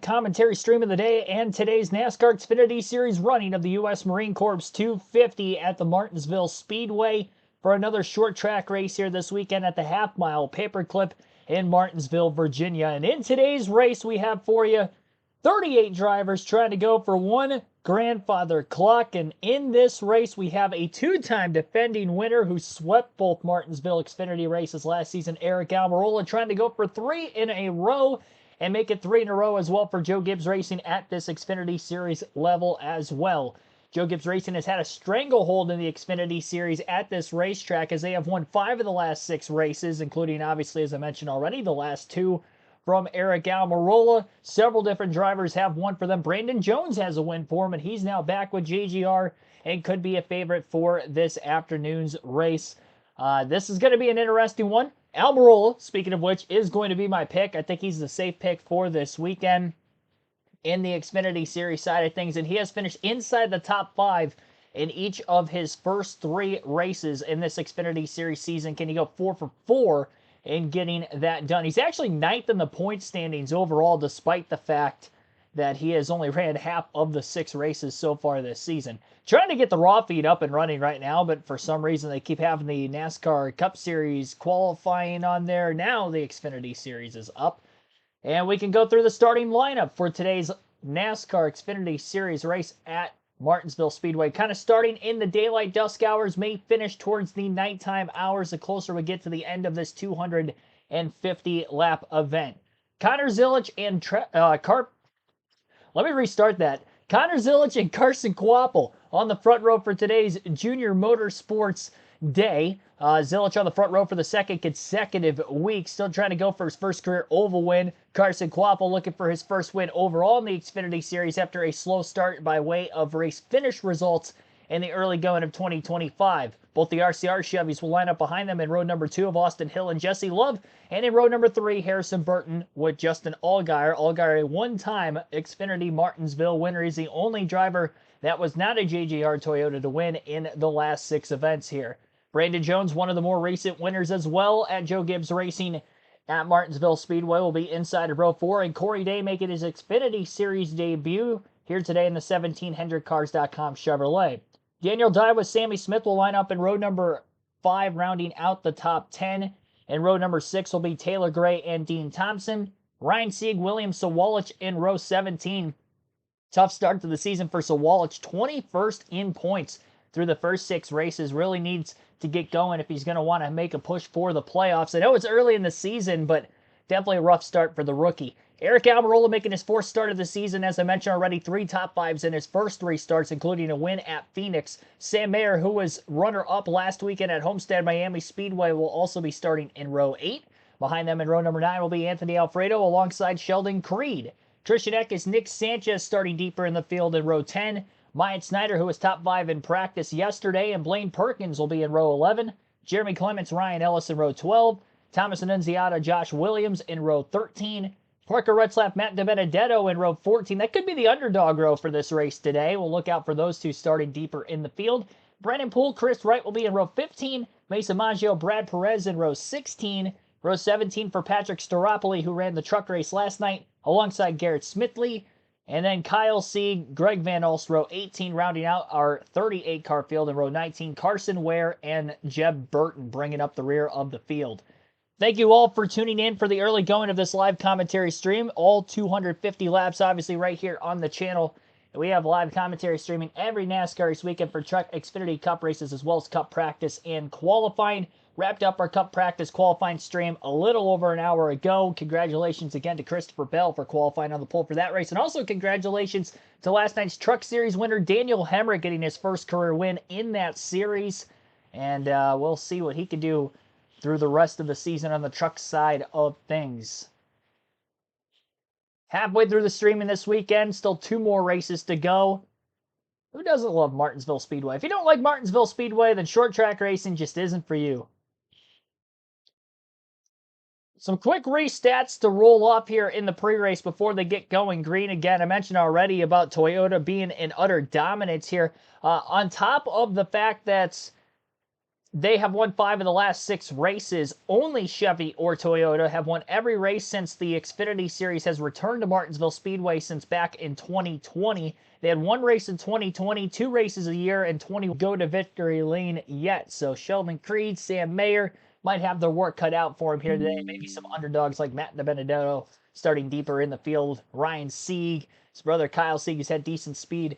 commentary stream of the day and today's NASCAR Xfinity Series running of the U.S. Marine Corps 250 at the Martinsville Speedway for another short track race here this weekend at the half-mile paperclip in Martinsville, Virginia. And in today's race, we have for you 38 drivers trying to go for one grandfather clock. And in this race, we have a two-time defending winner who swept both Martinsville Xfinity races last season, Eric Almirola, trying to go for three in a row and make it three in a row as well for Joe Gibbs Racing at this Xfinity Series level as well. Joe Gibbs Racing has had a stranglehold in the Xfinity Series at this racetrack as they have won 5 of the last 6 races, including, obviously, as I mentioned already, the last 2 from Eric Almirola. Several different drivers have won for them. Brandon Jones has a win for him, and he's now back with JGR and could be a favorite for this afternoon's race. This is going to be an interesting one. Almirola, speaking of which, is going to be my pick. I think he's the safe pick for this weekend in the Xfinity Series side of things, and he has finished inside the top 5 in each of his first 3 races in this Xfinity Series season. Can he go 4 for 4 in getting that done? He's actually 9th in the point standings overall, despite the fact that he has only ran half of the 6 races so far this season. Trying to get the raw feed up and running right now, but for some reason they keep having the NASCAR Cup Series qualifying on there. Now the Xfinity Series is up. And we can go through the starting lineup for today's NASCAR Xfinity Series race at Martinsville Speedway. Kind of starting in the daylight dusk hours, may finish towards the nighttime hours the closer we get to the end of this 250 lap event. Connor Zilisch and Let me restart that. Connor Zilisch and Carson Kvapil on the front row for today's Junior Motorsports Day. Zilisch on the front row for the second consecutive week. Still trying to go for his first career oval win. Carson Kvapil looking for his first win overall in the Xfinity Series after a slow start by way of race finish results in the early going of 2025. Both the RCR Chevys will line up behind them in row number 2 of Austin Hill and Jesse Love, and in row number 3, Harrison Burton with Justin Allgaier. Allgaier, a one-time Xfinity Martinsville winner. He's the only driver that was not a JGR Toyota to win in the last 6 events here. Brandon Jones, one of the more recent winners as well at Joe Gibbs Racing at Martinsville Speedway, will be inside of row 4, and Corey Day making his Xfinity Series debut here today in the 17HendrickCars.com Chevrolet. Daniel Dye with Sammy Smith will line up in row number 5, rounding out the top 10. And row number 6 will be Taylor Gray and Dean Thompson. Ryan Sieg, William Sawalich in row 17. Tough start to the season for Sawalich, 21st in points through the first 6 races. Really needs to get going if he's going to want to make a push for the playoffs. I know it's early in the season, but definitely a rough start for the rookie. Eric Almirola making his 4th start of the season. As I mentioned already, 3 top 5s in his first 3 starts, including a win at Phoenix. Sam Mayer, who was runner-up last weekend at Homestead Miami Speedway, will also be starting in row 8. Behind them in row number 9 will be Anthony Alfredo alongside Sheldon Creed. Trishan Eckes, Nick Sanchez starting deeper in the field in row 10. Myatt Snyder, who was top 5 in practice yesterday, and Blaine Perkins will be in row 11. Jeremy Clements, Ryan Ellis in row 12. Thomas Annunziata, Josh Williams in row 13. Parker Retzlaff, Matt DiBenedetto in row 14. That could be the underdog row for this race today. We'll look out for those 2 starting deeper in the field. Brennan Poole, Chris Wright will be in row 15. Mason Maggio, Brad Perez in row 16. Row 17 for Patrick Staropoli, who ran the truck race last night, alongside Garrett Smithley. And then Kyle Sieg, Greg Van Alst, row 18, rounding out our 38-car field in row 19. Carson Ware and Jeb Burton bringing up the rear of the field. Thank you all for tuning in for the early going of this live commentary stream. All 250 laps, obviously, right here on the channel. And we have live commentary streaming every NASCAR race weekend for Truck Xfinity Cup races, as well as Cup practice and qualifying. Wrapped up our Cup practice qualifying stream a little over an hour ago. Congratulations again to Christopher Bell for qualifying on the pole for that race. And also congratulations to last night's Truck Series winner, Daniel Hemrick, getting his first career win in that series. And we'll see what he can do through the rest of the season on the truck side of things. Halfway through the streaming this weekend, still 2 more races to go. Who doesn't love Martinsville Speedway? If you don't like Martinsville Speedway, then short track racing just isn't for you. Some quick race stats to roll off here in the pre-race before they get going green again. I mentioned already about Toyota being in utter dominance here. On top of the fact that They have won 5 of the last 6 races. Only Chevy or Toyota have won every race since the Xfinity Series has returned to Martinsville Speedway since back in 2020. They had 1 race in 2020, 2 races a year, and 20 go to victory lane yet. So Sheldon Creed, Sam Mayer might have their work cut out for him here today. Maybe some underdogs like Matt DiBenedetto starting deeper in the field. Ryan Sieg, his brother Kyle Sieg, has had decent speed.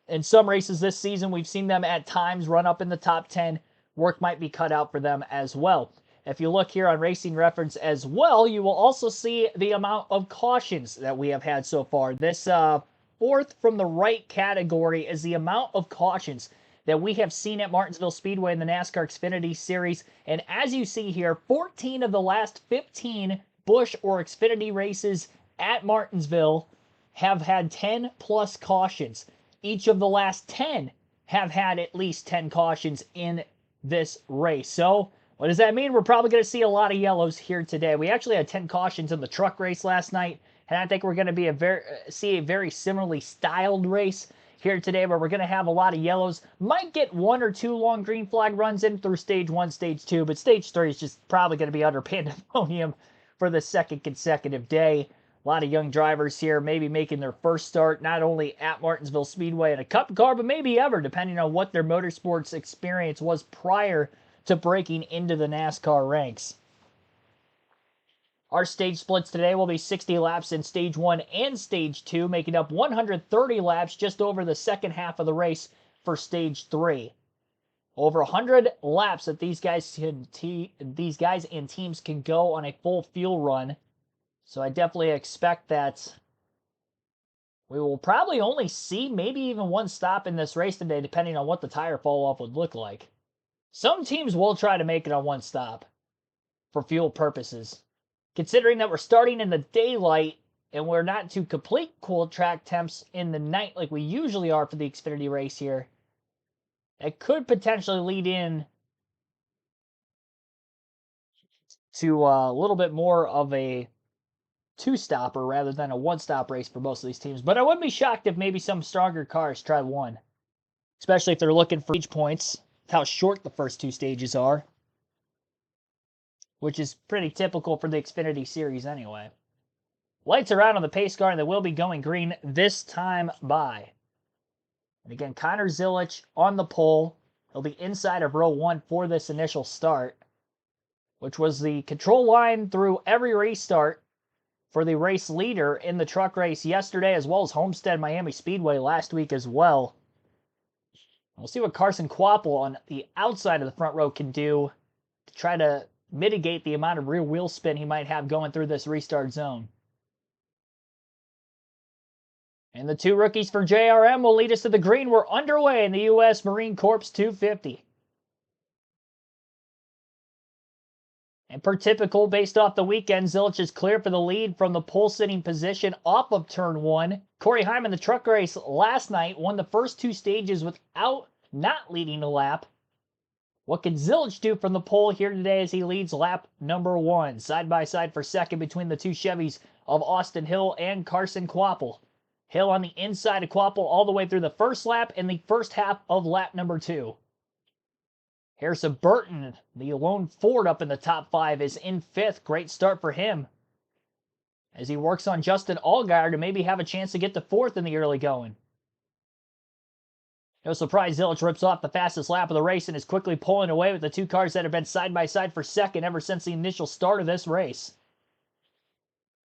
In some races this season, we've seen them at times run up in the top 10. Work might be cut out for them as well. If you look here on Racing Reference as well, you will also see the amount of cautions that we have had so far. This fourth from the right category is the amount of cautions that we have seen at Martinsville Speedway in the NASCAR Xfinity Series. And as you see here, 14 of the last 15 Busch or Xfinity races at Martinsville have had 10 plus cautions. Each of the last 10 have had at least 10 cautions in this race. So what does that mean? We're probably going to see a lot of yellows here today. We actually had 10 cautions in the truck race last night, and I think we're going to see a very similarly styled race here today, where we're going to have a lot of yellows. Might get 1 or 2 long green flag runs in through stage 1, stage 2, but stage 3 is just probably going to be under pandemonium for the second consecutive day. A lot of young drivers here maybe making their first start, not only at Martinsville Speedway in a cup car, but maybe ever, depending on what their motorsports experience was prior to breaking into the NASCAR ranks. Our stage splits today will be 60 laps in Stage 1 and Stage 2, making up 130 laps just over the second half of the race for Stage 3. Over 100 laps that these guys and teams can go on a full fuel run. So I definitely expect that we will probably only see maybe even 1 stop in this race today, depending on what the tire fall off would look like. Some teams will try to make it on 1 stop for fuel purposes. Considering that we're starting in the daylight and we're not to complete cool track temps in the night like we usually are for the Xfinity race here, it could potentially lead in to a little bit more of a 2-stopper rather than a 1-stop race for most of these teams. But I wouldn't be shocked if maybe some stronger cars try 1, especially if they're looking for stage points, how short the first 2 stages are, which is pretty typical for the Xfinity Series anyway. Lights are out on the pace car, and they will be going green this time by. And again, Connor Zilisch on the pole. He'll be inside of row 1 for this initial start, which was the control line through every restart for the race leader in the truck race yesterday, as well as Homestead Miami Speedway last week as well. We'll see what Carson Kvapil on the outside of the front row can do to try to mitigate the amount of rear wheel spin he might have going through this restart zone. And the 2 rookies for JRM will lead us to the green. We're underway in the U.S. Marine Corps 250. And per typical, based off the weekend, Zilisch is clear for the lead from the pole-sitting position off of turn 1. Corey Hyman, the truck race last night, won the first 2 stages without not leading a lap. What can Zilisch do from the pole here today as he leads lap number 1? Side by side for second between the 2 Chevys of Austin Hill and Carson Kvapil. Hill on the inside of Kvapil all the way through the first lap and the first half of lap number 2. Harrison Burton, the lone Ford up in the top 5, is in 5th. Great start for him as he works on Justin Allgaier to maybe have a chance to get to 4th in the early going. No surprise, Zilisch rips off the fastest lap of the race and is quickly pulling away with the 2 cars that have been side by side for second ever since the initial start of this race.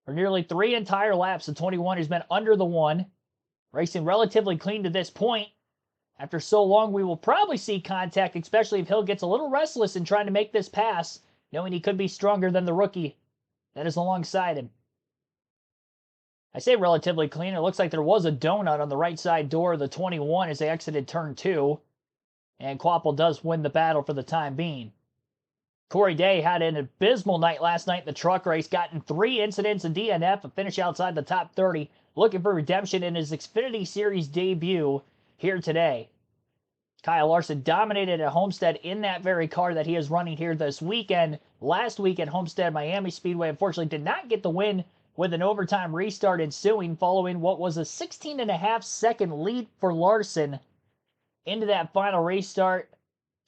For nearly 3 entire laps, the 21 has been under the 1, racing relatively clean to this point. After so long, we will probably see contact, especially if Hill gets a little restless in trying to make this pass, knowing he could be stronger than the rookie that is alongside him. I say relatively clean. It looks like there was a donut on the right side door of the 21 as they exited turn 2, and Kvapil does win the battle for the time being. Corey Day had an abysmal night last night in the truck race, got in 3 incidents in DNF, a finish outside the top 30, looking for redemption in his Xfinity Series debut here today. Kyle Larson dominated at Homestead in that very car that he is running here this weekend. Last week at Homestead Miami Speedway, unfortunately did not get the win with an overtime restart ensuing following what was a 16.5-second lead for Larson into that final restart.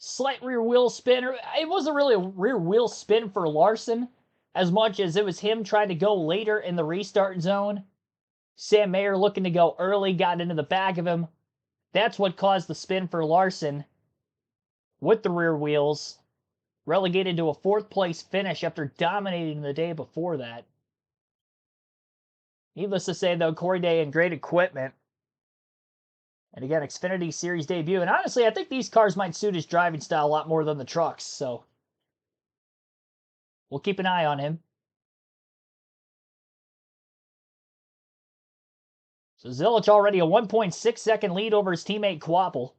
Slight rear wheel spin. It wasn't really a rear wheel spin for Larson as much as it was him trying to go later in the restart zone. Sam Mayer looking to go early, got into the back of him. That's what caused the spin for Larson with the rear wheels. Relegated to a 4th place finish after dominating the day before that. Needless to say, though, Corey Day in great equipment. And again, Xfinity Series debut. And honestly, I think these cars might suit his driving style a lot more than the trucks. So we'll keep an eye on him. So Zilich already a 1.6 second lead over his teammate Kvapil.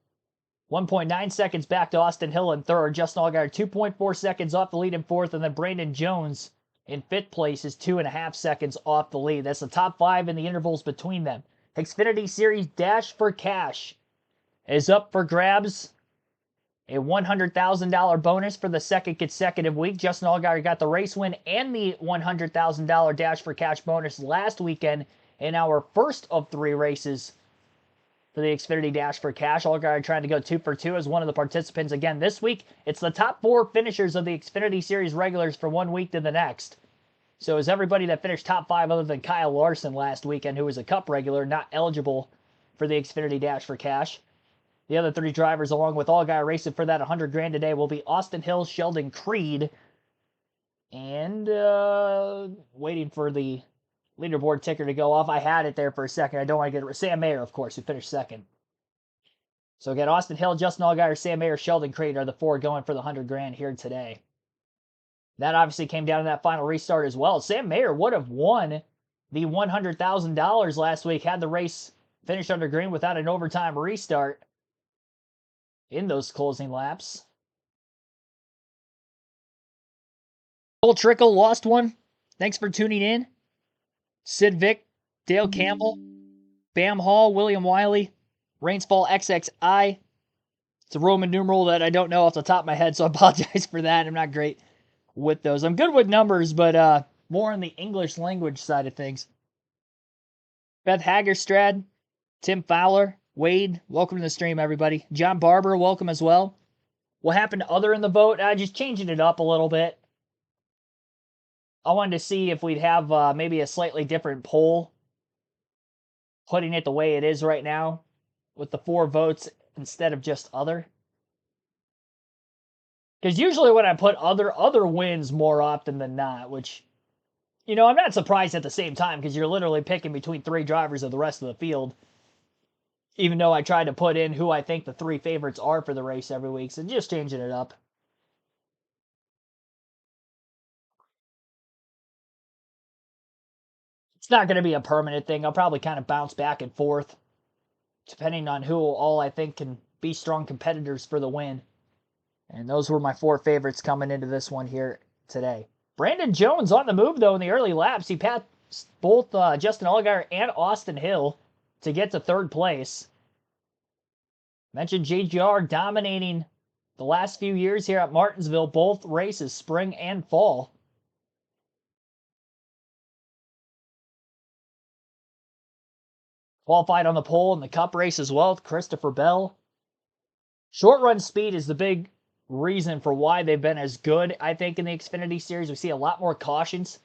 1.9 seconds back to Austin Hill in third. Justin Allgaier 2.4 seconds off the lead in fourth. And then Brandon Jones in 5th place is 2.5 seconds off the lead. That's the top 5 in the intervals between them. Xfinity Series Dash for Cash is up for grabs. A $100,000 bonus for the 2nd consecutive week. Justin Allgaier got the race win and the $100,000 Dash for Cash bonus last weekend in our first of 3 races for the Xfinity Dash for Cash. Allgaier trying to go 2 for 2 as one of the participants again this week. It's the top 4 finishers of the Xfinity Series regulars from one week to the next. So is everybody that finished top 5 other than Kyle Larson last weekend, who was a Cup regular, not eligible for the Xfinity Dash for Cash. The other 3 drivers, along with Allgaier racing for that $100,000 today, will be Austin Hill, Sheldon Creed, and waiting for the leaderboard ticker to go off. I had it there for a second. I don't want to get it. Sam Mayer, of course, who finished 2nd. So again, Austin Hill, Justin Allgaier, Sam Mayer, Sheldon Creed are the 4 going for the $100,000 here today. That obviously came down to that final restart as well. Sam Mayer would have won the $100,000 last week had the race finished under green without an overtime restart in those closing laps. Cole Trickle lost one. Thanks for tuning in. Sid Vick, Dale Campbell, Bam Hall, William Wiley, Rainsfall XXI. It's a Roman numeral that I don't know off the top of my head, so I apologize for that. I'm not great with those. I'm good with numbers, but more on the English language side of things. Beth Hagerstrad, Tim Fowler, Wade, welcome to the stream, everybody. John Barber, welcome as well. What happened to other in the vote? Just changing it up a little bit. I wanted to see if we'd have maybe a slightly different poll, putting it the way it is right now, with the 4 votes instead of just other. Because usually when I put other wins more often than not, which, you know, I'm not surprised at the same time because you're literally picking between 3 drivers of the rest of the field. Even though I try to put in who I think the 3 favorites are for the race every week, so just changing it up. It's not going to be a permanent thing. I'll probably kind of bounce back and forth, depending on who all I think can be strong competitors for the win. And those were my 4 favorites coming into this one here today. Brandon Jones on the move, though, in the early laps. He passed both Justin Allgaier and Austin Hill to get to 3rd place. Mentioned JGR dominating the last few years here at Martinsville, both races, spring and fall. Qualified on the pole in the Cup race as well with Christopher Bell. Short run speed is the big reason for why they've been as good, I think, in the Xfinity Series. We see a lot more cautions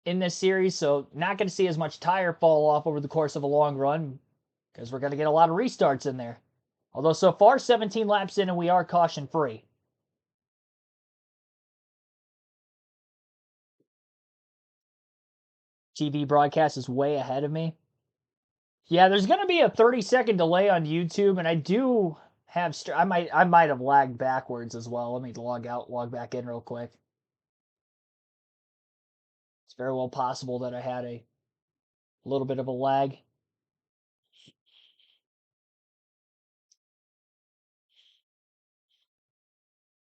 in this series, so not going to see as much tire fall off over the course of a long run because we're going to get a lot of restarts in there. Although so far, 17 laps in and we are caution-free. TV broadcast is way ahead of me. Yeah, there's going to be a 30-second delay on YouTube, and I do have... I might have lagged backwards as well. Let me log out, log back in real quick. It's very well possible that I had a little bit of a lag.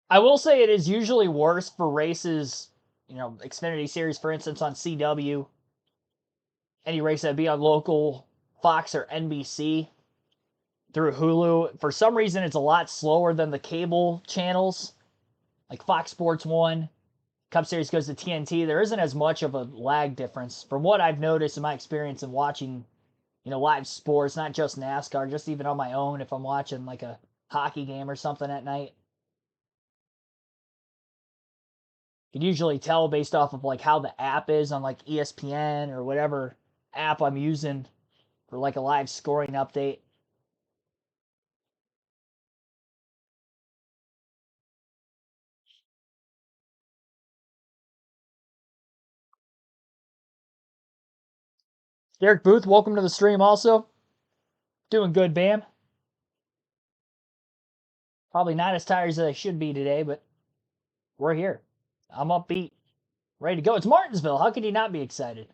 I will say it is usually worse for races, you know, Xfinity Series, for instance, on CW. Any race that'd be on local Fox or NBC through Hulu. For some reason, it's a lot slower than the cable channels, like Fox Sports 1. Cup Series goes to TNT. There isn't as much of a lag difference from what I've noticed in my experience in watching, you know, live sports, not just NASCAR, just even on my own if I'm watching like a hockey game or something at night. You can usually tell based off of like how the app is on like ESPN or whatever app I'm using for like a live scoring update. Derek Booth, welcome to the stream also. Doing good, Bam. Probably not as tired as I should be today, but we're here. I'm upbeat, ready to go. It's Martinsville. How could you not be excited?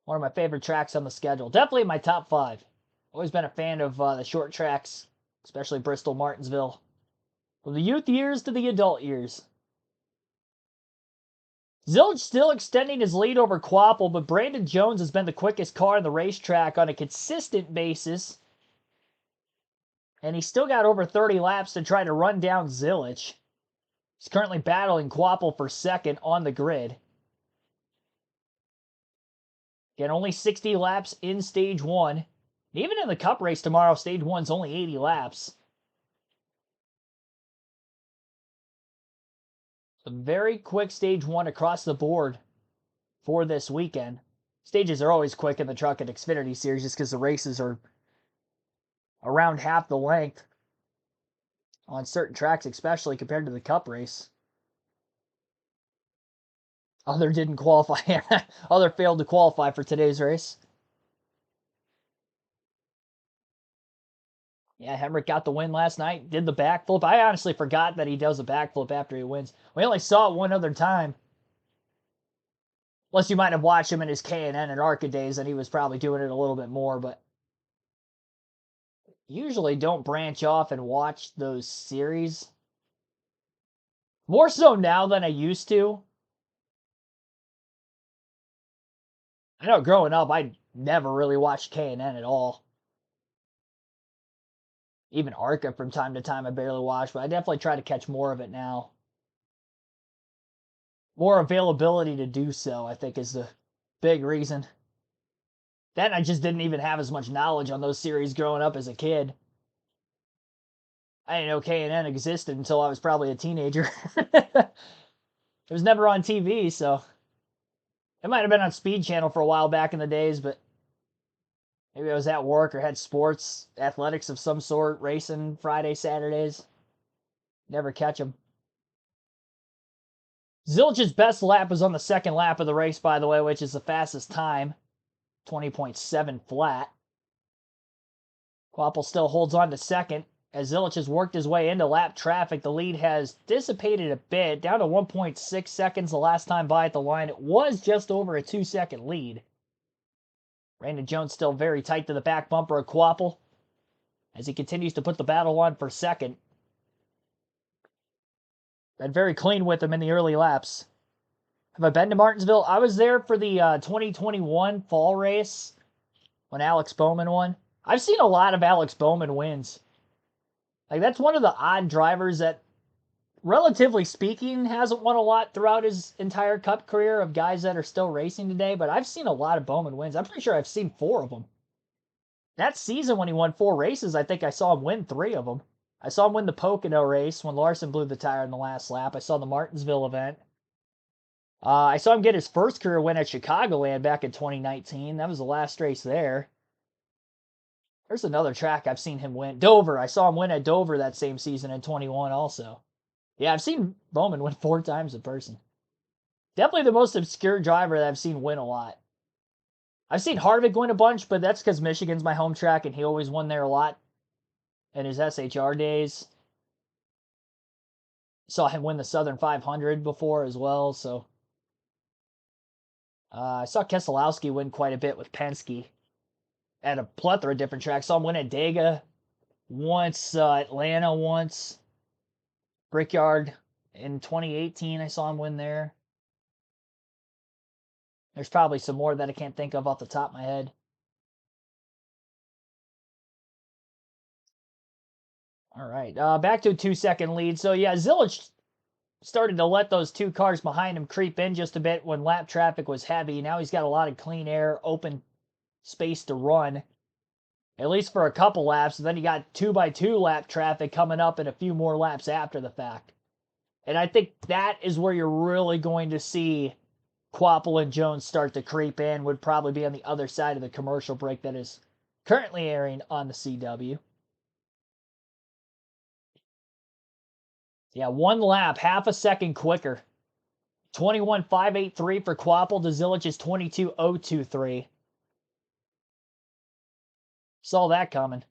One of my favorite tracks on the schedule. Definitely in my top 5. Always been a fan of the short tracks, especially Bristol, Martinsville. From the youth years to the adult years. Zilch still extending his lead over Quapple, but Brandon Jones has been the quickest car on the racetrack on a consistent basis. And he's still got over 30 laps to try to run down Zilch. He's currently battling Quapple for second on the grid. Again, only 60 laps in Stage 1. And even in the Cup race tomorrow, Stage 1's only 80 laps. A very quick Stage 1 across the board for this weekend. Stages are always quick in the Truck and Xfinity Series just because the races are around half the length on certain tracks, especially compared to the Cup race. Other didn't qualify. Other failed to qualify for today's race. Yeah, Hemrick got the win last night. Did the backflip. I honestly forgot that he does a backflip after he wins. We only saw it one other time. Unless you might have watched him in his K&N and ARCA days, and he was probably doing it a little bit more. But usually don't branch off and watch those series. More so now than I used to. I know growing up, I never really watched K&N at all. Even ARCA from time to time I barely watch, but I definitely try to catch more of it now. More availability to do so, I think, is the big reason. Then I just didn't even have as much knowledge on those series growing up as a kid. I didn't know K&N existed until I was probably a teenager. It was never on TV, so it might have been on Speed Channel for a while back in the days, but maybe I was at work or had sports, athletics of some sort, racing Friday, Saturdays. Never catch them. Zilch's best lap was on the second lap of the race, by the way, which is the fastest time. 20.7 flat. Quapple still holds on to second. As Zilch has worked his way into lap traffic, the lead has dissipated a bit, down to 1.6 seconds the last time by at the line. It was just over a 2-second lead. Brandon Jones still very tight to the back bumper of Quapple as he continues to put the battle on for second. Been very clean with him in the early laps. Have I been to Martinsville? I was there for the 2021 fall race when Alex Bowman won. I've seen a lot of Alex Bowman wins. Like, that's one of the odd drivers that, relatively speaking, hasn't won a lot throughout his entire Cup career of guys that are still racing today, but I've seen a lot of Bowman wins. I'm pretty sure I've seen 4 of them. That season when he won 4 races, I think I saw him win 3 of them. I saw him win the Pocono race when Larson blew the tire in the last lap. I saw the Martinsville event. I saw him get his first career win at Chicagoland back in 2019. That was the last race there. There's another track I've seen him win. Dover. I saw him win at Dover that same season in 21 also. Yeah, I've seen Bowman win 4 times in person. Definitely the most obscure driver that I've seen win a lot. I've seen Harvick win a bunch, but that's because Michigan's my home track and he always won there a lot in his SHR days. Saw him win the Southern 500 before as well, so. I saw Keselowski win quite a bit with Penske at a plethora of different tracks. Saw him win at Dega once, Atlanta once, Brickyard in 2018. I saw him win there. There's probably some more that I can't think of off the top of my head. All right, back to a 2-second lead. So yeah, Zilch started to let those 2 cars behind him creep in just a bit when lap traffic was heavy. Now he's got a lot of clean air, open space to run. at least for a couple laps. And then you got 2x2 lap traffic coming up and a few more laps after the fact. And I think that is where you're really going to see Quapple and Jones start to creep in, would probably be on the other side of the commercial break that is currently airing on the CW. Yeah, one lap, half a second quicker. 21.583 for Quapple to Zilich's 22.023. Saw that coming.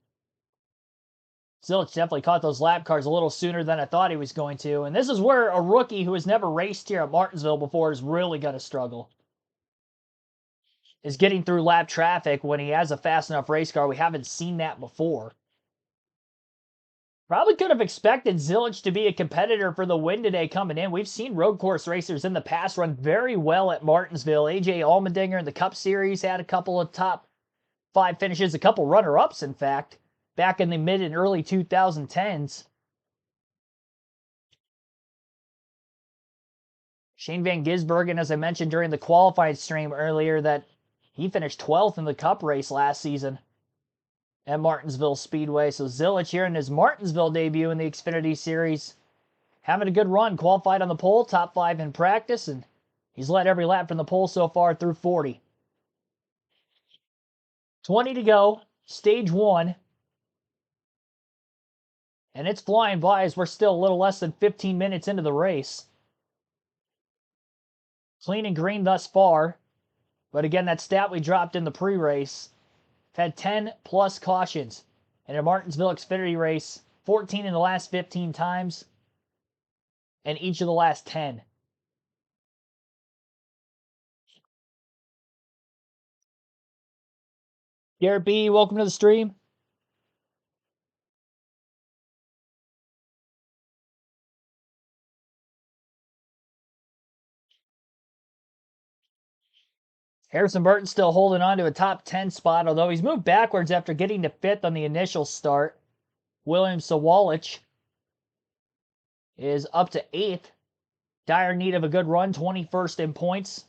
Zilich definitely caught those lap cars a little sooner than I thought he was going to. And this is where a rookie who has never raced here at Martinsville before is really going to struggle. Is getting through lap traffic when he has a fast enough race car. We haven't seen that before. Probably could have expected Zilich to be a competitor for the win today coming in. We've seen road course racers in the past run very well at Martinsville. AJ Allmendinger in the Cup Series had a couple of top 5 finishes, a couple runner-ups, in fact, back in the mid and early 2010s. Shane Van Gisbergen, as I mentioned during the qualifying stream earlier, that he finished 12th in the Cup race last season at Martinsville Speedway. So Zilich here in his Martinsville debut in the Xfinity Series, having a good run, qualified on the pole, top 5 in practice, and he's led every lap from the pole so far through 40. 20 to go, stage 1. And it's flying by as we're still a little less than 15 minutes into the race. Clean and green thus far. But again, that stat we dropped in the pre-race. Had 10 plus cautions in a Martinsville Xfinity race. 14 in the last 15 times. And each of the last 10. Garrett B., welcome to the stream. Harrison Burton still holding on to a top 10 spot, although he's moved backwards after getting to 5th on the initial start. William Sawalich is up to 8th. Dire need of a good run, 21st in points.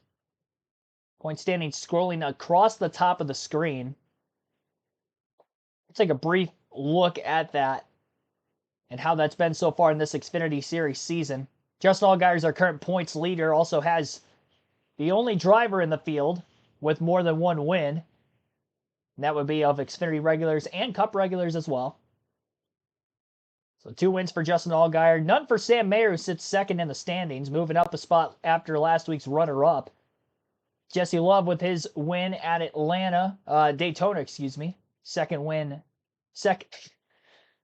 Point standing scrolling across the top of the screen. Let's take a brief look at that and how that's been so far in this Xfinity Series season. Justin Allgaier, our current points leader, also has the only driver in the field with more than one win. And that would be of Xfinity regulars and Cup regulars as well. So 2 wins for Justin Allgaier. None for Sam Mayer, who sits 2nd in the standings, moving up a spot after last week's runner-up. Jesse Love with his win at Daytona, excuse me. 2nd win.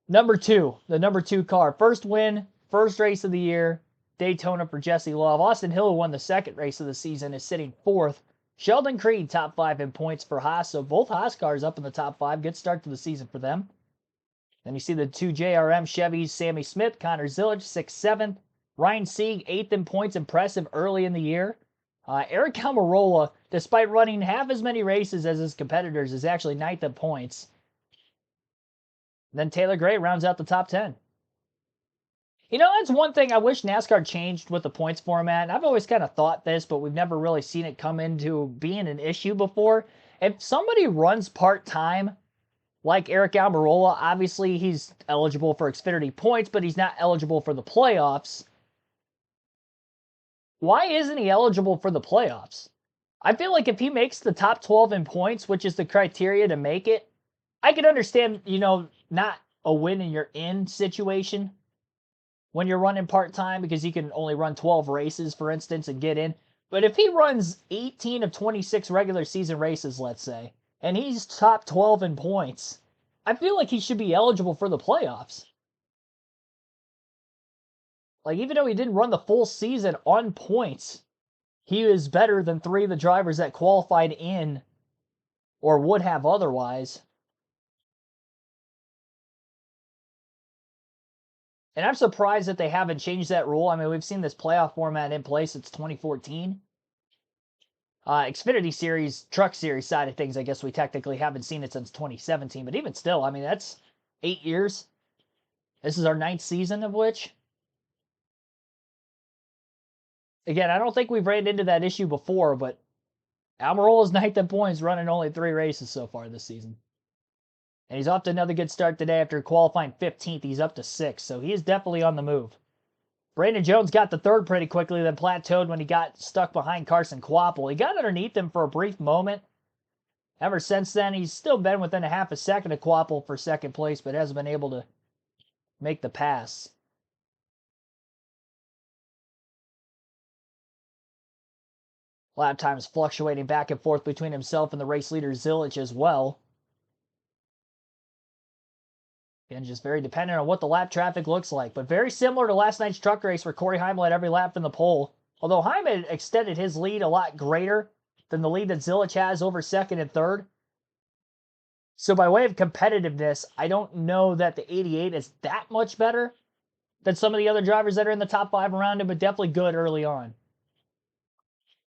Number 2, the number 2 car. First win, first race of the year, Daytona for Jesse Love. Austin Hill, who won the 2nd race of the season, is sitting 4th. Sheldon Creed, top 5 in points for Haas. So both Haas cars up in the top 5. Good start to the season for them. Then you see the 2 JRM Chevys, Sammy Smith, Connor Zilich, 6th, 7th. Ryan Sieg, 8th in points, impressive early in the year. Eric Almirola, despite running half as many races as his competitors, is actually 9th in points. Then Taylor Gray rounds out the top 10. You know, that's one thing I wish NASCAR changed with the points format. And I've always kind of thought this, but we've never really seen it come into being an issue before. If somebody runs part-time, like Eric Almirola, obviously he's eligible for Xfinity points, but he's not eligible for the playoffs. Why isn't he eligible for the playoffs? I feel like if he makes the top 12 in points, which is the criteria to make it, I can understand, not a win and you're in situation when you're running part-time because you can only run 12 races, for instance, and get in. But if he runs 18 of 26 regular season races, let's say, and he's top 12 in points, I feel like he should be eligible for the playoffs. Like, even though he didn't run the full season on points, he is better than 3 of the drivers that qualified in or would have otherwise. And I'm surprised that they haven't changed that rule. I mean, we've seen this playoff format in place since 2014. Xfinity Series, Truck Series side of things, I guess we technically haven't seen it since 2017. But even still, I mean, that's 8 years. This is our 9th season of which. Again, I don't think we've ran into that issue before, but Almirola's 9th in points, running only 3 races so far this season. And he's off to another good start today after qualifying 15th. He's up to 6th, so he is definitely on the move. Brandon Jones got the third pretty quickly, then plateaued when he got stuck behind Carson Kvapil. He got underneath him for a brief moment. Ever since then, he's still been within a half a second of Kvapil for second place, but hasn't been able to make the pass. Lap times fluctuating back and forth between himself and the race leader Zilich as well. Again, just very dependent on what the lap traffic looks like, but very similar to last night's truck race where Corey Heim led every lap from the pole. Although Heim had extended his lead a lot greater than the lead that Zilich has over second and third. So by way of competitiveness, I don't know that the 88 is that much better than some of the other drivers that are in the top 5 around him, but definitely good early on.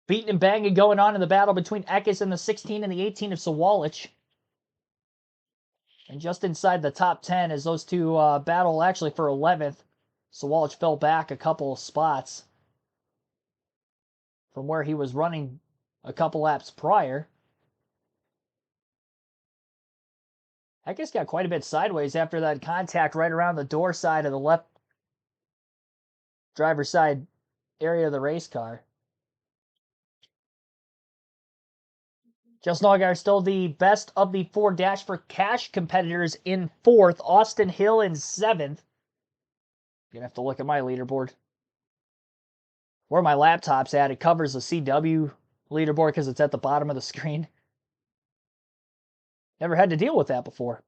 Beating and banging going on in the battle between Eckes and the 16 and the 18 of Sawalich. And just inside the top 10 as those two battle actually for 11th. Sawalich fell back a couple of spots from where he was running a couple laps prior. Eckes got quite a bit sideways after that contact right around the door side of the left driver's side area of the race car. Justin Allgaier still the best of the 4 Dash for Cash competitors in 4th. Austin Hill in 7th. Gonna have to look at my leaderboard. Where my laptop's at, it covers the CW leaderboard because it's at the bottom of the screen. Never had to deal with that before.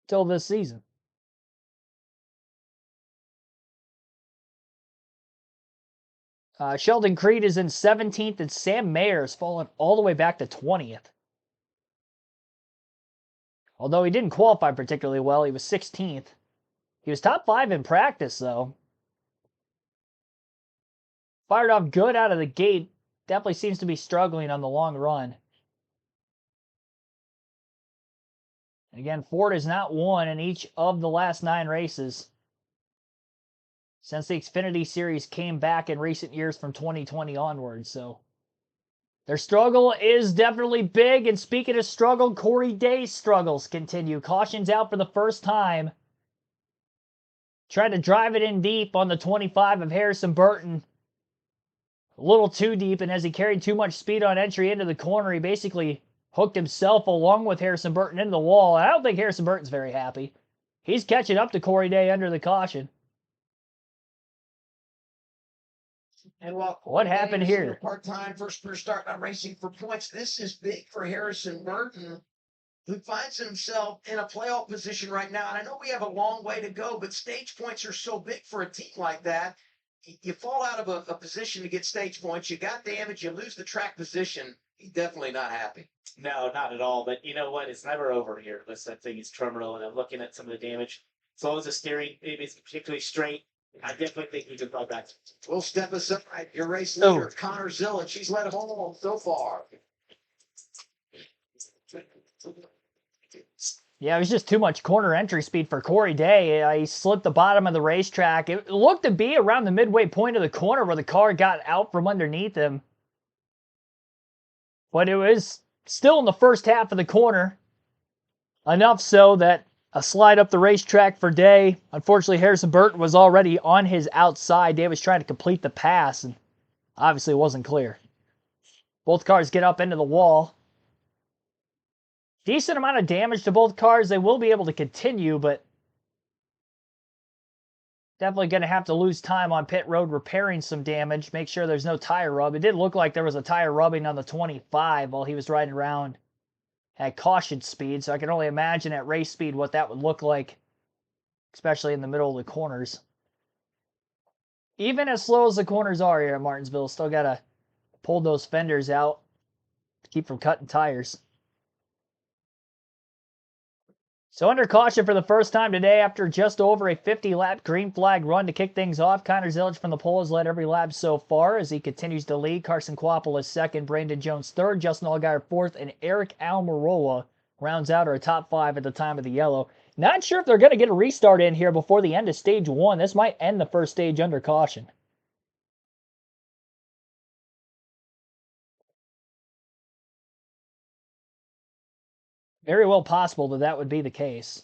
Till this season. Sheldon Creed is in 17th, and Sam Mayer has fallen all the way back to 20th. Although he didn't qualify particularly well, he was 16th. He was top 5 in practice, though. Fired off good out of the gate. Definitely seems to be struggling on the long run. And again, Ford has not won in each of the last 9 races since the Xfinity Series came back in recent years from 2020 onwards. So their struggle is definitely big. And speaking of struggle, Corey Day's struggles continue. Caution's out for the first time. Tried to drive it in deep on the 25 of Harrison Burton. A little too deep, and as he carried too much speed on entry into the corner, he basically hooked himself along with Harrison Burton into the wall. And I don't think Harrison Burton's very happy. He's catching up to Corey Day under the caution. And while what happened here? Part-time first career start on racing for points. This is big for Harrison Burton, who finds himself in a playoff position right now. And I know we have a long way to go, but stage points are so big for a team like that. You fall out of a position to get stage points. You got damage. You lose the track position. He's definitely not happy. No, not at all. But you know what? It's never over here. Unless that thing is terminal, and I'm looking at some of the damage. As long as the steering maybe is particularly straight, I definitely think we can go back. We'll step aside. Your race leader, Connor Zilich. She's led home so far. Yeah, it was just too much corner entry speed for Corey Day. He slipped the bottom of the racetrack. It looked to be around the midway point of the corner where the car got out from underneath him. But it was still in the first half of the corner. Enough so that a slide up the racetrack for Day. Unfortunately, Harrison Burton was already on his outside. Day was trying to complete the pass, and obviously it wasn't clear. Both cars get up into the wall. Decent amount of damage to both cars. They will be able to continue, but definitely going to have to lose time on pit road repairing some damage. Make sure there's no tire rub. It did look like there was a tire rubbing on the 25 while he was riding around at caution speed, so I can only imagine at race speed what that would look like, especially in the middle of the corners. Even as slow as the corners are here at Martinsville, still got to pull those fenders out to keep from cutting tires. So under caution for the first time today after just over a 50-lap green flag run to kick things off. Connor Zilich from the pole has led every lap so far as he continues to lead. Carson Kvapil is second, Brandon Jones third, Justin Allgaier fourth, and Eric Almirola rounds out our top 5 at the time of the yellow. Not sure if they're going to get a restart in here before the end of stage 1. This might end the first stage under caution. Very well possible that that would be the case.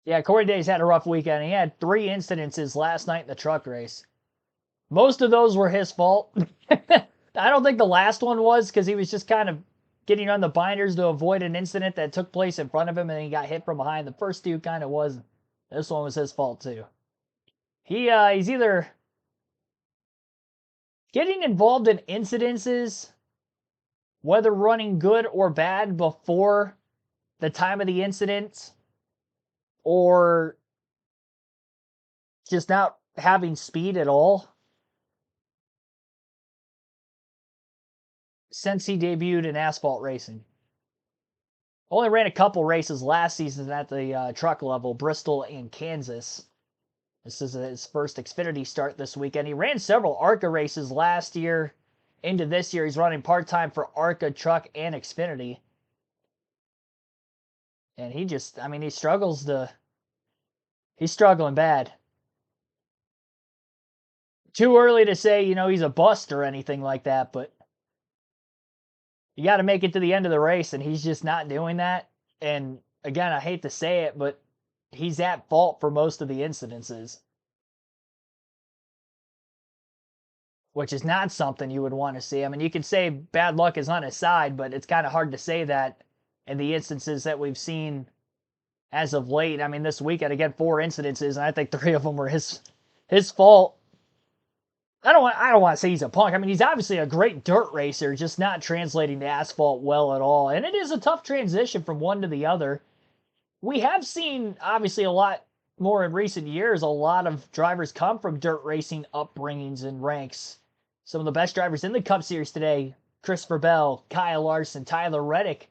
Yeah, Corey Day's had a rough weekend. He had 3 incidences last night in the truck race. Most of those were his fault. I don't think the last one was, because he was just kind of getting on the binders to avoid an incident that took place in front of him, and then he got hit from behind. The first 2 kind of was. This one was his fault too. He's either getting involved in incidences, whether running good or bad before the time of the incident, or just not having speed at all since he debuted in asphalt racing. Only ran a couple races last season at the truck level, Bristol and Kansas. This is his first Xfinity start this weekend. He ran several ARCA races last year into this year. He's running part-time for ARCA, Truck, and Xfinity. And he just, I mean, he's struggling bad. Too early to say, he's a bust or anything like that, but you got to make it to the end of the race, and he's just not doing that. And again, I hate to say it, but he's at fault for most of the incidences, which is not something you would want to see. I mean, you could say bad luck is on his side, but it's kind of hard to say that in the instances that we've seen as of late. I mean, this weekend, again, 4 incidences, and I think 3 of them were his fault. I don't want to say he's a punk. I mean, he's obviously a great dirt racer, just not translating to asphalt well at all. And it is a tough transition from one to the other. We have seen, obviously, a lot more in recent years, a lot of drivers come from dirt racing upbringings and ranks. Some of the best drivers in the Cup Series today, Christopher Bell, Kyle Larson, Tyler Reddick,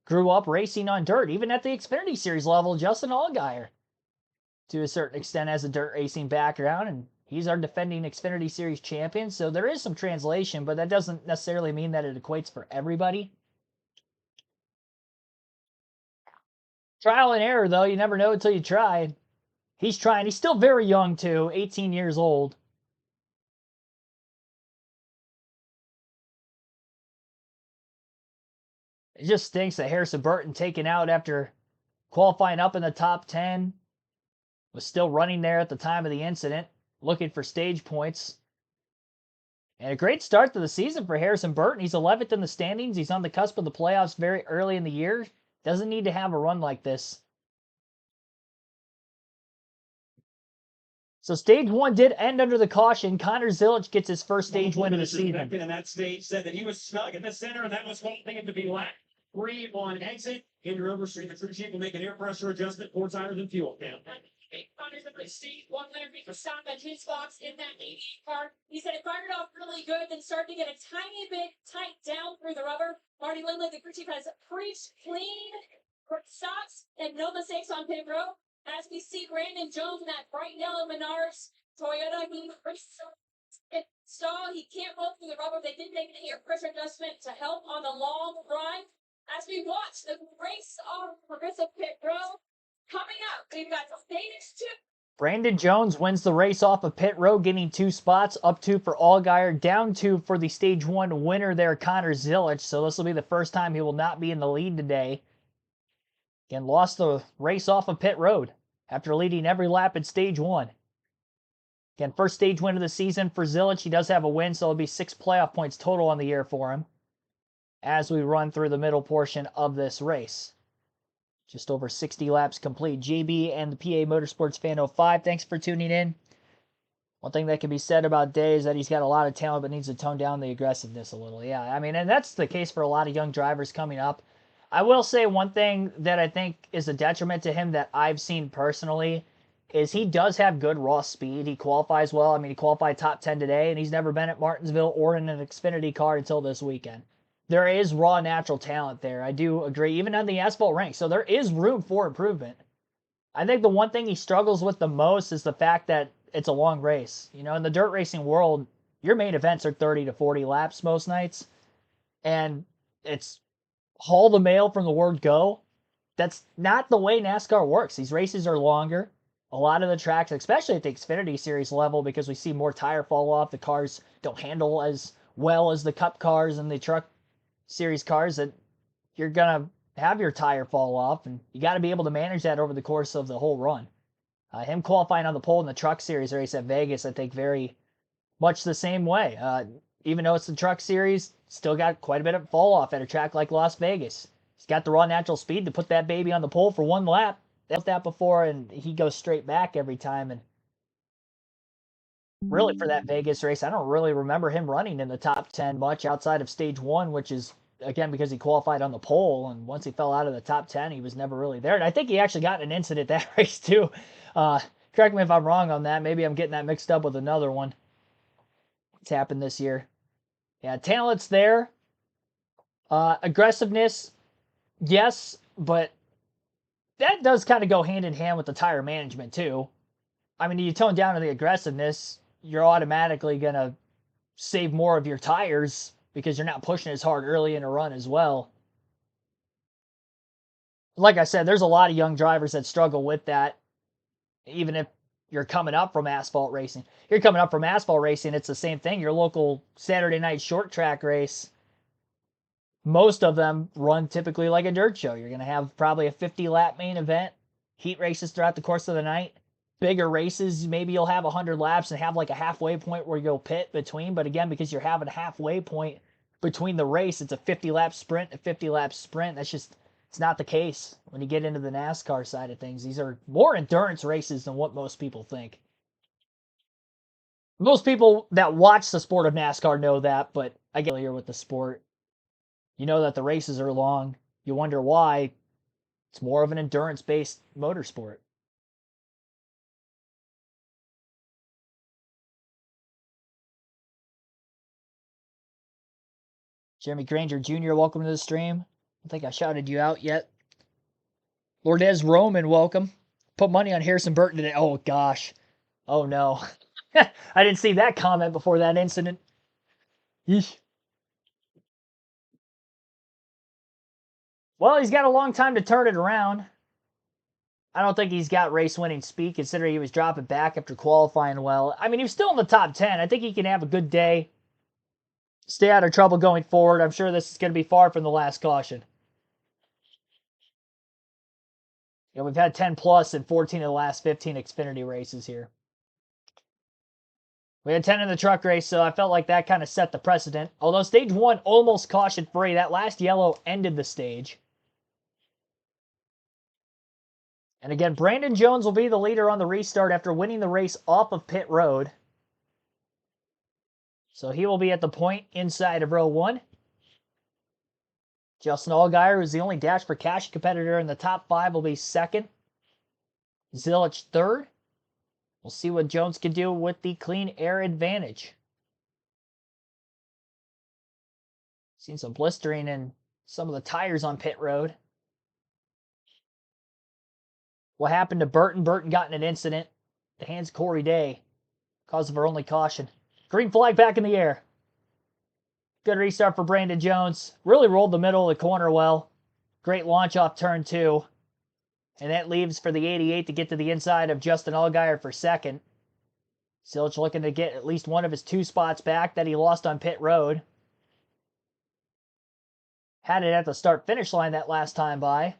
grew up racing on dirt. Even at the Xfinity Series level, Justin Allgaier, to a certain extent, has a dirt racing background, and he's our defending Xfinity Series champion. So there is some translation, but that doesn't necessarily mean that it equates for everybody. Trial and error, though. You never know until you try. He's trying. He's still very young, too. 18 years old. It just stinks that Harrison Burton, taken out after qualifying up in the top 10, was still running there at the time of the incident, looking for stage points. And a great start to the season for Harrison Burton. He's 11th in the standings. He's on the cusp of the playoffs very early in the year. Doesn't need to have a run like this. So stage 1 did end under the caution. Connor Zilic gets his first stage win of the season. In that stage said that he was snug in the center, and that was one thing to be lap 3 on exit. Andrew Overstreet, the crew chief, will make an air pressure adjustment, 4 tires and fuel. Connor's in the seat, 1 lane for stop at his box in that 80 car. He said it fired off really good, then started to get a tiny bit tight down through the rubber. Marty Lindley, the crew chief, has preached clean stops and no mistakes on pit road. As we see Brandon Jones in that bright yellow Menards Toyota, stall. He can't roll through the rubber. They did make an air pressure adjustment to help on the long ride. As we watch the race on Progressive Pit Road coming up, we've got stage 2. Brandon Jones wins the race off of pit road, getting 2 spots, up 2 for Allgaier, down 2 for the stage 1 winner there, Connor Zilic. So this will be the first time he will not be in the lead today. Again, lost the race off of pit road after leading every lap in stage 1. Again, first stage win of the season for Zilic. He does have a win, so it'll be 6 playoff points total on the year for him as we run through the middle portion of this race. Just over 60 laps complete. JB and the PA Motorsports Fan 05, thanks for tuning in. One thing that can be said about Day is that he's got a lot of talent but needs to tone down the aggressiveness a little. Yeah, I mean, and that's the case for a lot of young drivers coming up. I will say one thing that I think is a detriment to him that I've seen personally is he does have good raw speed. He qualifies well. I mean, he qualified top 10 today, and he's never been at Martinsville or in an Xfinity car until this weekend. There is raw natural talent there. I do agree, even on the asphalt rank. So there is room for improvement. I think the one thing he struggles with the most is the fact that it's a long race. You know, in the dirt racing world, your main events are 30 to 40 laps most nights. And it's haul the mail from the word go. That's not the way NASCAR works. These races are longer. a lot of the tracks, especially at the Xfinity Series level, because we see more tire fall off. The cars don't handle as well as the Cup cars and the Truck Series cars, that you're going to have your tire fall off, and you got to be able to manage that over the course of the whole run. Him qualifying on the pole in the Truck Series race at Vegas, I think very much the same way. Even though it's the Truck Series, still got quite a bit of fall off at a track like Las Vegas. He's got the raw natural speed to put that baby on the pole for one lap. That's that before, and he goes straight back every time. And really, for that Vegas race, I don't really remember him running in the top 10 much outside of stage 1, which is, again, because he qualified on the pole. And once he fell out of the top 10, he was never really there. And I think he actually got in an incident that race, too. Correct me if I'm wrong on that. Maybe I'm getting that mixed up with another one. It's happened this year. Yeah, talent's there. Aggressiveness, yes, but that does kind of go hand in hand with the tire management, too. I mean, you tone down to the aggressiveness, you're automatically going to save more of your tires because you're not pushing as hard early in a run as well. Like I said, there's a lot of young drivers that struggle with that, even if you're coming up from asphalt racing. You're coming up from asphalt racing, it's the same thing. Your local Saturday night short track race, most of them run typically like a dirt show. You're going to have probably a 50-lap main event, heat races throughout the course of the night. Bigger races, maybe you'll have 100 laps and have like a halfway point where you go pit between. But again, because you're having a halfway point between the race, it's a 50-lap sprint, a 50-lap sprint. That's just, it's not the case when you get into the NASCAR side of things. These are more endurance races than what most people think. Most people that watch the sport of NASCAR know that, but I get familiar with the sport. You know that the races are long. You wonder why. It's more of an endurance-based motorsport. Jeremy Granger Jr., welcome to the stream. I don't think I shouted you out yet. Lourdes Roman, welcome. Put money on Harrison Burton today. Oh, gosh. Oh, no. I didn't see that comment before that incident. Yeesh. Well, he's got a long time to turn it around. I don't think he's got race-winning speed, considering he was dropping back after qualifying well. I mean, he was still in the top 10. I think he can have a good day. Stay out of trouble going forward. I'm sure this is going to be far from the last caution. You know, we've had 10 plus in 14 of the last 15 Xfinity races here. We had 10 in the truck race, so I felt like that kind of set the precedent. Although stage 1 almost caution-free. That last yellow ended the stage. And again, Brandon Jones will be the leader on the restart after winning the race off of pit road. So he will be at the point inside of row 1. Justin Allgaier, who's the only Dash for Cash competitor in the top 5, will be second. Zilich third. We'll see what Jones can do with the clean air advantage. Seen some blistering in some of the tires on pit road. What happened to Burton? Burton got in an incident. The hands of Corey Day. Cause of her only caution. Green flag back in the air. Good restart for Brandon Jones. Really rolled the middle of the corner well. Great launch off turn 2. And that leaves for the 88 to get to the inside of Justin Allgaier for second. Zilich looking to get at least one of his 2 spots back that he lost on pit road. Had it at the start-finish line that last time by.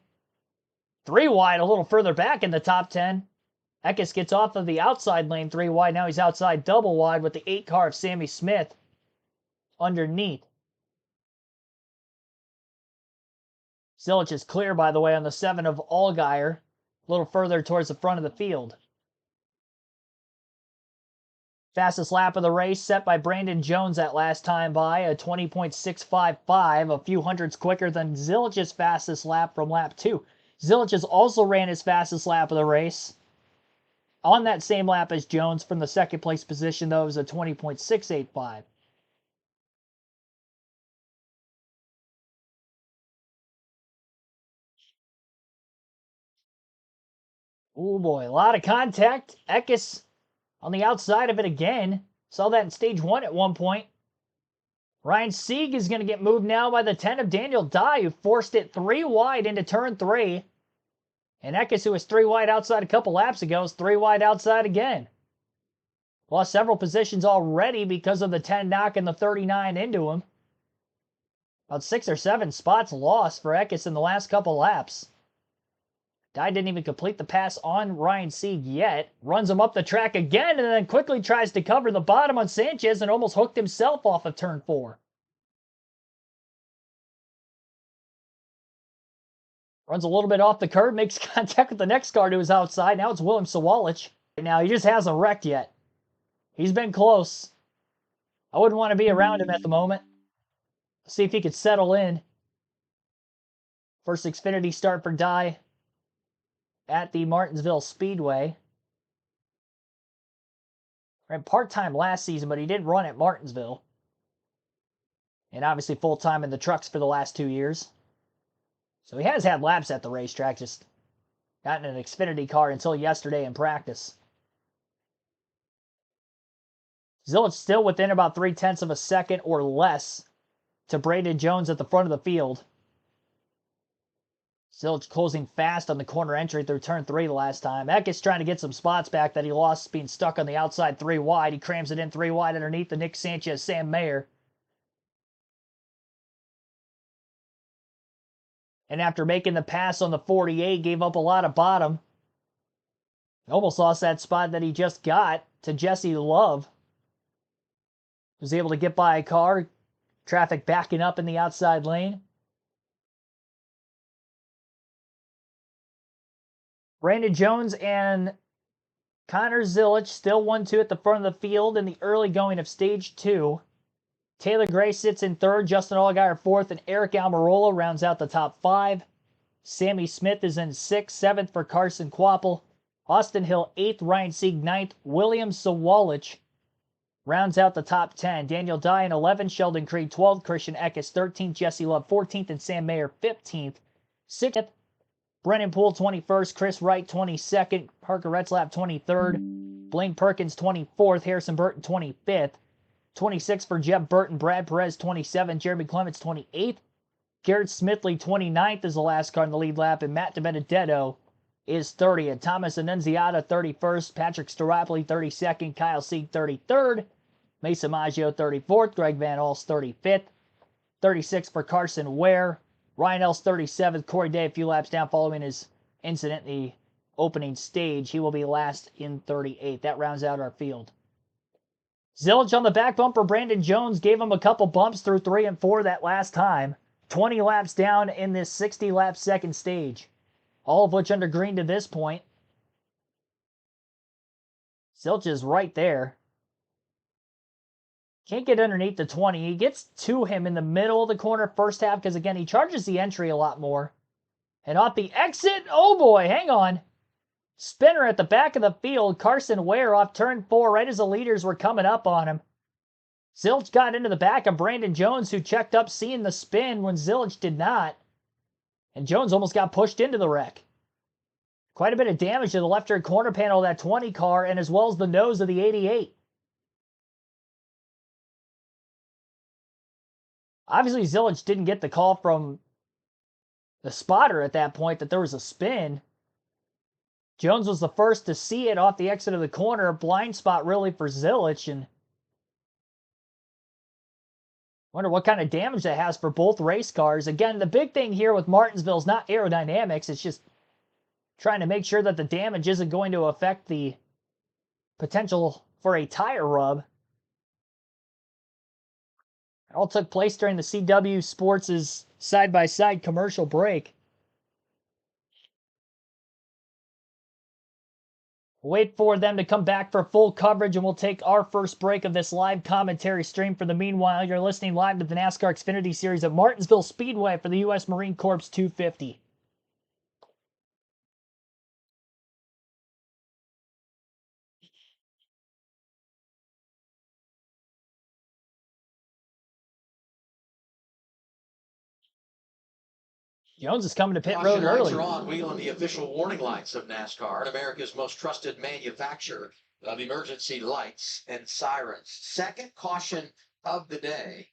3 wide, a little further back in the top 10. Eckes gets off of the outside lane 3 wide. Now he's outside double wide with the 8 car of Sammy Smith underneath. Zilich is clear, by the way, on the 7 of Allgaier. A little further towards the front of the field. Fastest lap of the race set by Brandon Jones that last time by, a 20.655, a few hundreds quicker than Zilich's fastest lap from lap 2. Zilich has also ran his fastest lap of the race. On that same lap as Jones from the second place position, though, it was a 20.685. Oh boy, a lot of contact. Eckes on the outside of it again. Saw that in stage 1 at one point. Ryan Sieg is going to get moved now by the 10 of Daniel Dye, who forced it 3 wide into turn 3. And Eckes, who was 3 wide outside a couple laps ago, is 3 wide outside again. Lost several positions already because of the 10 knocking the 39 into him. About 6 or 7 spots lost for Eckes in the last couple laps. Guy didn't even complete the pass on Ryan Sieg yet. Runs him up the track again and then quickly tries to cover the bottom on Sanchez and almost hooked himself off of turn 4. Runs a little bit off the curb, makes contact with the next car to his outside. Now it's William Sawalich. Now he just hasn't wrecked yet. He's been close. I wouldn't want to be around him at the moment. See if he could settle in. First Xfinity start for Dye at the Martinsville Speedway. Ran part-time last season, but he did run at Martinsville. And obviously full-time in the trucks for the last 2 years. So he has had laps at the racetrack, just got in an Xfinity car until yesterday in practice. Zilich still within about 0.3 of a second or less to Brandon Jones at the front of the field. Zilich closing fast on the corner entry through turn 3 the last time. Eckes trying to get some spots back that he lost being stuck on the outside 3 wide. He crams it in 3 wide underneath the Nick Sanchez, Sam Mayer. And after making the pass on the 48, gave up a lot of bottom. Almost lost that spot that he just got to Jesse Love. Was able to get by a car. Traffic backing up in the outside lane. Brandon Jones and Connor Zilich still 1-2 at the front of the field in the early going of stage 2. Taylor Gray sits in 3rd, Justin Allgaier 4th, and Eric Almirola rounds out the top 5. Sammy Smith is in 6th, 7th for Carson Kvapil. Austin Hill 8th, Ryan Sieg 9th, William Sawalich rounds out the top 10. Daniel Dye in 11th, Sheldon Creed 12th, Christian Eckes 13th, Jesse Love 14th, and Sam Mayer 15th. 6th, Brennan Poole 21st, Chris Wright 22nd, Parker Retzlaff 23rd, Blaine Perkins 24th, Harrison Burton 25th. 26th for Jeb Burton, Brad Perez 27th, Jeremy Clements 28th, Garrett Smithley 29th is the last car in the lead lap, and Matt DiBenedetto is 30th. Thomas Annunziata 31st, Patrick Staropoli 32nd, Kyle Sieg 33rd, Mason Maggio 34th, Greg Van Alst 35th, 36th for Carson Ware, Ryan Ellis 37th, Corey Day a few laps down following his incident in the opening stage. He will be last in 38th. That rounds out our field. Zilich on the back bumper. Brandon Jones gave him a couple bumps through 3 and 4 that last time. 20 laps down in this 60-lap second stage. All of which under green to this point. Zilich is right there. Can't get underneath the 20. He gets to him in the middle of the corner first half because, again, he charges the entry a lot more. And off the exit, oh boy, hang on. Spinner at the back of the field. Carson Ware off turn 4 right as the leaders were coming up on him. Zilich got into the back of Brandon Jones, who checked up seeing the spin when Zilich did not. And Jones almost got pushed into the wreck. Quite a bit of damage to the left rear corner panel of that 20 car and as well as the nose of the 88. Obviously, Zilich didn't get the call from the spotter at that point that there was a spin. Jones was the first to see it off the exit of the corner. Blind spot really for Zilich, and wonder what kind of damage that has for both race cars. Again, the big thing here with Martinsville is not aerodynamics. It's just trying to make sure that the damage isn't going to affect the potential for a tire rub. It all took place during the CW Sports' side-by-side commercial break. Wait for them to come back for full coverage, and we'll take our first break of this live commentary stream. For the meanwhile, you're listening live to the NASCAR Xfinity Series at Martinsville Speedway for the U.S. Marine Corps 250. Jones is coming to pit road Caution lights early. are on. Wheel on the official warning lights of NASCAR, and America's most trusted manufacturer of emergency lights and sirens. Second caution of the day.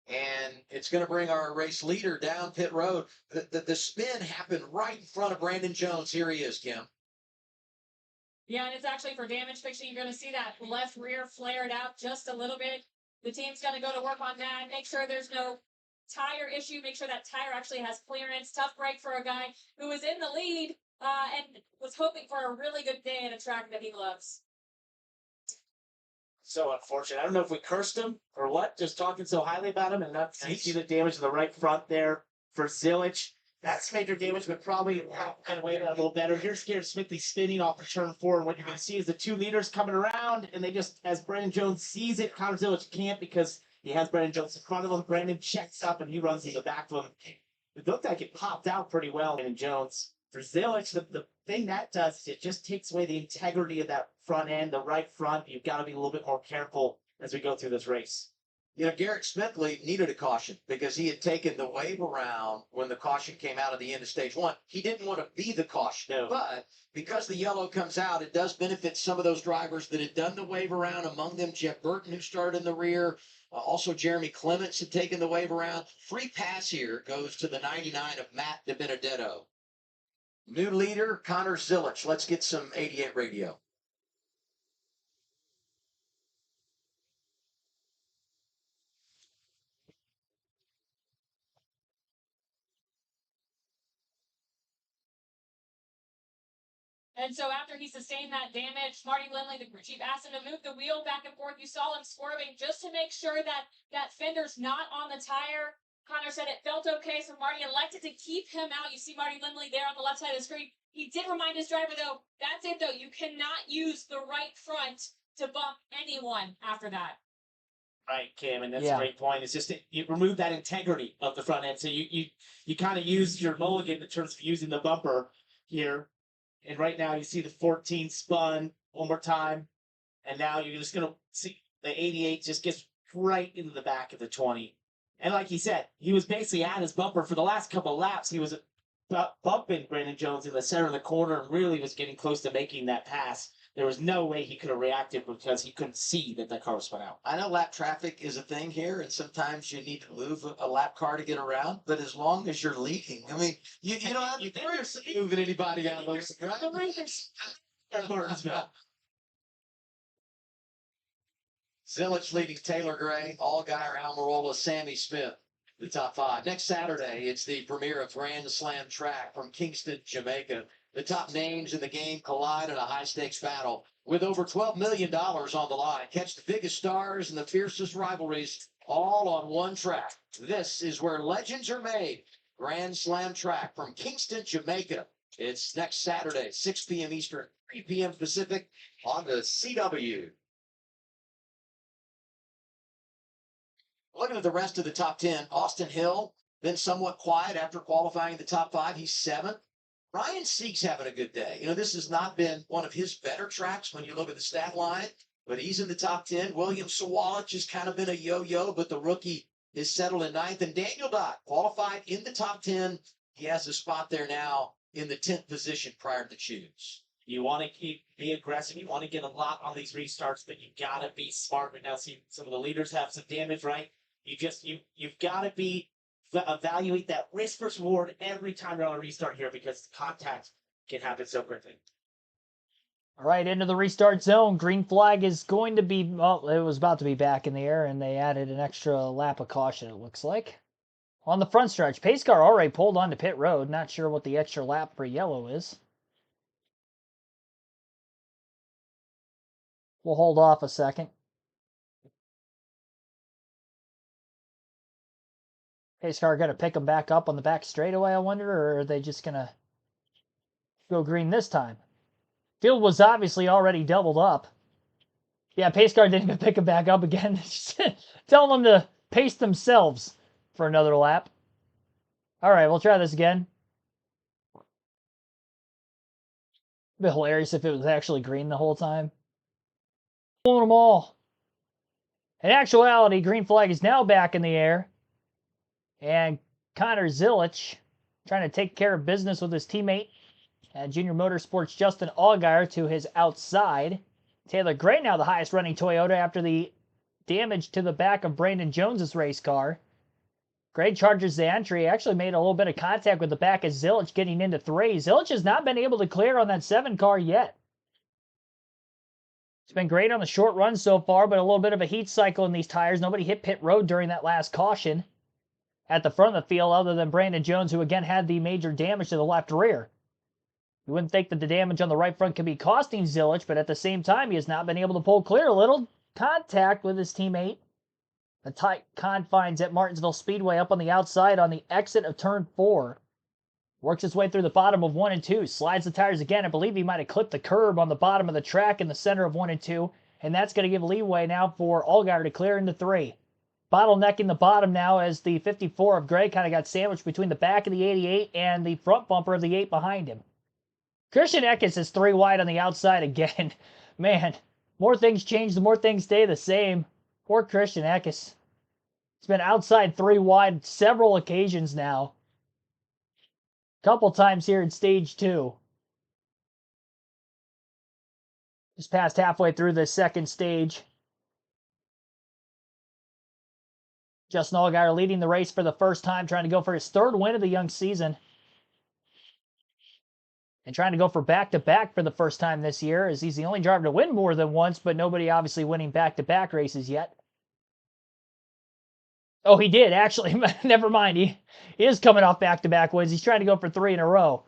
And it's going to bring our race leader down pit road. The spin happened right in front of Brandon Jones. Here he is, Kim. Yeah, and it's actually for damage fixing. You're going to see that left rear flared out just a little bit. The team's going to go to work on that. Make sure there's no tire issue. Make sure that tire actually has clearance. Tough break for a guy who was in the lead and was hoping for a really good day at a track that he loves. So unfortunate. I don't know if we cursed him or what, just talking so highly about him and not see the damage to the right front there for Zilich. That's major damage, but probably kind of weigh that a little better. Here's Garrett Smithley spinning off the turn 4, and what you're going to see is the two leaders coming around, and they just, as Brandon Jones sees it, Connor Zilich can't because he has Brandon Jones in front of him. Brandon checks up, and he runs in the back of him. It looked like it popped out pretty well, Brandon Jones. For Zilich, the thing that does is it just takes away the integrity of that front end, the right front. You've got to be a little bit more careful as we go through this race. You know, Garrett Smithley needed a caution because he had taken the wave around when the caution came out at the end of stage 1. He didn't want to be the caution, No. But because the yellow comes out, it does benefit some of those drivers that had done the wave around, among them Jeff Burton, who started in the rear. Also, Jeremy Clements had taken the wave around. Free pass here goes to the 99 of Matt DiBenedetto. New leader, Connor Zilich. Let's get some 88 radio. And so after he sustained that damage, Marty Lindley, the crew chief, asked him to move the wheel back and forth. You saw him swerving just to make sure that that fender's not on the tire. Connor said it felt okay, so Marty elected to keep him out. You see Marty Lindley there on the left side of the screen. He did remind his driver, though, that's it, though. You cannot use the right front to bump anyone after that. Right, Kim, and that's a great point. It's just you remove that integrity of the front end. So you kind of use your mulligan in terms of using the bumper here. And right now you see the 14 spun one more time. And now you're just going to see the 88 just gets right into the back of the 20. And like he said, he was basically at his bumper for the last couple of laps. He was bumping Brandon Jones in the center of the corner and really was getting close to making that pass. There was no way he could have reacted because he couldn't see that the car was spun out. I know lap traffic is a thing here, and sometimes you need to move a lap car to get around, but as long as you're leading, I mean, you don't have to worry about moving anybody out of those, right? Martinsville. Zilich leading Taylor Gray, Allgaier, Almirola, Sammy Smith, the top 5. Next Saturday, it's the premiere of Grand Slam Track from Kingston, Jamaica. The top names in the game collide in a high-stakes battle with over $12 million on the line. Catch the biggest stars and the fiercest rivalries all on one track. This is where legends are made. Grand Slam Track from Kingston, Jamaica. It's next Saturday, 6 p.m. Eastern, 3 p.m. Pacific on the CW. Looking at the rest of the top 10, Austin Hill, been somewhat quiet after qualifying in the top 5. He's 7th. Ryan Sieg's having a good day. You know, this has not been one of his better tracks when you look at the stat line, but he's in the top 10. William Sawalich has kind of been a yo-yo, but the rookie is settled in 9th. And Daniel Dott qualified in the top 10. He has a spot there now in the 10th position prior to choose. You want to be aggressive. You want to get a lot on these restarts, but you got to be smart. Right now, see some of the leaders have some damage, right? You've got to evaluate that risk versus reward every time you're on a restart here because contact can happen so quickly. All right, into the restart zone. Green flag is going to be, well, it was about to be back in the air, and they added an extra lap of caution, it looks like. On the front stretch, pace car already pulled onto pit road. Not sure what the extra lap for yellow is. We'll hold off a second. Pace car going to pick them back up on the back straightaway, I wonder, or are they just going to go green this time? Field was obviously already doubled up. Yeah, pace car didn't even pick them back up again. Telling them to pace themselves for another lap. All right, we'll try this again. It'd be hilarious if it was actually green the whole time. Pulling them all. In actuality, green flag is now back in the air. And Connor Zilich trying to take care of business with his teammate at Junior Motorsports Justin Allgaier to his outside. Taylor Gray now the highest running Toyota after the damage to the back of Brandon Jones's race car. Gray charges the entry. Actually made a little bit of contact with the back of Zilich getting into 3. Zilich has not been able to clear on that 7 car yet. It's been great on the short run so far, but a little bit of a heat cycle in these tires. Nobody hit pit road during that last caution at the front of the field other than Brandon Jones, who again had the major damage to the left rear. You wouldn't think that the damage on the right front could be costing Zilich, but at the same time, he has not been able to pull clear. A little contact with his teammate. The tight confines at Martinsville Speedway up on the outside on the exit of turn 4. Works his way through the bottom of 1 and 2. Slides the tires again. I believe he might have clipped the curb on the bottom of the track in the center of 1 and 2. And that's going to give leeway now for Allgaier to clear into 3. Bottlenecking the bottom now as the 54 of Gray kind of got sandwiched between the back of the 88 and the front bumper of the 8 behind him. Christian Eckes is 3 wide on the outside again. Man, more things change, the more things stay the same. Poor Christian Eckes. He's been outside 3 wide several occasions now. Couple times here in stage 2. Just passed halfway through the second stage. Justin Allgaier leading the race for the first time, trying to go for his 3rd win of the young season. And trying to go for back-to-back for the first time this year, as he's the only driver to win more than once, but nobody obviously winning back-to-back races yet. Oh, he did, actually. Never mind. He is coming off back-to-back wins. He's trying to go for 3 in a row.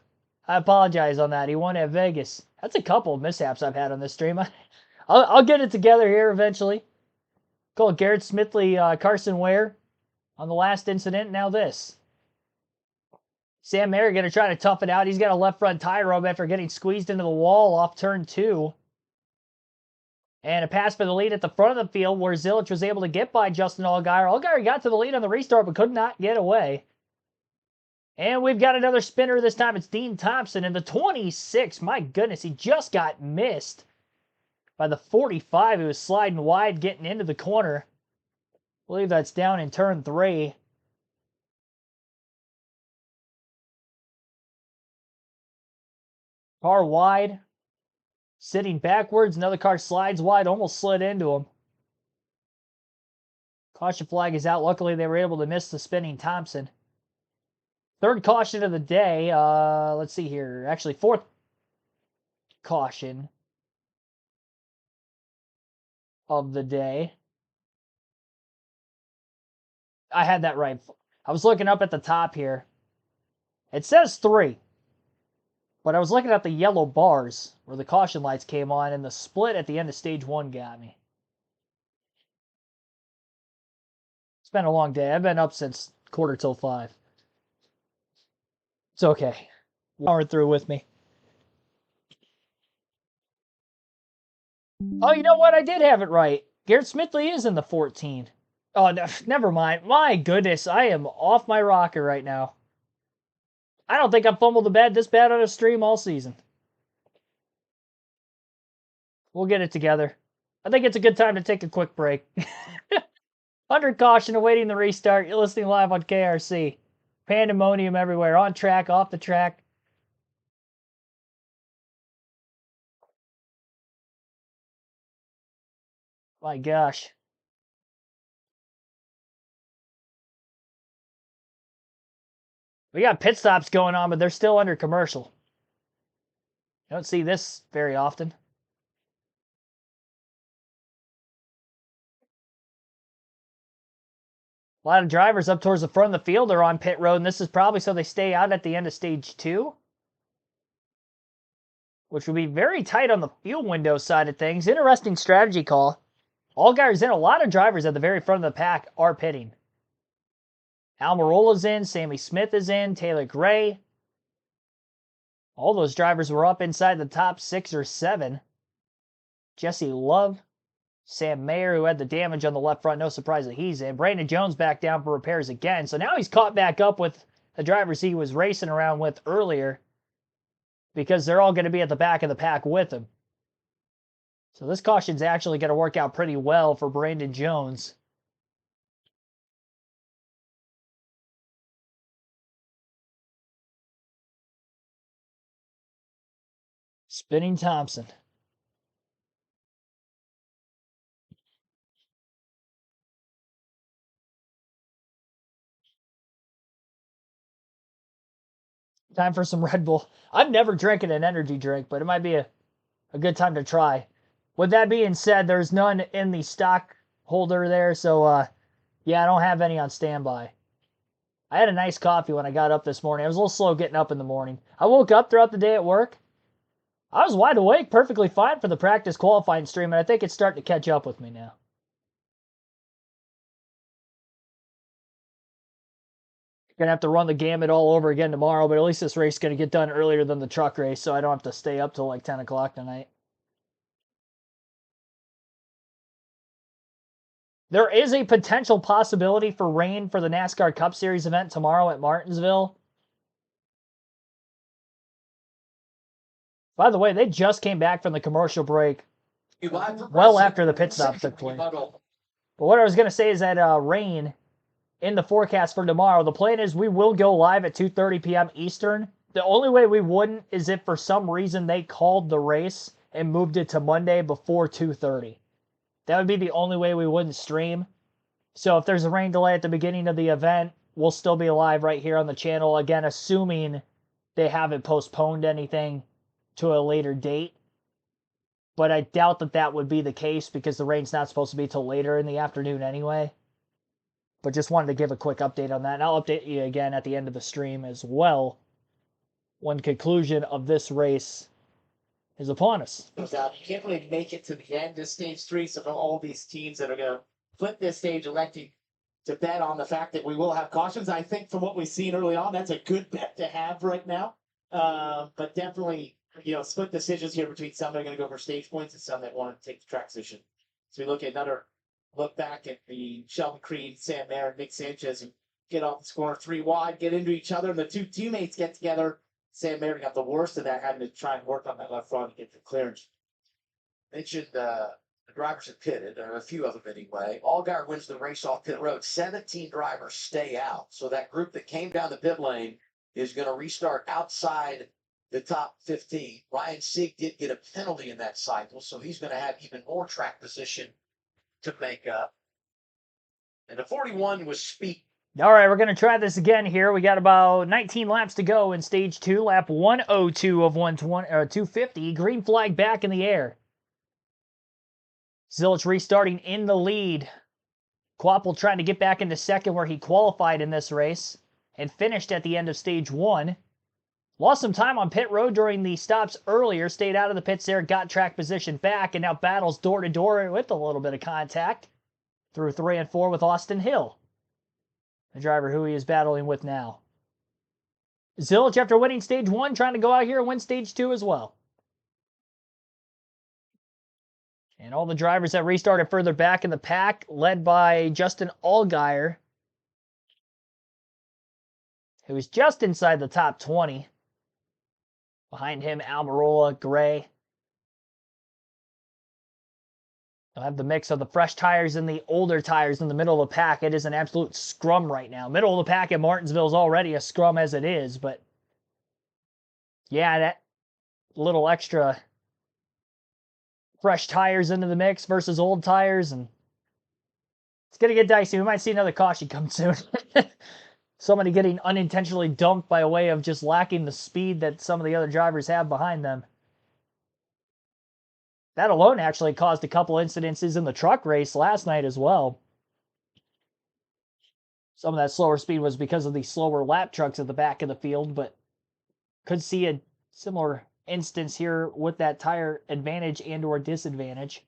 I apologize on that. He won at Vegas. That's a couple of mishaps I've had on this stream. I'll get it together here eventually. Call Garrett Smithley, Carson Ware on the last incident. Now this. Sam Mayer going to try to tough it out. He's got a left front tire rub after getting squeezed into the wall off turn 2. And a pass for the lead at the front of the field where Zilich was able to get by Justin Allgaier. Allgaier got to the lead on the restart but could not get away. And we've got another spinner. This time it's Dean Thompson in the 26. My goodness, he just got missed by the 45. He was sliding wide getting into the corner. I believe that's down in turn 3. Car wide. Sitting backwards. Another car slides wide. Almost slid into him. Caution flag is out. Luckily, they were able to miss the spinning Thompson. 3rd caution of the day. Let's see here. Actually, 4th caution of the day. I had that right. I was looking up at the top here. It says 3. But I was looking at the yellow bars where the caution lights came on, and the split at the end of stage 1 got me. It's been a long day. I've been up since 4:45. It's okay. Power through with me. Oh, you know what? I did have it right. Garrett Smithley is in the 14. Oh, no, never mind. My goodness, I am off my rocker right now. I don't think I've fumbled the bad this bad on a stream all season. We'll get it together. I think it's a good time to take a quick break. Under caution, awaiting the restart. You're listening live on KRC. Pandemonium everywhere. On track, off the track. My gosh. We got pit stops going on, but they're still under commercial. You don't see this very often. A lot of drivers up towards the front of the field are on pit road, and this is probably so they stay out at the end of stage 2. Which would be very tight on the fuel window side of things. Interesting strategy call. Allgaier's in. A lot of drivers at the very front of the pack are pitting. Almirola's in. Sammy Smith is in. Taylor Gray. All those drivers were up inside the top 6 or 7. Jesse Love. Sam Mayer, who had the damage on the left front. No surprise that he's in. Brandon Jones back down for repairs again. So now he's caught back up with the drivers he was racing around with earlier, because they're all going to be at the back of the pack with him. So this caution's actually going to work out pretty well for Brandon Jones. Spinning Thompson. Time for some Red Bull. I've never drinking an energy drink, but it might be a good time to try. With that being said, there's none in the stock holder there, so yeah, I don't have any on standby. I had a nice coffee when I got up this morning. I was a little slow getting up in the morning. I woke up throughout the day at work. I was wide awake, perfectly fine for the practice qualifying stream, and I think it's starting to catch up with me now. Gonna have to run the gamut all over again tomorrow, but at least this race is gonna get done earlier than the truck race, so I don't have to stay up till like 10 o'clock tonight. There is a potential possibility for rain for the NASCAR Cup Series event tomorrow at Martinsville. By the way, they just came back from the commercial break well after the pit stop took place. But what I was going to say is that rain in the forecast for tomorrow, the plan is we will go live at 2:30 p.m. Eastern. The only way we wouldn't is if for some reason they called the race and moved it to Monday before 2:30. That would be the only way we wouldn't stream. So if there's a rain delay at the beginning of the event, we'll still be live right here on the channel. Again, assuming they haven't postponed anything to a later date. But I doubt that that would be the case because the rain's not supposed to be till later in the afternoon anyway. But just wanted to give a quick update on that. And I'll update you again at the end of the stream as well when conclusion of this race is upon us. You can't really make it to the end of stage 3, so for all these teams that are going to flip this stage electing to bet on the fact that we will have cautions. I think from what we've seen early on, that's a good bet to have right now. But definitely, split decisions here between some that are going to go for stage points and some that want to take the track position. So we look at another look back at the Sheldon Creed, Sam Mayer, and Nick Sanchez, and get off the score 3 wide, get into each other, and the two teammates get together. Sam Mayer got the worst of that, having to try and work on that left front and get the clearance. Mentioned the drivers have pitted, a few of them anyway. Allgaier wins the race off pit road. 17 drivers stay out. So that group that came down the pit lane is going to restart outside the top 15. Ryan Sieg did get a penalty in that cycle, so he's going to have even more track position to make up. And the 41 was Speed. All right, we're going to try this again here. We got about 19 laps to go in stage 2. Lap 102 of 250. Green flag back in the air. Zilich restarting in the lead. Quapple trying to get back into second where he qualified in this race and finished at the end of stage 1. Lost some time on pit road during the stops earlier. Stayed out of the pits there, got track position back, and now battles door to door with a little bit of contact through 3 and 4 with Austin Hill, the driver who he is battling with now. Zilich, after winning stage 1, trying to go out here and win stage 2 as well. And all the drivers that restarted further back in the pack, led by Justin Allgaier, who is just inside the top 20. Behind him, Almirola, Gray. They'll have the mix of the fresh tires and the older tires in the middle of the pack. It is an absolute scrum right now. Middle of the pack at Martinsville is already a scrum as it is, but yeah, that little extra fresh tires into the mix versus old tires, and it's going to get dicey. We might see another caution come soon. Somebody getting unintentionally dumped by way of just lacking the speed that some of the other drivers have behind them. That alone actually caused a couple incidences in the truck race last night as well. Some of that slower speed was because of the slower lap trucks at the back of the field, but could see a similar instance here with that tire advantage and or disadvantage.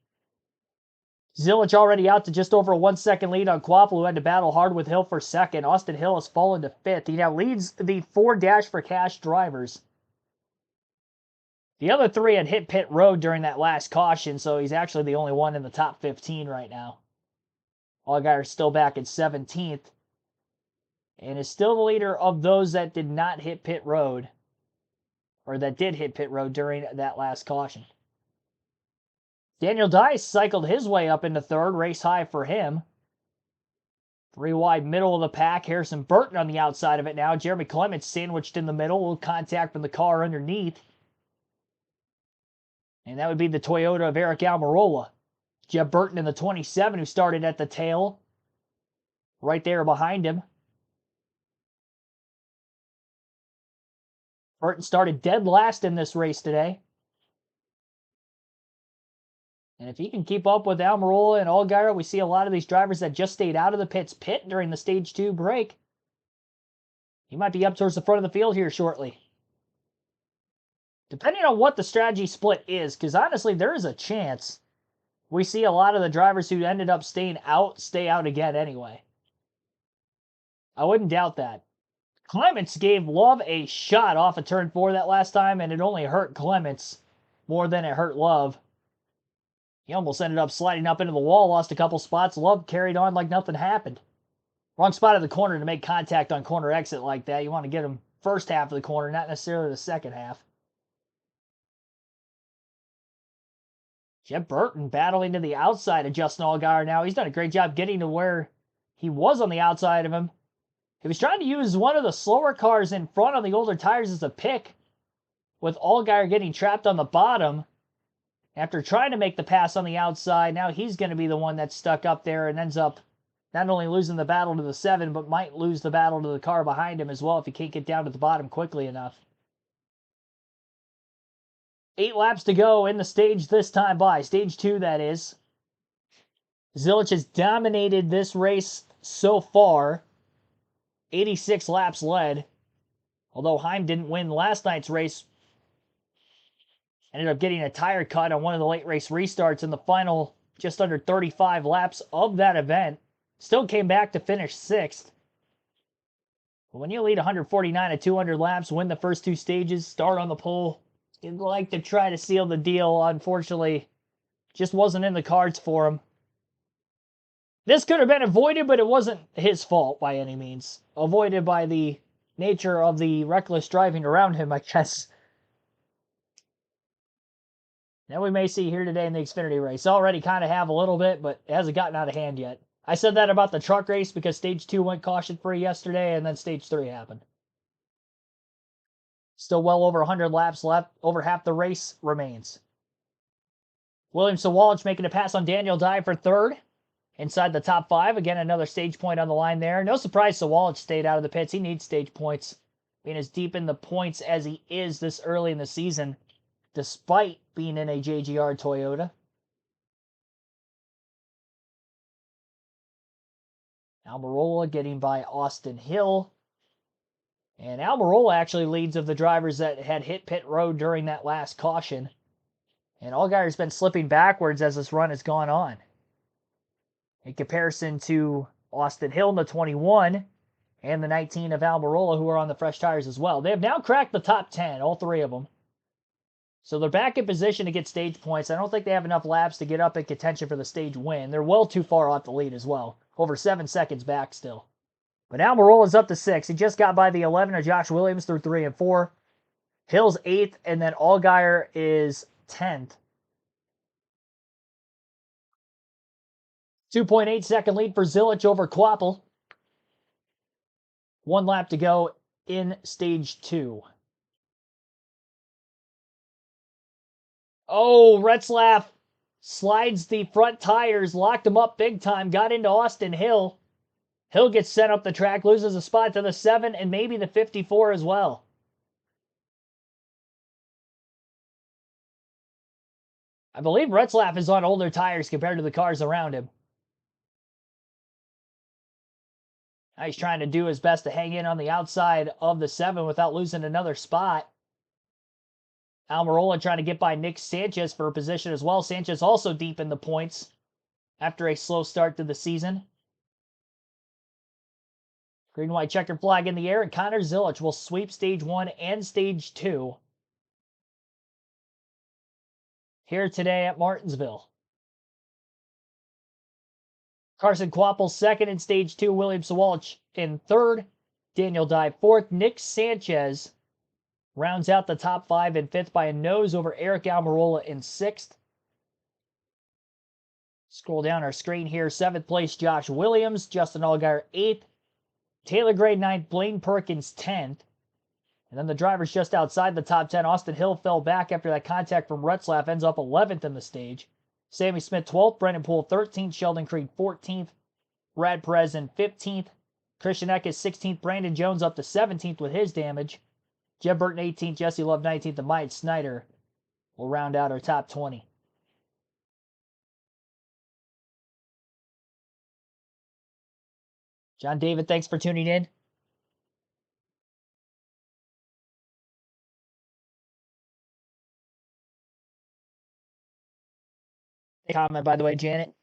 Zilich already out to just over a 1 second lead on Quapple, who had to battle hard with Hill for second. Austin Hill has fallen to 5th. He now leads the 4 Dash for Cash drivers. The other 3 had hit pit road during that last caution, so he's actually the only one in the top 15 right now. Allgaier is still back at 17th and is still the leader of those that did not hit pit road, or that did hit pit road during that last caution. Daniel Dice cycled his way up into 3rd, race high for him. 3 wide middle of the pack. Harrison Burton on the outside of it now. Jeremy Clements sandwiched in the middle. A little contact from the car underneath. And that would be the Toyota of Eric Almirola. Jeb Burton in the 27, who started at the tail. Right there behind him. Burton started dead last in this race today. And if he can keep up with Almirola and Allgaier, we see a lot of these drivers that just stayed out of the pit during the Stage 2 break. He might be up towards the front of the field here shortly. Depending on what the strategy split is, because honestly, there is a chance we see a lot of the drivers who ended up staying out, stay out again anyway. I wouldn't doubt that. Clements gave Love a shot off of turn 4 that last time, and it only hurt Clements more than it hurt Love. He almost ended up sliding up into the wall, lost a couple spots. Love carried on like nothing happened. Wrong spot of the corner to make contact on corner exit like that. You want to get him first half of the corner, not necessarily the second half. Jeb Burton battling to the outside of Justin Allgaier now. He's done a great job getting to where he was on the outside of him. He was trying to use one of the slower cars in front on the older tires as a pick, with Allgaier getting trapped on the bottom. After trying to make the pass on the outside, now he's going to be the one that's stuck up there and ends up not only losing the battle to the 7, but might lose the battle to the car behind him as well if he can't get down to the bottom quickly enough. 8 laps to go in the stage this time by. Stage 2, that is. Zilich has dominated this race so far. 86 laps led. Although Heim didn't win last night's race. Ended up getting a tire cut on one of the late race restarts in the final just under 35 laps of that event. Still came back to finish 6th. But when you lead 149 at 200 laps, win the first 2 stages, start on the pole, you'd like to try to seal the deal. Unfortunately, just wasn't in the cards for him. This could have been avoided, but it wasn't his fault by any means. Avoided by the nature of the reckless driving around him, I guess. Now we may see here today in the Xfinity race. Already kind of have a little bit, but it hasn't gotten out of hand yet. I said that about the truck race because Stage 2 went caution-free yesterday, and then Stage 3 happened. Still well over 100 laps left. Over half the race remains. William Sawalich making a pass on Daniel Dye for 3rd. Inside the top 5. Again, another stage point on the line there. No surprise Sawalich stayed out of the pits. He needs stage points. Being as deep in the points as he is this early in the season, despite being in a JGR Toyota. Almirola getting by Austin Hill. And Almirola actually leads of the drivers that had hit pit road during that last caution. And Allgaier's been slipping backwards as this run has gone on. In comparison to Austin Hill in the 21 and the 19 of Almirola, who are on the fresh tires as well. They have now cracked the top 10, all 3 of them. So they're back in position to get stage points. I don't think they have enough laps to get up in contention for the stage win. They're well too far off the lead as well. Over 7 seconds back still. But Almirola's up to 6. He just got by the 11 of Josh Williams through 3 and 4. Hill's 8th, and then Allgaier is 10th. 2.8 second lead for Zilich over Quapple. 1 lap to go in stage 2. Oh, Retzlaff slides the front tires, locked him up big time, got into Austin Hill. Hill gets sent up the track, loses a spot to the 7 and maybe the 54 as well. I believe Retzlaff is on older tires compared to the cars around him. Now he's trying to do his best to hang in on the outside of the 7 without losing another spot. Almirola trying to get by Nick Sanchez for a position as well. Sanchez also deep in the points after a slow start to the season. Green white checkered flag in the air, and Connor Zilich will sweep stage 1 and stage 2 here today at Martinsville. Carson Quapple 2nd in stage 2. William Sawalich in 3rd. Daniel Dye 4th. Nick Sanchez rounds out the top 5 in 5th by a nose over Eric Almirola in 6th. Scroll down our screen here. 7th place Josh Williams. Justin Allgaier 8th. Taylor Gray 9th. Blaine Perkins 10th. And then the drivers just outside the top 10. Austin Hill fell back after that contact from Retzlaff. Ends up 11th in the stage. Sammy Smith 12th. Brendan Poole 13th. Sheldon Creed 14th. Brad Perez in 15th. Christian Eck is 16th. Brandon Jones up to 17th with his damage. Jeb Burton 18th, Jesse Love 19th, and Myatt Snyder will round out our top 20. John David, thanks for tuning in. Comment, by the way, Janet.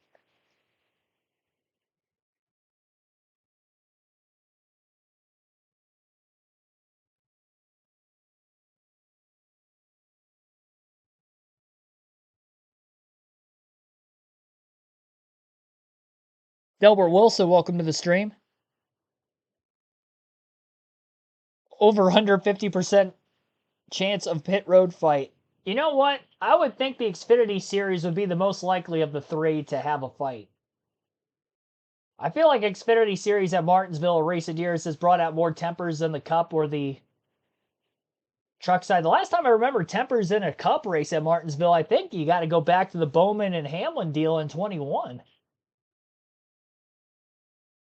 Delbert Wilson, welcome to the stream. Over 150% chance of pit road fight. You know what? I would think the Xfinity Series would be the most likely of the three to have a fight. I feel like Xfinity Series at Martinsville in recent years has brought out more tempers than the Cup or the truck side. The last time I remember tempers in a Cup race at Martinsville, I think you got to go back to the Bowman and Hamlin deal in 21.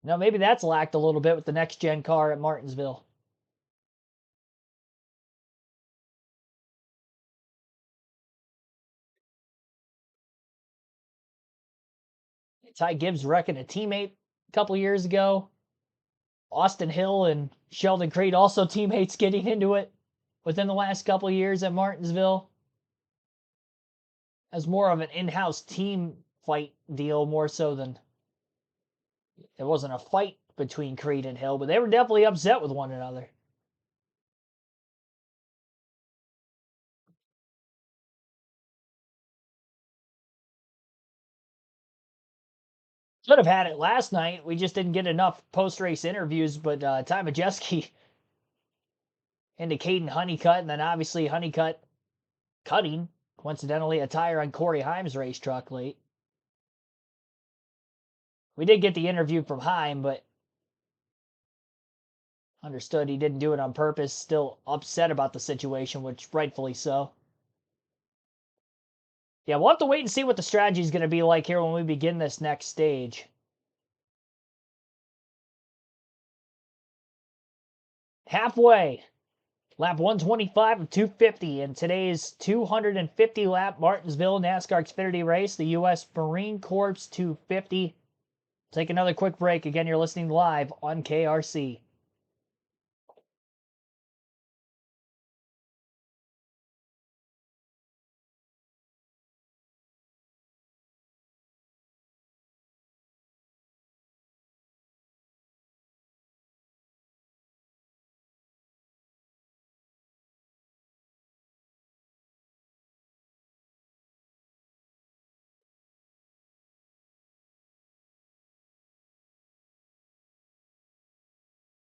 Now, maybe that's lacked a little bit with the next-gen car at Martinsville. Ty Gibbs wrecking a teammate a couple years ago. Austin Hill and Sheldon Creed also teammates getting into it within the last couple years at Martinsville. As more of an in-house team fight deal, more so than it wasn't a fight between Creed and Hill, but they were definitely upset with one another. Should have had it last night. We just didn't get enough post-race interviews, but Ty Majeski into Caden Honeycutt, and then obviously Honeycutt cutting, coincidentally, a tire on Corey Heim's race truck late. We did get the interview from Heim, but understood he didn't do it on purpose. Still upset about the situation, which rightfully so. Yeah, we'll have to wait and see what the strategy is going to be like here when we begin this next stage. Halfway. Lap 125 of 250 in today's 250-lap Martinsville NASCAR Xfinity race, the U.S. Marine Corps 250. Take another quick break. Again, you're listening live on KRC.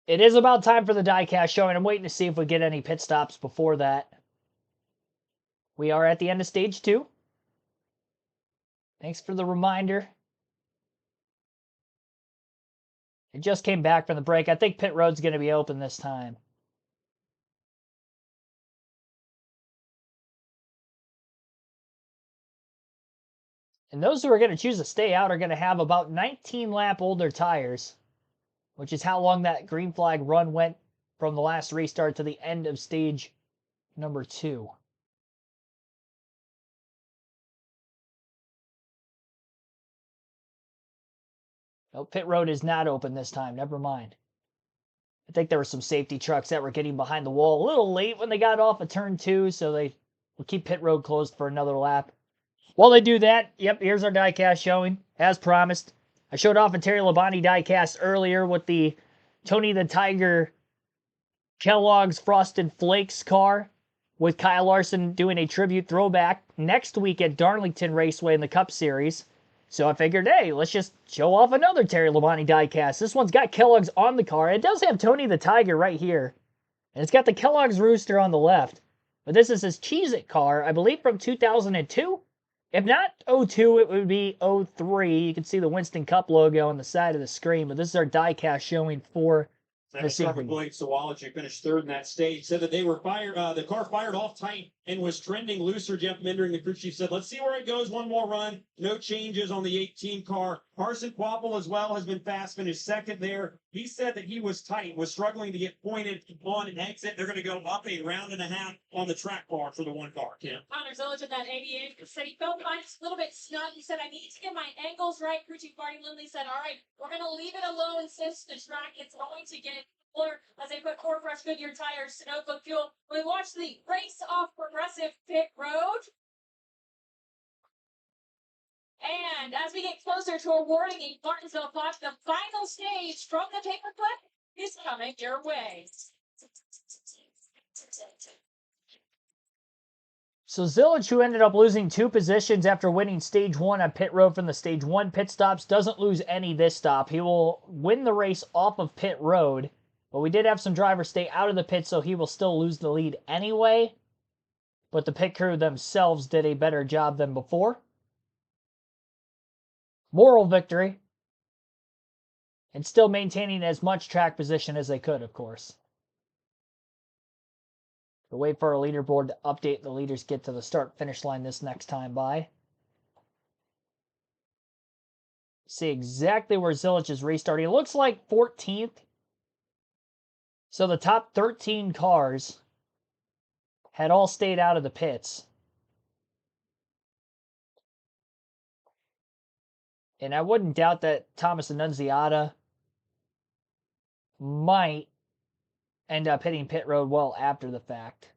It is about time for the diecast showing. I'm waiting to see if we get any pit stops before that. We are at the end of stage 2. Thanks for the reminder. It just came back from the break. I think pit road's going to be open this time. And those who are going to choose to stay out are going to have about 19 lap older tires, which is how long that green flag run went from the last restart to the end of stage number 2. No, pit road is not open this time. Never mind. I think there were some safety trucks that were getting behind the wall a little late when they got off of turn 2, so they will keep pit road closed for another lap. While they do that, yep, here's our diecast showing, as promised. I showed off a Terry Labonte diecast earlier with the Tony the Tiger Kellogg's Frosted Flakes car with Kyle Larson doing a tribute throwback next week at Darlington Raceway in the Cup Series. So I figured, hey, let's just show off another Terry Labonte diecast. This one's got Kellogg's on the car. It does have Tony the Tiger right here. And it's got the Kellogg's rooster on the left. But this is his Cheez-It car, I believe from 2002. If not 02, it would be 03. You can see the Winston Cup logo on the side of the screen. But this is our diecast showing for this evening. Blake Sawology finished third in that stage. Said that they were the car fired off tight and was trending looser. Jeff Mindering, the crew chief, said, let's see where it goes. One more run. No changes on the 18 car. Carson Quapple as well has been fast. Finished second there He said that he was tight, was struggling to get pointed on an exit. They're going to go up a round and a half on the track bar for the one car. Yeah. Connor Zillage in that 88 said he felt fine, just a little bit snug. He said, I need to get my angles right. Crew Chief Marty Lindley said, all right, we're going to leave it alone since the track is going to get cooler as they put 4 fresh Goodyear tires, Sunoco fuel. We watched the race off Progressive Pit Road. And as we get closer to awarding a Martinsville plaque, the final stage from the paperclip is coming your way. So Zillage, who ended up losing 2 positions after winning stage 1 on pit road from the stage 1 pit stops, doesn't lose any this stop. He will win the race off of pit road, but we did have some drivers stay out of the pit, so he will still lose the lead anyway. But the pit crew themselves did a better job than before. Moral victory. And still maintaining as much track position as they could, of course. We'll wait for our leaderboard to update. The leaders get to the start-finish line this next time by. See exactly where Zillage is restarting. It looks like 14th. So the top 13 cars had all stayed out of the pits. And I wouldn't doubt that Thomas Annunziata might end up hitting pit road well after the fact.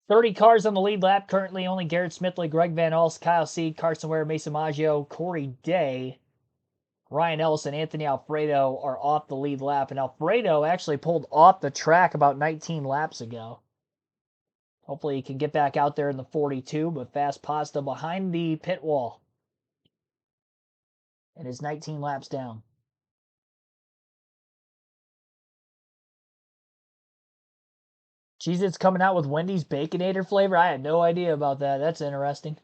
30 cars on the lead lap currently. Only Garrett Smithley, Greg Van Alst, Kyle Seed, Carson Ware, Mason Maggio, Corey Day, Ryan Ellis, and Anthony Alfredo are off the lead lap. And Alfredo actually pulled off the track about 19 laps ago. Hopefully he can get back out there in the 42, but fast pasta behind the pit wall. And is 19 laps down. Cheez-Its coming out with Wendy's Baconator flavor. I had no idea about that. That's interesting.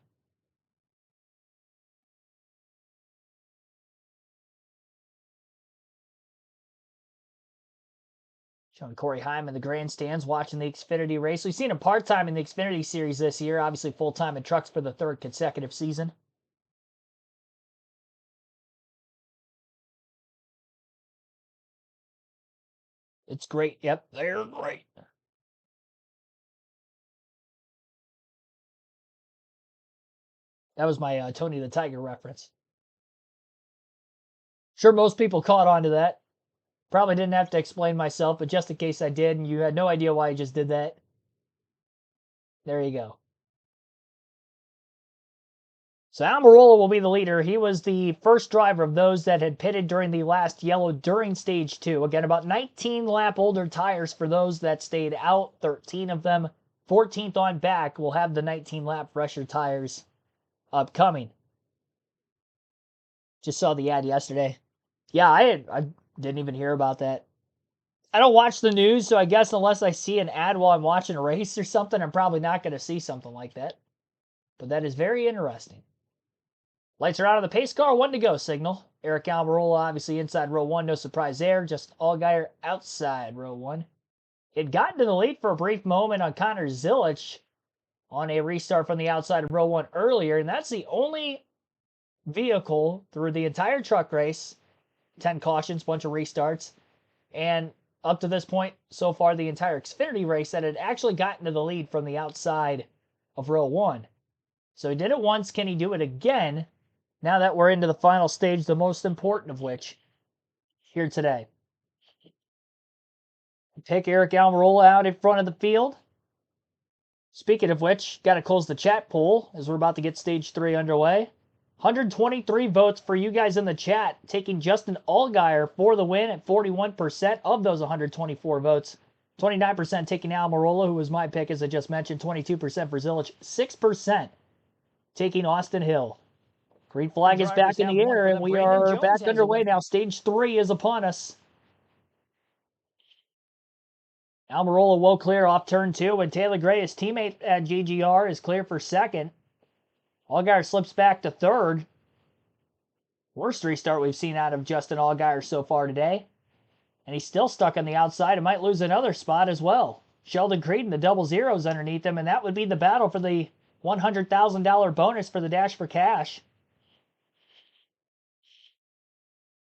Showing Corey Heim in the grandstands watching the Xfinity race. We've seen him part-time in the Xfinity series this year. Obviously full-time in trucks for the 3rd consecutive season. It's great. Yep, they're great. That was my Tony the Tiger reference. Sure, most people caught on to that. Probably didn't have to explain myself, but just in case I did and you had no idea why I just did that, there you go. So Almirola will be the leader. He was the first driver of those that had pitted during the last yellow during stage 2. Again, about 19 lap older tires for those that stayed out, 13 of them. 14th on back will have the 19 lap fresher tires upcoming. Just saw the ad yesterday. Yeah, I didn't even hear about that. I don't watch the news, so I guess unless I see an ad while I'm watching a race or something, I'm probably not going to see something like that. But that is very interesting. Lights are out of the pace car, 1 to go signal. Eric Almirola obviously inside row 1, no surprise there. Just Allgaier outside row 1. It got into the lead for a brief moment on Connor Zillage on a restart from the outside of row 1 earlier, and that's the only vehicle through the entire truck race. 10 cautions, bunch of restarts, and up to this point, so far the entire Xfinity race, that had actually gotten to the lead from the outside of row 1. So he did it once. Can he do it again? Now that we're into the final stage, the most important of which, here today. Take Eric Almirola out in front of the field. Speaking of which, got to close the chat poll as we're about to get stage 3 underway. 123 votes for you guys in the chat, taking Justin Allgaier for the win at 41% of those 124 votes. 29% taking Almirola, who was my pick, as I just mentioned. 22% for Zillage. 6% taking Austin Hill. Green flag is back in the air, and we are back underway now. Stage 3 is upon us. Almirola will clear off turn 2, and Taylor Gray, his teammate at GGR, is clear for 2nd. Allgaier slips back to 3rd. Worst restart we've seen out of Justin Allgaier so far today. And he's still stuck on the outside and might lose another spot as well. Sheldon Creed and the double zeros underneath him, and that would be the battle for the $100,000 bonus for the Dash for Cash.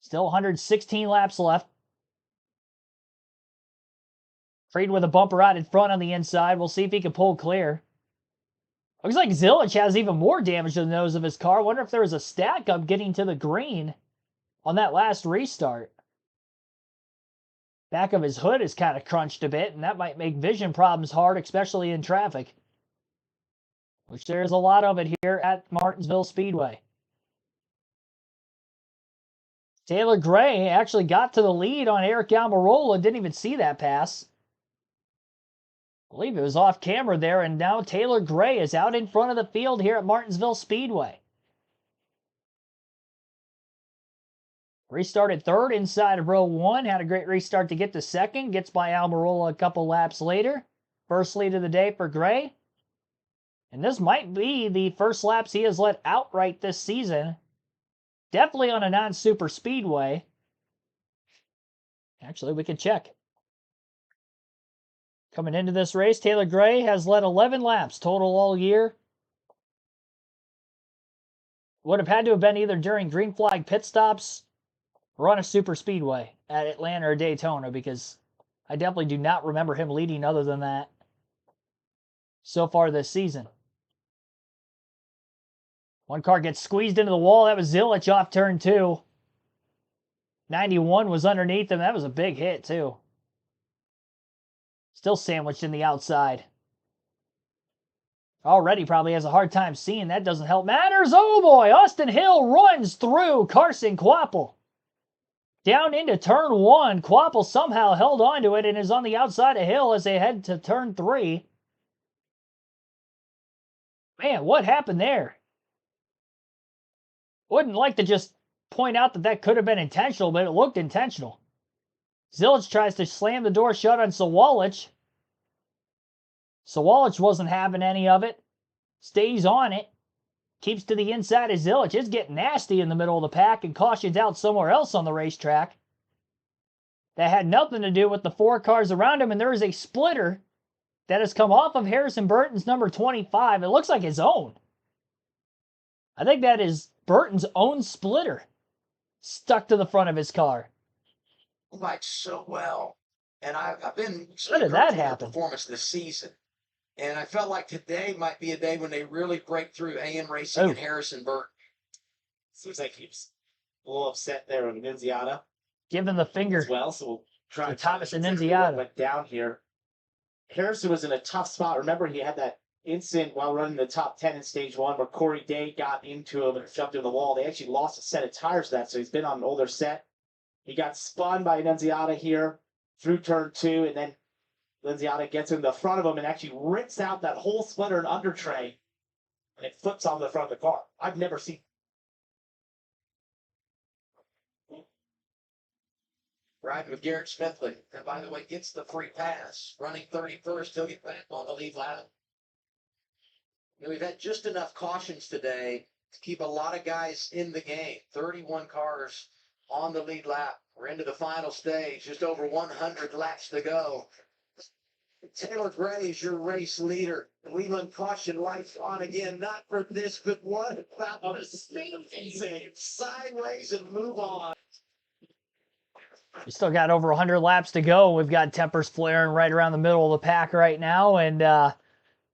Still 116 laps left. Freed with a bumper out in front on the inside. We'll see if he can pull clear. Looks like Zilich has even more damage to the nose of his car. Wonder if there was a stack up getting to the green on that last restart. Back of his hood is kind of crunched a bit, and that might make vision problems hard, especially in traffic, which there's a lot of it here at Martinsville Speedway. Taylor Gray actually got to the lead on Eric Almirola. Didn't even see that pass. I believe it was off camera there, and now Taylor Gray is out in front of the field here at Martinsville Speedway. Restarted third inside of row one. Had a great restart to get to second. Gets by Almirola a couple laps later. First lead of the day for Gray. And this might be the first laps he has led outright this season. Definitely on a non-super speedway. Actually, we can check. Coming into this race, Taylor Gray has led 11 laps total all year. Would have had to have been either during green flag pit stops or on a super speedway at Atlanta or Daytona, because I definitely do not remember him leading other than that so far this season. One car gets squeezed into the wall. That was Zilich off turn 2. 91 was underneath him. That was a big hit, too. Still sandwiched in the outside. Already probably has a hard time seeing. That doesn't help matters. Oh, boy. Austin Hill runs through Carson Kvapil. Down into turn 1. Kvapil somehow held on to it and is on the outside of Hill as they head to turn 3. Man, what happened there? Wouldn't like to just point out that that could have been intentional, but it looked intentional. Zilich tries to slam the door shut on Sawalich. Sawalich wasn't having any of it. Stays on it. Keeps to the inside of Zilich. It's getting nasty in the middle of the pack and cautions out somewhere else on the racetrack. That had nothing to do with the 4 cars around him, and there is a splitter that has come off of Harrison Burton's number 25. It looks like his own. I think that is Burton's own splitter stuck to the front of his car. Like so well. And I've been How did that happen? Performance this season. And I felt like today might be a day when they really break through AM Racing and Harrison Burton. Seems like he's a little upset there on Nunziata. Giving the finger as well, so we'll try to to Thomas and what Nunziata. went down here. Harrison was in a tough spot. Remember, he had that incident while running the top 10 in stage 1 where Corey Day got into him and jumped in the wall. They actually lost a set of tires to that, so he's been on an older set. He got spun by Nunziata here through turn 2, and then Nunziata gets in the front of him and actually rips out that whole splitter and under tray, and it flips on the front of the car. I've never seen. Riding with Garrett Smithley. And by the way, gets the free pass. Running 31st, he'll get back on the lead lap. We've had just enough cautions today to keep a lot of guys in the game. 31 cars on the lead lap. We're into the final stage. Just over 100 laps to go. Taylor Gray is your race leader. Cleveland caution lights on again. Not for this, but what about the speed? Sideways and move on. We still got over 100 laps to go. We've got tempers flaring right around the middle of the pack right now, and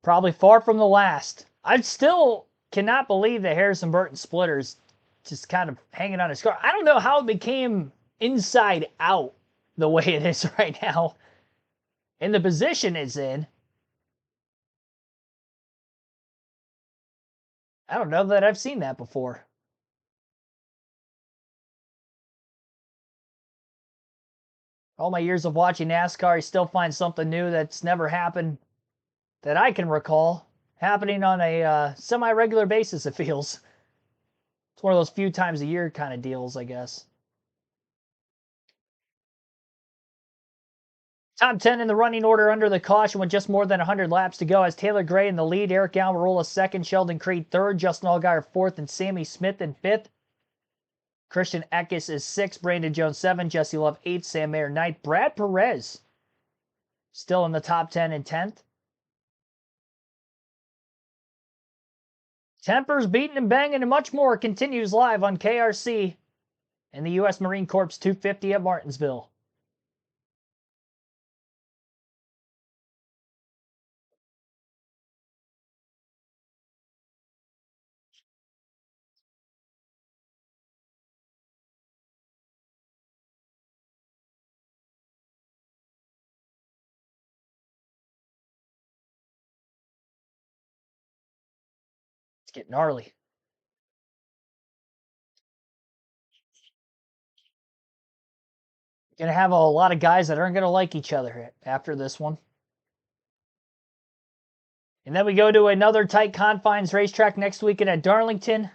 probably far from the last. I still cannot believe that Harrison Burton splitter's just kind of hanging on his car. I don't know how it became inside out the way it is right now. In the position it's in. I don't know that I've seen that before. All my years of watching NASCAR, I still find something new that's never happened that I can recall happening on a semi-regular basis, it feels. It's one of those few times a year kind of deals, I guess. Top 10 in the running order under the caution with just more than 100 laps to go as Taylor Gray in the lead, Eric Almirola second, Sheldon Creed third, Justin Allgaier fourth, and Sammy Smith in fifth. Christian Eckes is 6th, Brandon Jones 7th, Jesse Love 8th, Sam Mayer 9th, Brad Perez still in the top 10 and 10th. Tempers beating and banging and much more continues live on KRC in the U.S. Marine Corps 250 at Martinsville. It's getting gnarly. Going to have a lot of guys that aren't going to like each other after this one. And then we go to another tight confines racetrack next weekend at Darlington,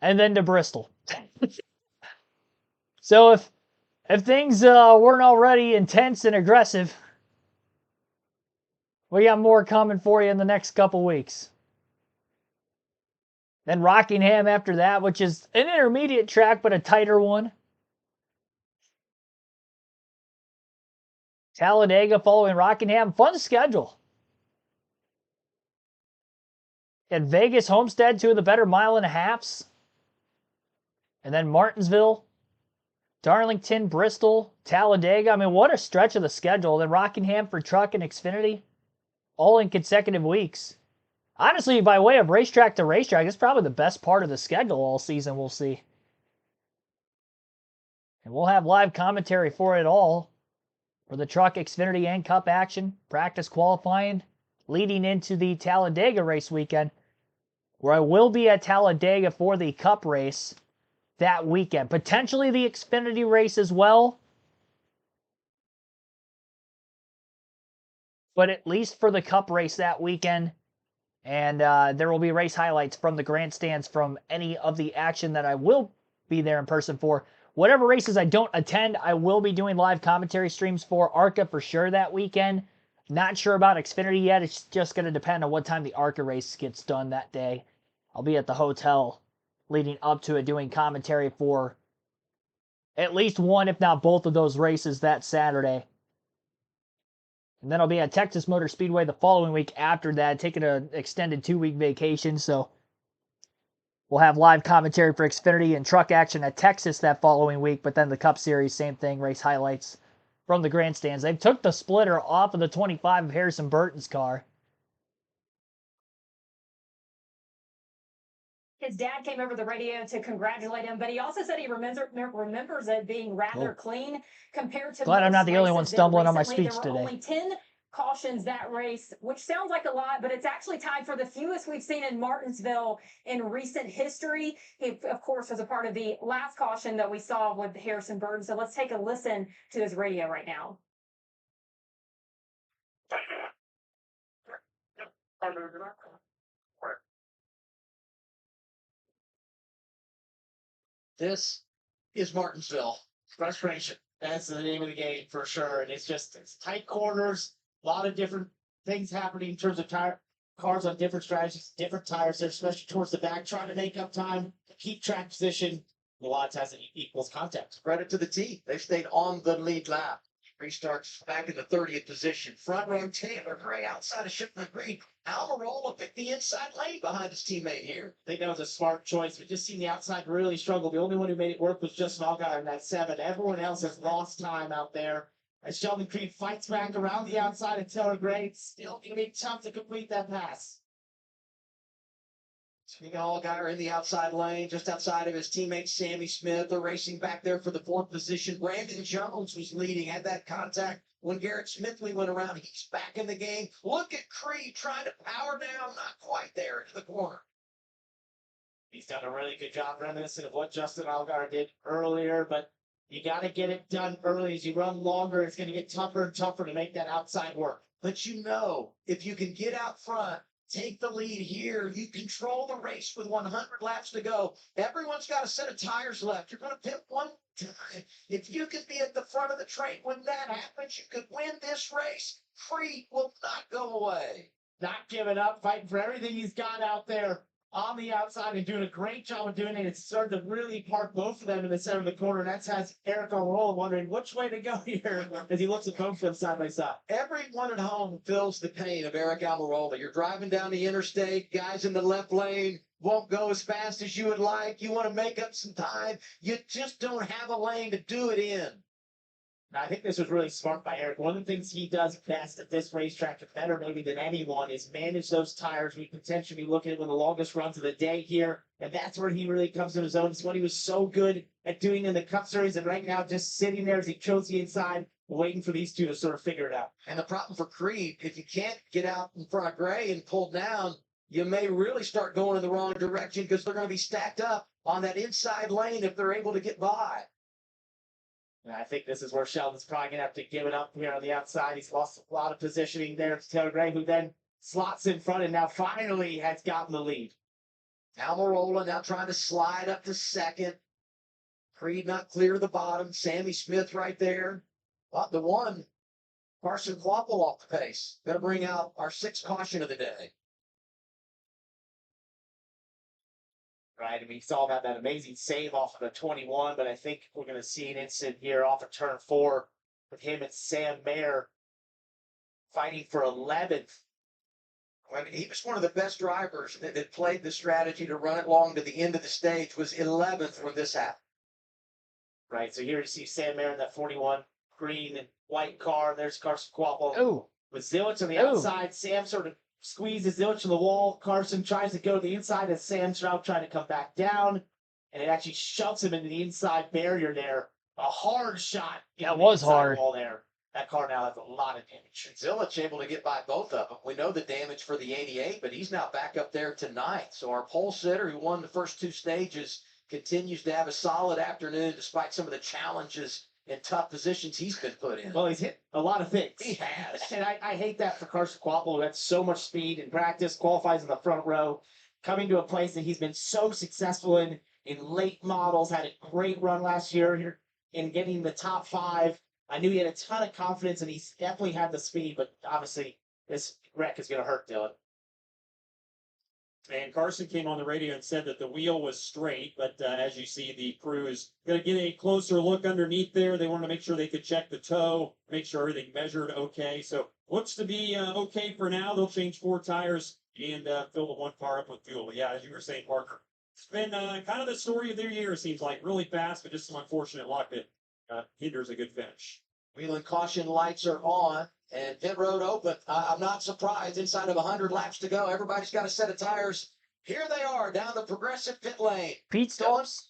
and then to Bristol. So if things weren't already intense and aggressive, we got more coming for you in the next couple weeks. Then Rockingham after that, which is an intermediate track, but a tighter one. Talladega following Rockingham. Fun schedule. At Vegas, Homestead, 2 of the better mile and a halves. And then Martinsville, Darlington, Bristol, Talladega. I mean, what a stretch of the schedule. Then Rockingham for Truck and Xfinity, all in consecutive weeks. Honestly, by way of racetrack to racetrack, it's probably the best part of the schedule all season, we'll see. And we'll have live commentary for it all, for the Truck, Xfinity, and Cup action, practice qualifying, leading into the Talladega race weekend, where I will be at Talladega for the Cup race that weekend. Potentially the Xfinity race as well. But at least for the Cup race that weekend. And there will be race highlights from the grandstands from any of the action that I will be there in person for. Whatever races I don't attend, I will be doing live commentary streams for ARCA for sure that weekend. Not sure about Xfinity yet. It's just going to depend on what time the ARCA race gets done that day. I'll be at the hotel leading up to it doing commentary for at least one, if not both of those races that Saturday. And then I'll be at Texas Motor Speedway the following week after that, taking an extended 2-week vacation. So we'll have live commentary for Xfinity and truck action at Texas that following week. But then the Cup Series, same thing, race highlights from the grandstands. They took the splitter off of the 25 of Harrison Burton's car. His dad came over the radio to congratulate him, but he also said he remembers it being rather clean compared to. Glad I'm not the only one stumbling on my recently. speech There were today. only 10 cautions that race, which sounds like a lot, but it's actually tied for the fewest we've seen in Martinsville in recent history. He, of course, was a part of the last caution that we saw with Harrison Burton. So let's take a listen to his radio right now. This is Martinsville. Frustration. That's the name of the game for sure. And it's tight corners, a lot of different things happening in terms of cars on different strategies, different tires there, especially towards the back, trying to make up time, keep track position. A lot of times it equals contact. Credit to the team. They stayed on the lead lap. Restarts back in the 30th position. Front row Taylor Gray outside of Shipman Green. Almirola picked the inside lane behind his teammate here. I think that was a smart choice. We just seen the outside really struggle. The only one who made it work was Justin Allgaier in that 7. Everyone else has lost time out there. As Sheldon Creed fights back around the outside of Taylor Gray, it's still going to be tough to complete that pass. Speaking of Allgaier in the outside lane, just outside of his teammate Sammy Smith. They're racing back there for the 4th position. Brandon Jones was leading, had that contact when Garrett Smithley went around. He's back in the game. Look at Creed trying to power down, not quite there into the corner. He's done a really good job reminiscent of what Justin Allgaier did earlier, but you got to get it done early. As you run longer, it's going to get tougher and tougher to make that outside work. But you know, if you can get out front, take the lead here, you control the race with 100 laps to go. Everyone's got a set of tires left. You're going to pit one time. If you can be at the front of the train when that happens, you could win this race. Creed will not go away. Not giving up, fighting for everything he's got out there on the outside and doing a great job of doing it. It's started to really park both of them in the center of the corner. And that has Eric Almirola wondering which way to go here as he looks at both of them side by side. Everyone at home feels the pain of Eric Almirola. You're driving down the interstate, guys in the left lane, won't go as fast as you would like. You want to make up some time. You just don't have a lane to do it in. I think this was really smart by Eric. One of the things he does best at this racetrack, better maybe than anyone, is manage those tires. We potentially be looking at one of the longest runs of the day here, and that's where he really comes to his own. It's what he was so good at doing in the Cup Series, and right now just sitting there as he chose the inside, waiting for these two to sort of figure it out. And the problem for Creed, if you can't get out in front of Gray and pull down, you may really start going in the wrong direction because they're going to be stacked up on that inside lane if they're able to get by. And I think this is where Sheldon's probably going to have to give it up here on the outside. He's lost a lot of positioning there to Taylor Gray, who then slots in front and now finally has gotten the lead. Almirola now trying to slide up to second. Creed not clear of the bottom. Sammy Smith right there. But the one, Carson Quapple off the pace. Going to bring out our sixth caution of the day. Right, and we saw that amazing save off of the 21, but I think we're going to see an incident here off of turn 4 with him and Sam Mayer fighting for 11th. When he was one of the best drivers that played the strategy to run it long to the end of the stage, was 11th when this happened. Right, so here you see Sam Mayer in that 41 green and white car. There's Carson Quapple Oh, with Zilich on the Oh. outside. Sam sort of squeezes Zilich to the wall. Carson tries to go to the inside as Sam's now trying to come back down, and it actually shoves him into the inside barrier there. A hard shot. That into the was inside hard. wall there. That car now has a lot of damage. Zilich able to get by both of them. We know the damage for the 88, but he's now back up there to ninth. So our pole sitter, who won the first two stages, continues to have a solid afternoon despite some of the challenges and tough positions he's been put in. Well, he's hit a lot of things. He has. And I hate that for Carson Quapple, who had so much speed in practice, qualifies in the front row, coming to a place that he's been so successful in late models, had a great run last year here in getting the top 5. I knew he had a ton of confidence, and he's definitely had the speed, but obviously this wreck is going to hurt Dylan. And Carson came on the radio and said that the wheel was straight, but as you see, the crew is going to get a closer look underneath there. They wanted to make sure they could check the toe, make sure everything measured okay. So looks to be okay for now. They'll change 4 tires and fill the one car up with fuel. But yeah, as you were saying, Parker, it's been kind of the story of their year. It seems like really fast, but just some unfortunate luck that hinders a good finish. Wheel and caution lights are on, and pit road open. I'm not surprised. Inside of 100 laps to go, everybody's got a set of tires. Here they are down the progressive pit lane. Pete stops.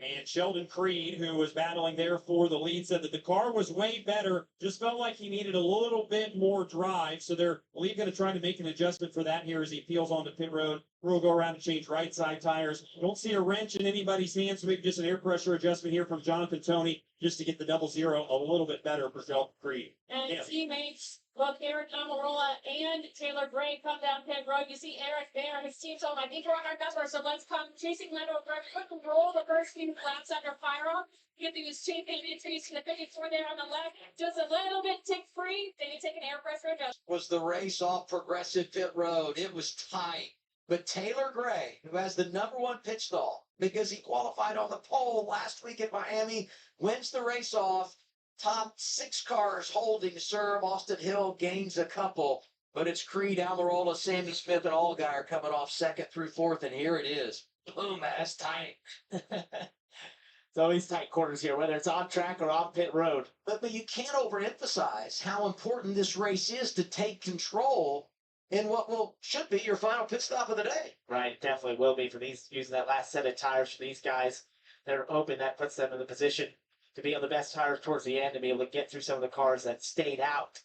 And Sheldon Creed, who was battling there for the lead, said that the car was way better, just felt like he needed a little bit more drive. So they're going to try to make an adjustment for that here as he peels onto pit road. We'll go around and change right side tires. Don't see a wrench in anybody's hands, so maybe just an air pressure adjustment here from Jonathan Toney just to get the 00 a little bit better for Sheldon Creed. And Yeah. teammates, both Eric Almirola and Taylor Gray come down pit road. You see Eric there, his team told him, I think we're on our number, so let's come chasing Lando Gray. Quick roll the first few laps under fire off. Get through his champion entries in the 54 there on the left. Just a little bit tick free. Then you take an air pressure adjustment. Was the race off progressive pit road. It was tight. But Taylor Gray, who has the #1 pit stall because he qualified on the pole last week at Miami, wins the race off. Top 6 cars holding to serve. Austin Hill gains a couple, but it's Creed, Almirola, Sammy Smith, and Allgaier coming off 2nd through 4th, and here it is. Boom, that's tight. It's always tight quarters here, whether it's on track or on pit road. But you can't overemphasize how important this race is to take control in what should be your final pit stop of the day. Right, definitely will be for these, using that last set of tires for these guys. They're open, that puts them in the position to be on the best tires towards the end and be able to get through some of the cars that stayed out.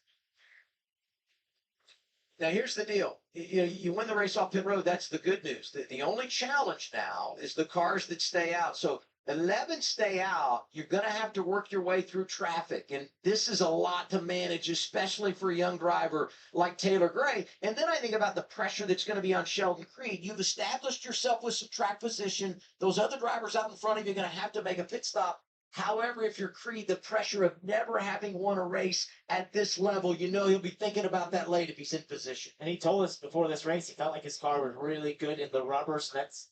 Now, here's the deal. You win the race off pit road, that's the good news. The only challenge now is the cars that stay out. So 11 stay out, you're going to have to work your way through traffic. And this is a lot to manage, especially for a young driver like Taylor Gray. And then I think about the pressure that's going to be on Sheldon Creed. You've established yourself with some track position. Those other drivers out in front of you are going to have to make a pit stop. However, if you're Creed, the pressure of never having won a race at this level, you know he'll be thinking about that late if he's in position. And he told us before this race he felt like his car was really good in the rubbers. So that's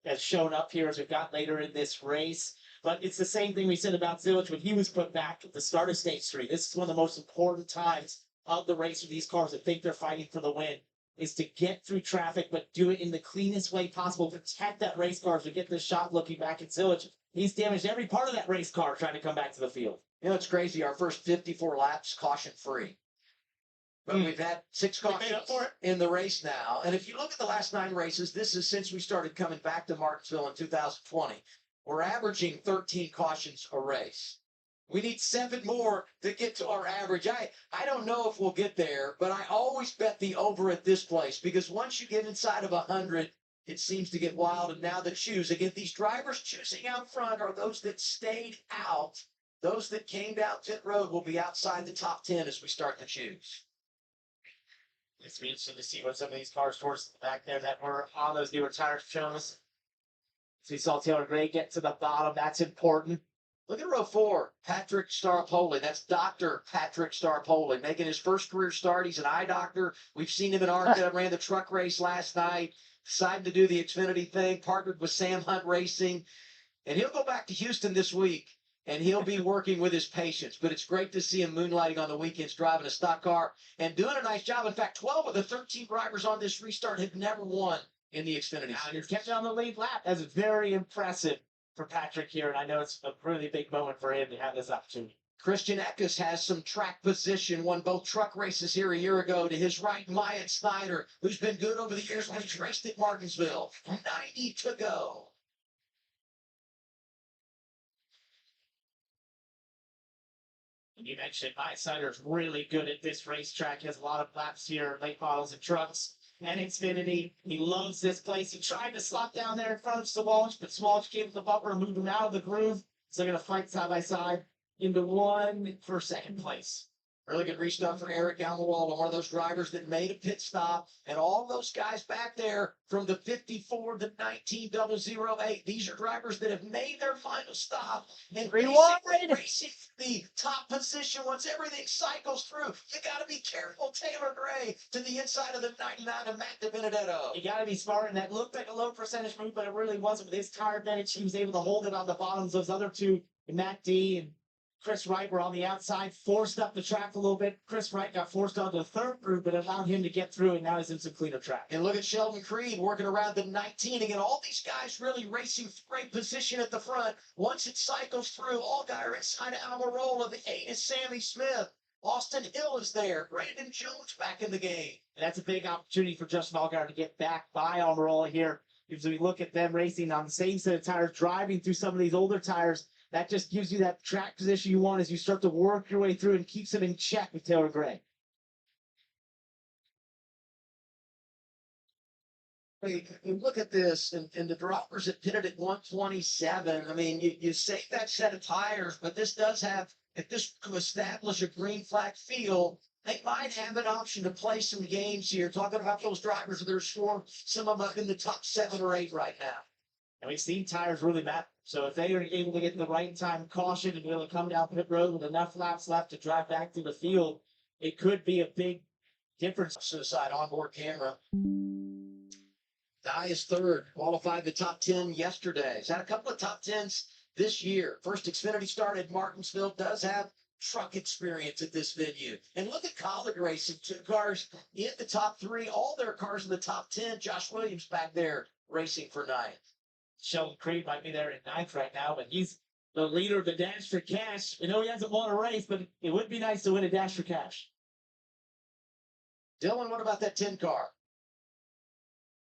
has shown up here as we've got later in this race. But it's the same thing we said about Zilich when he was put back at the start of stage 3. This is one of the most important times of the race for these cars that think they're fighting for the win. is to get through traffic, but do it in the cleanest way possible. Protect that race car to get this shot looking back at Zilich. He's damaged every part of that race car trying to come back to the field. You know, it's crazy. Our first 54 laps caution free. But we've had 6 cautions in the race now. And if you look at the last 9 races, this is since we started coming back to Martinsville in 2020. We're averaging 13 cautions a race. We need 7 more to get to our average. I don't know if we'll get there, but I always bet the over at this place because once you get inside of 100, it seems to get wild. And now the choose. Again, these drivers choosing out front are those that stayed out. Those that came down pit road will be outside the top 10 as we start to choose. It's be interesting to see what some of these cars towards the back there that were on those newer tires show us. So we saw Taylor Gray get to the bottom. That's important. Look at row 4, Patrick Starpoli. That's Dr. Patrick Starpoli making his first career start. He's an eye doctor. We've seen him in ARCA, ran the truck race last night, decided to do the Xfinity thing, partnered with Sam Hunt Racing. And he'll go back to Houston this week, and he'll be working with his patients. But it's great to see him moonlighting on the weekends, driving a stock car, and doing a nice job. In fact, 12 of the 13 drivers on this restart have never won in the Xfinity. He's kept on the lead lap. That's very impressive for Patrick here, and I know it's a really big moment for him to have this opportunity. Christian Eckes has some track position, won both truck races here a year ago. To his right, Myatt Snyder, who's been good over the years when he's raced at Martinsville. 90 to go. You mentioned Myatt Snyder's really good at this racetrack. He has a lot of laps here, late models and trucks. And Xfinity, he loves this place. He tried to slot down there in front of Swalch, but Swalch came with the bumper and moved him out of the groove. So they're going to fight side by side into one for second place. Really good restart for Eric Almirola, one of those drivers that made a pit stop. And all those guys back there from the 54 to 19008, these are drivers that have made their final stop. And racing the top position once everything cycles through. You got to be careful. Taylor Gray to the inside of the 99 of Matt DiBenedetto. You got to be smart, and that looked like a low percentage move, but it really wasn't. With his tire advantage, he was able to hold it on the bottoms. Those other two, Matt D and Chris Wright, were on the outside, forced up the track a little bit. Chris Wright got forced onto the third group, but allowed him to get through, and now he's in some cleaner track. And look at Sheldon Creed working around the 19. Again, all these guys really racing great position at the front. Once it cycles through, all guys are inside of Almirola. The 8 is Sammy Smith. Austin Hill is there. Brandon Jones back in the game. And that's a big opportunity for Justin Allgaier to get back by Almirola here. Because we look at them racing on the same set of tires, driving through some of these older tires, that just gives you that track position you want as you start to work your way through and keeps it in check with Taylor Gray. Hey, look at this, and the drivers that pitted at 127. I mean, you save that set of tires, but this does have, if this could establish a green flag field, they might have an option to play some games here. Talking about those drivers that are scoring, some of them up in the top 7 or 8 right now. And we've seen tires really matter. So if they are able to get the right time caution and be able to come down pit road with enough laps left to drive back through the field, it could be a big difference. Suicide onboard camera. Dye is 3rd, qualified the top 10 yesterday. He's had a couple of top 10s this year. First Xfinity started Martinsville, does have truck experience at this venue. And look at college racing, 2 cars in the top 3, all their cars in the top 10. Josh Williams back there racing for 9th. Sheldon Creed might be there in 9th right now, but he's the leader of the Dash for Cash. We know he hasn't won a race, but it would be nice to win a Dash for Cash. Dylan, what about that 10 car?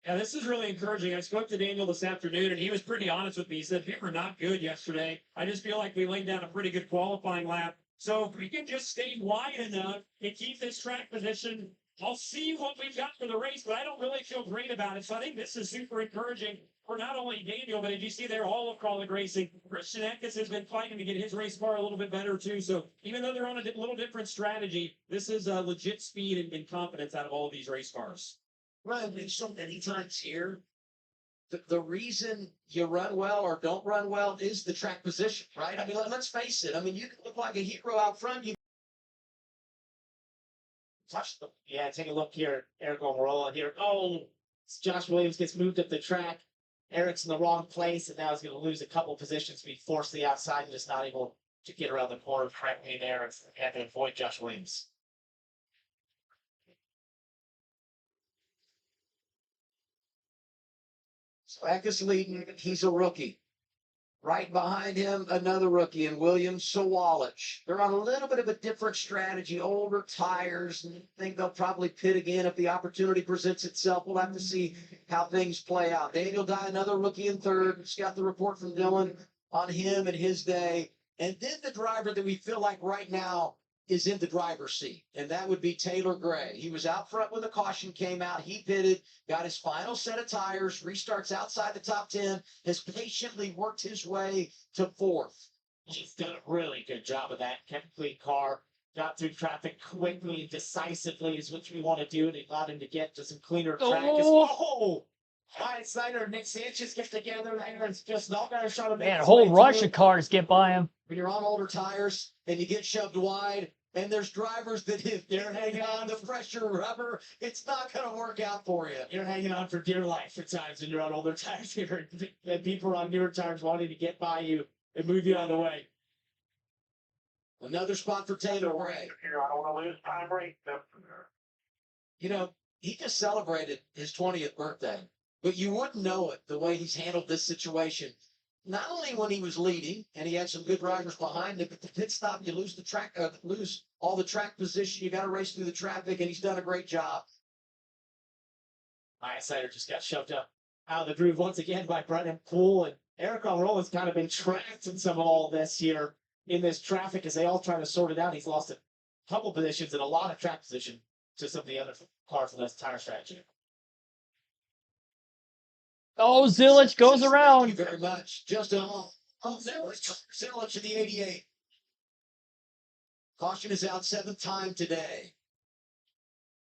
Yeah, this is really encouraging. I spoke to Daniel this afternoon, and he was pretty honest with me. He said, we were not good yesterday. I just feel like we laid down a pretty good qualifying lap. So if we can just stay wide enough and keep this track position, I'll see what we've got for the race, but I don't really feel great about it. So I think this is super encouraging for not only Daniel, but as you see there, all of College Racing. Christian Eckes has been fighting to get his race car a little bit better too. So even though they're on a little different strategy, this is a legit speed and confidence out of all of these race cars. Right, there's so many times here. The reason you run well or don't run well is the track position, right? I mean, let's face it. I mean, you can look like a hero out front. You Touch them. Yeah, take a look here. Eric Almirola here. Oh, Josh Williams gets moved up the track. Eric's in the wrong place, and now he's going to lose a couple positions, be forced to the outside and just not able to get around the corner correctly there and have to avoid Josh Williams. So Eckes leading. He's a rookie. Right behind him, another rookie in William Sawalich. They're on a little bit of a different strategy, older tires, and I think they'll probably pit again if the opportunity presents itself. We'll have to see how things play out. Daniel Dye, another rookie in third. Just got the report from Dylan on him and his day. And then the driver that we feel like right now is in the driver's seat, and that would be Taylor Gray. He was out front when the caution came out. He pitted, got his final set of tires, restarts outside the top 10, has patiently worked his way to fourth. He's done a really good job of that. Kept clean car, got through traffic quickly and decisively is what we want to do, and it allowed him to get to some cleaner track. Oh! Ryan Snyder and Nick Sanchez get together, and it's just all got a shot of Man, a whole rush of cars get by him. When you're on older tires and you get shoved wide, and there's drivers that if they're hanging on to fresher rubber, it's not going to work out for you. You're hanging on for dear life at times when you're on older tires here. And people on newer tires wanting to get by you and move you out of the way. Another spot for Taylor Gray. Here, I don't want to lose time rate. You know, he just celebrated his 20th birthday, but you wouldn't know it the way he's handled this situation. Not only when he was leading, and he had some good drivers behind him, but the pit stop, you lose the track, lose all the track position. You got to race through the traffic, and he's done a great job. Ryan Snyder just got shoved up out of the groove once again by Brendan Poole, and Eric Almirola has kind of been trapped in some of all this here in this traffic as they all try to sort it out. He's lost a couple positions and a lot of track position to some of the other cars in this tire strategy. Oh, Zilich goes around. Thank you very much. Just Zilich in the 88. Caution is out 7th time today.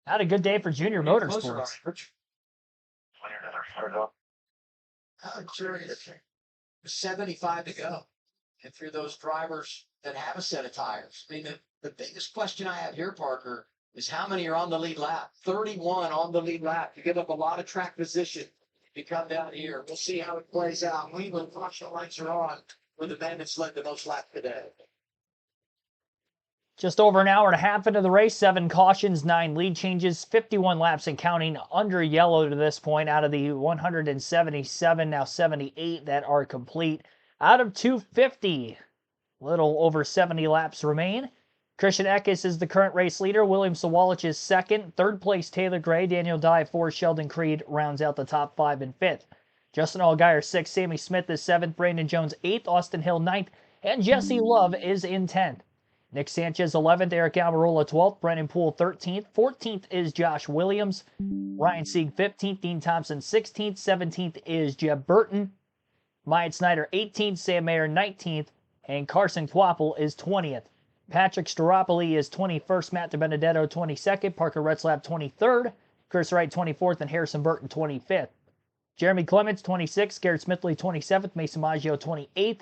Had a good day for Junior Motorsports. I'm curious. 75 to go. And through those drivers that have a set of tires. I mean, the biggest question I have here, Parker, is how many are on the lead lap? 31 on the lead lap. You give up a lot of track position. You come down here. We'll see how it plays out. Cleveland, caution lights are on with the Bandits led the most laps today. Just over an hour and a half into the race, 7 cautions, 9 lead changes, 51 laps and counting under yellow to this point out of the 177, now 78 that are complete. Out of 250, little over 70 laps remain. Christian Eckes is the current race leader. William Sawalich is second. Third place, Taylor Gray. Daniel Dye, 4th. Sheldon Creed rounds out the top 5 and 5th. Justin Allgaier, 6th. Sammy Smith is 7th. Brandon Jones, 8th. Austin Hill, 9th. And Jesse Love is in 10th. Nick Sanchez, 11th. Eric Almirola, 12th. Brendan Poole, 13th. 14th is Josh Williams. Ryan Sieg, 15th. Dean Thompson, 16th. 17th is Jeb Burton. Myatt Snyder, 18th. Sam Mayer, 19th. And Carson Kvapil is 20th. Patrick Staropoli is 21st, Matt DiBenedetto 22nd, Parker Retzlaff 23rd, Chris Wright 24th, and Harrison Burton 25th. Jeremy Clements 26th, Garrett Smithley 27th, Mason Maggio 28th,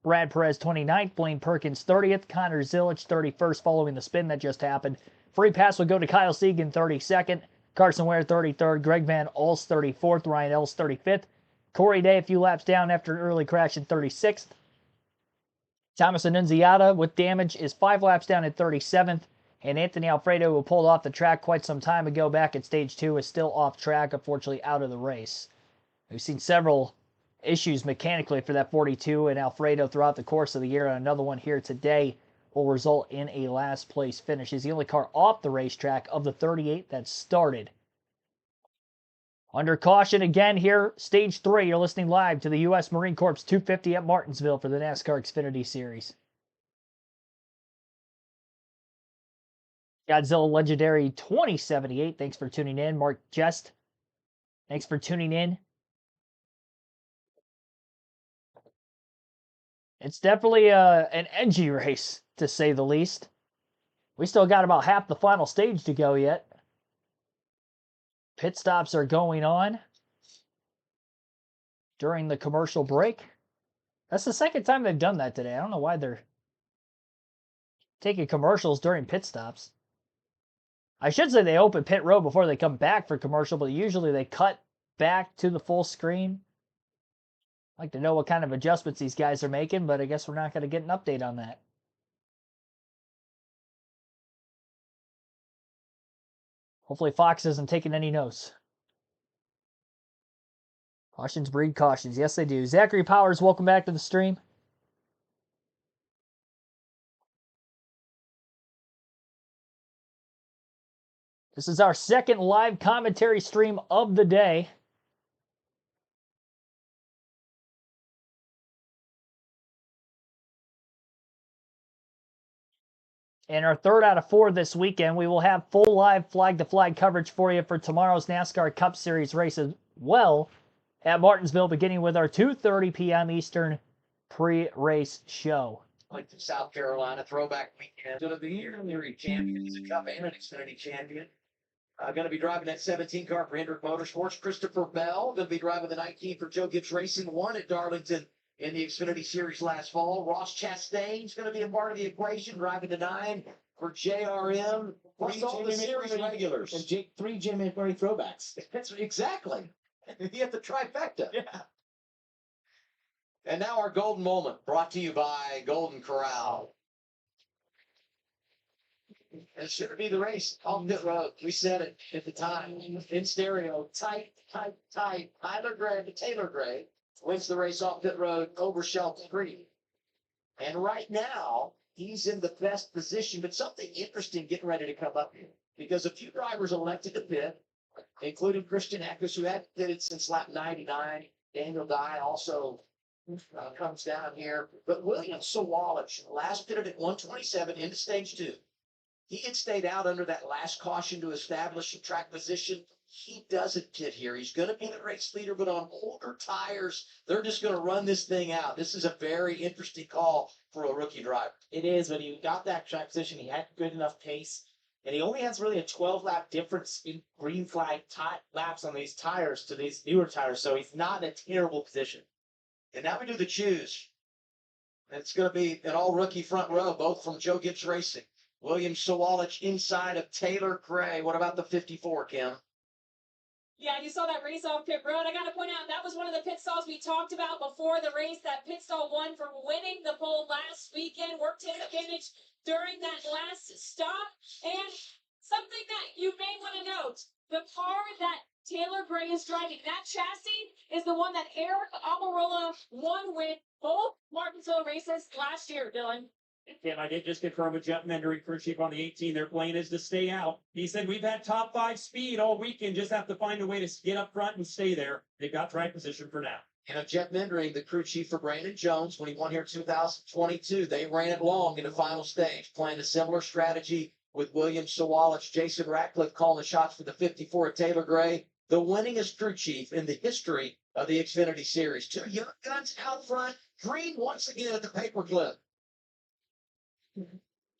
Brad Perez 29th, Blaine Perkins 30th, Connor Zilich 31st following the spin that just happened. Free pass will go to Kyle Segan 32nd, Carson Ware 33rd, Greg Van Alst 34th, Ryan Ellis 35th, Corey Day a few laps down after an early crash in 36th. Thomas Annunziata with damage is 5 laps down at 37th, and Anthony Alfredo, who pulled off the track quite some time ago back at stage 2, is still off track, unfortunately out of the race. We've seen several issues mechanically for that 42 and Alfredo throughout the course of the year, and another one here today will result in a last place finish. He's the only car off the racetrack of the 38 that started. Under caution again here, Stage 3. You're listening live to the U.S. Marine Corps 250 at Martinsville for the NASCAR Xfinity Series. Godzilla Legendary 2078. Thanks for tuning in. Mark Jest. Thanks for tuning in. It's definitely an edgy race, to say the least. We still got about half the final stage to go yet. Pit stops are going on during the commercial break. That's the second time they've done that today. I don't know why they're taking commercials during pit stops. I should say they open pit road before they come back for commercial, but usually they cut back to the full screen. I'd like to know what kind of adjustments these guys are making, but I guess we're not going to get an update on that. Hopefully Fox isn't taking any notes. Cautions breed cautions. Yes, they do. Zachary Powers, welcome back to the stream. This is our second live commentary stream of the day. And our third out of 4 this weekend. We will have full live flag-to-flag coverage for you for tomorrow's NASCAR Cup Series race as well at Martinsville, beginning with our 2:30 p.m. Eastern pre-race show. Like the South Carolina throwback weekend of the year. Leary champion. He's a Cup and an Xfinity champion. Going to be driving that 17 car for Hendrick Motorsports. Christopher Bell going to be driving the 19 for Joe Gibbs Racing. Won at Darlington in the Xfinity Series last fall. Ross Chastain's going to be a part of the equation, driving the 9 for JRM. Plus all the series regulars. And 3 Jim McMurray throwbacks. That's exactly. You have the trifecta. Yeah. And now our golden moment, brought to you by Golden Corral. It should be the race on pit road. We said it at the time. In stereo, tight. Taylor Gray wins the race off pit road over Shelton Creek. And right now, he's in the best position, but something interesting getting ready to come up here. Because a few drivers elected to pit, including Christian Eckes, who hadn't pitted since lap 99. Daniel Dye also comes down here. But William Sawalich last pitted at 127 into stage 2. He had stayed out under that last caution to establish a track position. He doesn't pit here. He's going to be the race leader, but on older tires, they're just going to run this thing out. This is a very interesting call for a rookie driver. It is, but he got that track position. He had good enough pace. And he only has really a 12-lap difference in green flag laps on these tires to these newer tires, so he's not in a terrible position. And now we do the choose. It's going to be an all-rookie front row, both from Joe Gibbs Racing. William Sawalich inside of Taylor Gray. What about the 54, Kim? Yeah, you saw that race off pit road. I got to point out, that was one of the pit stalls we talked about before the race. That pit stall won for winning the pole last weekend. Worked his advantage during that last stop. And something that you may want to note, the car that Taylor Gray is driving, that chassis is the one that Eric Almirola won with both Martinsville races last year, Dylan. Tim, I did just confirm with Jeff Mendry, crew chief on the 18. Their plan is to stay out. He said, we've had top 5 speed all weekend. Just have to find a way to get up front and stay there. They've got track position for now. You know, Jeff Mendring, the crew chief for Brandon Jones, when he won here in 2022, they ran it long in the final stage, playing a similar strategy with William Sawalich. Jason Ratcliffe calling the shots for the 54 at Taylor Gray, the winningest crew chief in the history of the Xfinity Series. 2 young guns out front. Green once again at the paperclip.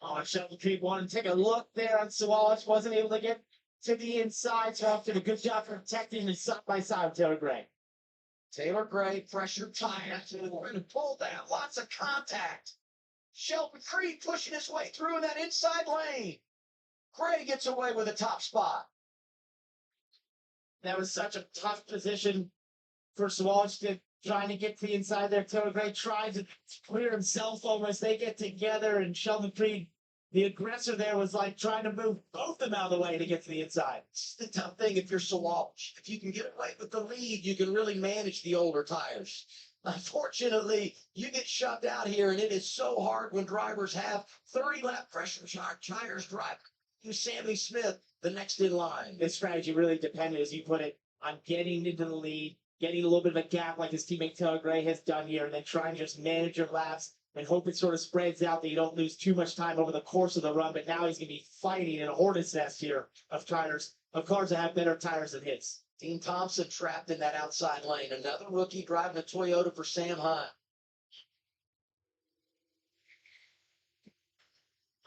Oh, Shelton Creek wanted to take a look there on Sawalich. Wasn't able to get to the inside, so did a good job protecting his side by side with Taylor Gray. Taylor Gray, pressure tires, and pull down, lots of contact. Shelton Creek pushing his way through in that inside lane. Gray gets away with a top spot. That was such a tough position for Sawalich to trying to get to the inside there. Taylor Gray tried to clear himself almost. They get together, and Sheldon Creed, the aggressor there, was like trying to move both of them out of the way to get to the inside. It's the tough thing if you're Sawalich. If you can get away with the lead, you can really manage the older tires. Unfortunately, you get shoved out here, and it is so hard when drivers have 30-lap pressure tires driving. You Sammy Smith, the next in line. This strategy really depended, as you put it, on getting into the lead, getting a little bit of a gap like his teammate Taylor Gray has done here, and then trying to just manage your laps and hope it sort of spreads out that you don't lose too much time over the course of the run. But now he's going to be fighting in a hornet's nest here of tires, of cars that have better tires than his. Dean Thompson trapped in that outside lane. Another rookie driving a Toyota for Sam Hunt.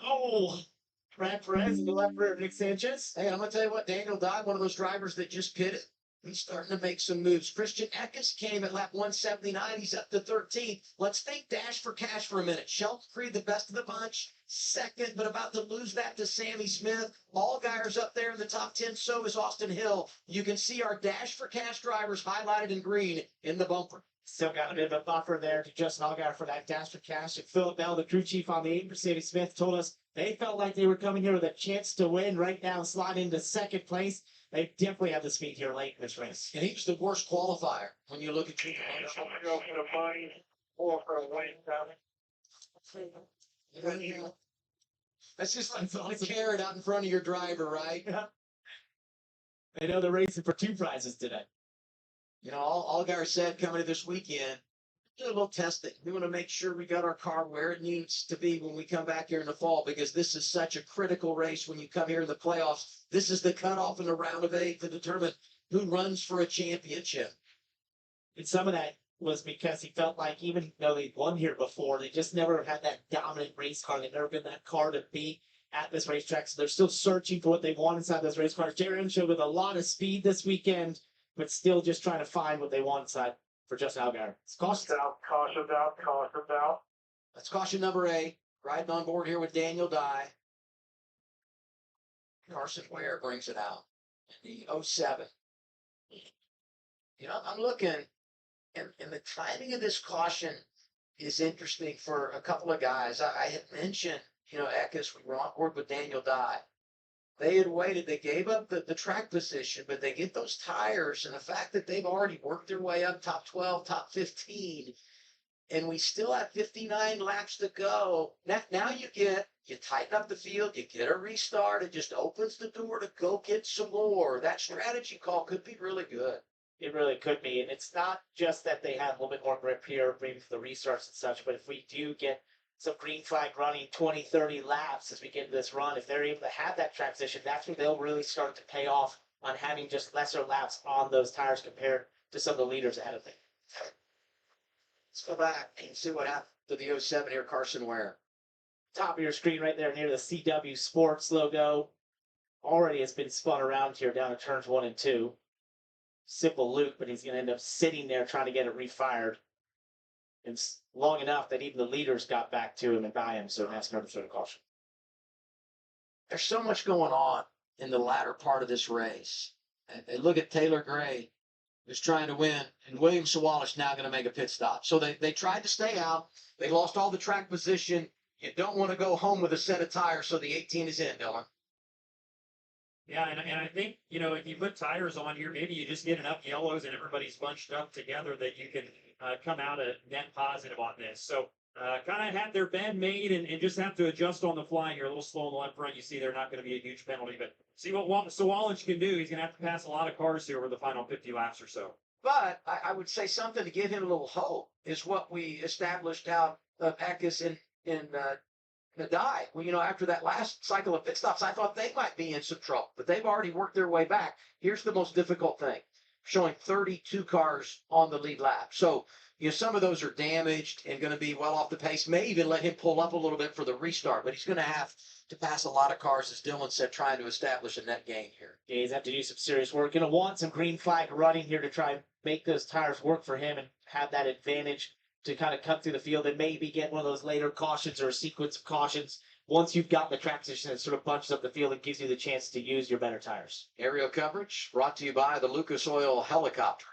Oh, Brad Perez in the left rear of Nick Sanchez. Hey, I'm going to tell you what, Daniel Dye, one of those drivers that just pitted, he's starting to make some moves. Christian Eckes came at lap 179. He's up to 13th. Let's think dash for cash for a minute. Shelton Creed, the best of the bunch, second, but about to lose that to Sammy Smith. Allgaier's up there in the top 10. So is Austin Hill. You can see our dash for cash drivers highlighted in green in the bumper. Still got a bit of a buffer there to Justin Allgaier for that dash for cash. And Philip Bell, the crew chief on the 8 for Sammy Smith, told us they felt like they were coming here with a chance to win right now, slide into second place. They definitely have the speed here late in this race. And he was the worst qualifier when you look at the Go for the money or for a win down. That's just like throwing a carrot out in front of your driver, right? They know they're racing for 2 prizes today. You know, Allgaier said coming to this weekend, do a little testing. We want to make sure we got our car where it needs to be when we come back here in the fall, because this is such a critical race when you come here in the playoffs. This is the cutoff in the round of 8 to determine who runs for a championship. And some of that was because he felt like even though they'd won here before, they just never had that dominant race car. They've never been that car to beat at this racetrack. So they're still searching for what they want inside those race cars. Jerry showed with a lot of speed this weekend, but still just trying to find what they want inside for Justin Allgaier. It's caution. Caution out, caution out. That's caution number 8. Riding on board here with Daniel Dye. Carson Ware brings it out in the 07. You know, I'm looking, and the timing of this caution is interesting for a couple of guys. I had mentioned, you know, Eckes, we were on board with Daniel Dye. They had waited. They gave up the track position, but they get those tires, and the fact that they've already worked their way up top 12, top 15, and we still have 59 laps to go. Now you tighten up the field, you get a restart. It just opens the door to go get some more. That strategy call could be really good. It really could be. And it's not just that they have a little bit more grip here, maybe for the restarts and such, but if we do get some green flag running 20, 30 laps as we get into this run, if they're able to have that transition, that's when they'll really start to pay off on having just lesser laps on those tires compared to some of the leaders ahead of them. Let's go back and see what happened to the 07 here, Carson Ware. Top of your screen right there near the CW Sports logo. Already has been spun around here down to turns 1 and 2. Simple loop, but he's going to end up sitting there trying to get it refired. And long enough that even the leaders got back to him and by him, so NASCAR decided caution. There's so much going on in the latter part of this race. And look at Taylor Gray, who's trying to win, and William Sawalich now going to make a pit stop. So they tried to stay out. They lost all the track position. You don't want to go home with a set of tires, so the 18 is in, Dylan. Yeah, and I think, you know, if you put tires on here, maybe you just get enough yellows and everybody's bunched up together that you can come out a net positive on this. So kind of had their bed made and just have to adjust on the fly here. A little slow on the left front. You see they're not going to be a huge penalty, but see what Sawalich can do. He's going to have to pass a lot of cars here over the final 50 laps or so. But I would say something to give him a little hope is what we established out of Eckes in Dye. Well, you know, after that last cycle of pit stops, I thought they might be in some trouble, but they've already worked their way back. Here's the most difficult thing, showing 32 cars on the lead lap. So, you know, some of those are damaged and going to be well off the pace, may even let him pull up a little bit for the restart, but he's going to have to pass a lot of cars, as Dylan said, trying to establish a net gain here. Yeah, he's have to do some serious work. Going to want some green flag running here to try and make those tires work for him and have that advantage to kind of cut through the field and maybe get one of those later cautions or a sequence of cautions. Once you've got the track position that sort of bunches up the field, it gives you the chance to use your better tires. Aerial coverage brought to you by the Lucas Oil helicopter.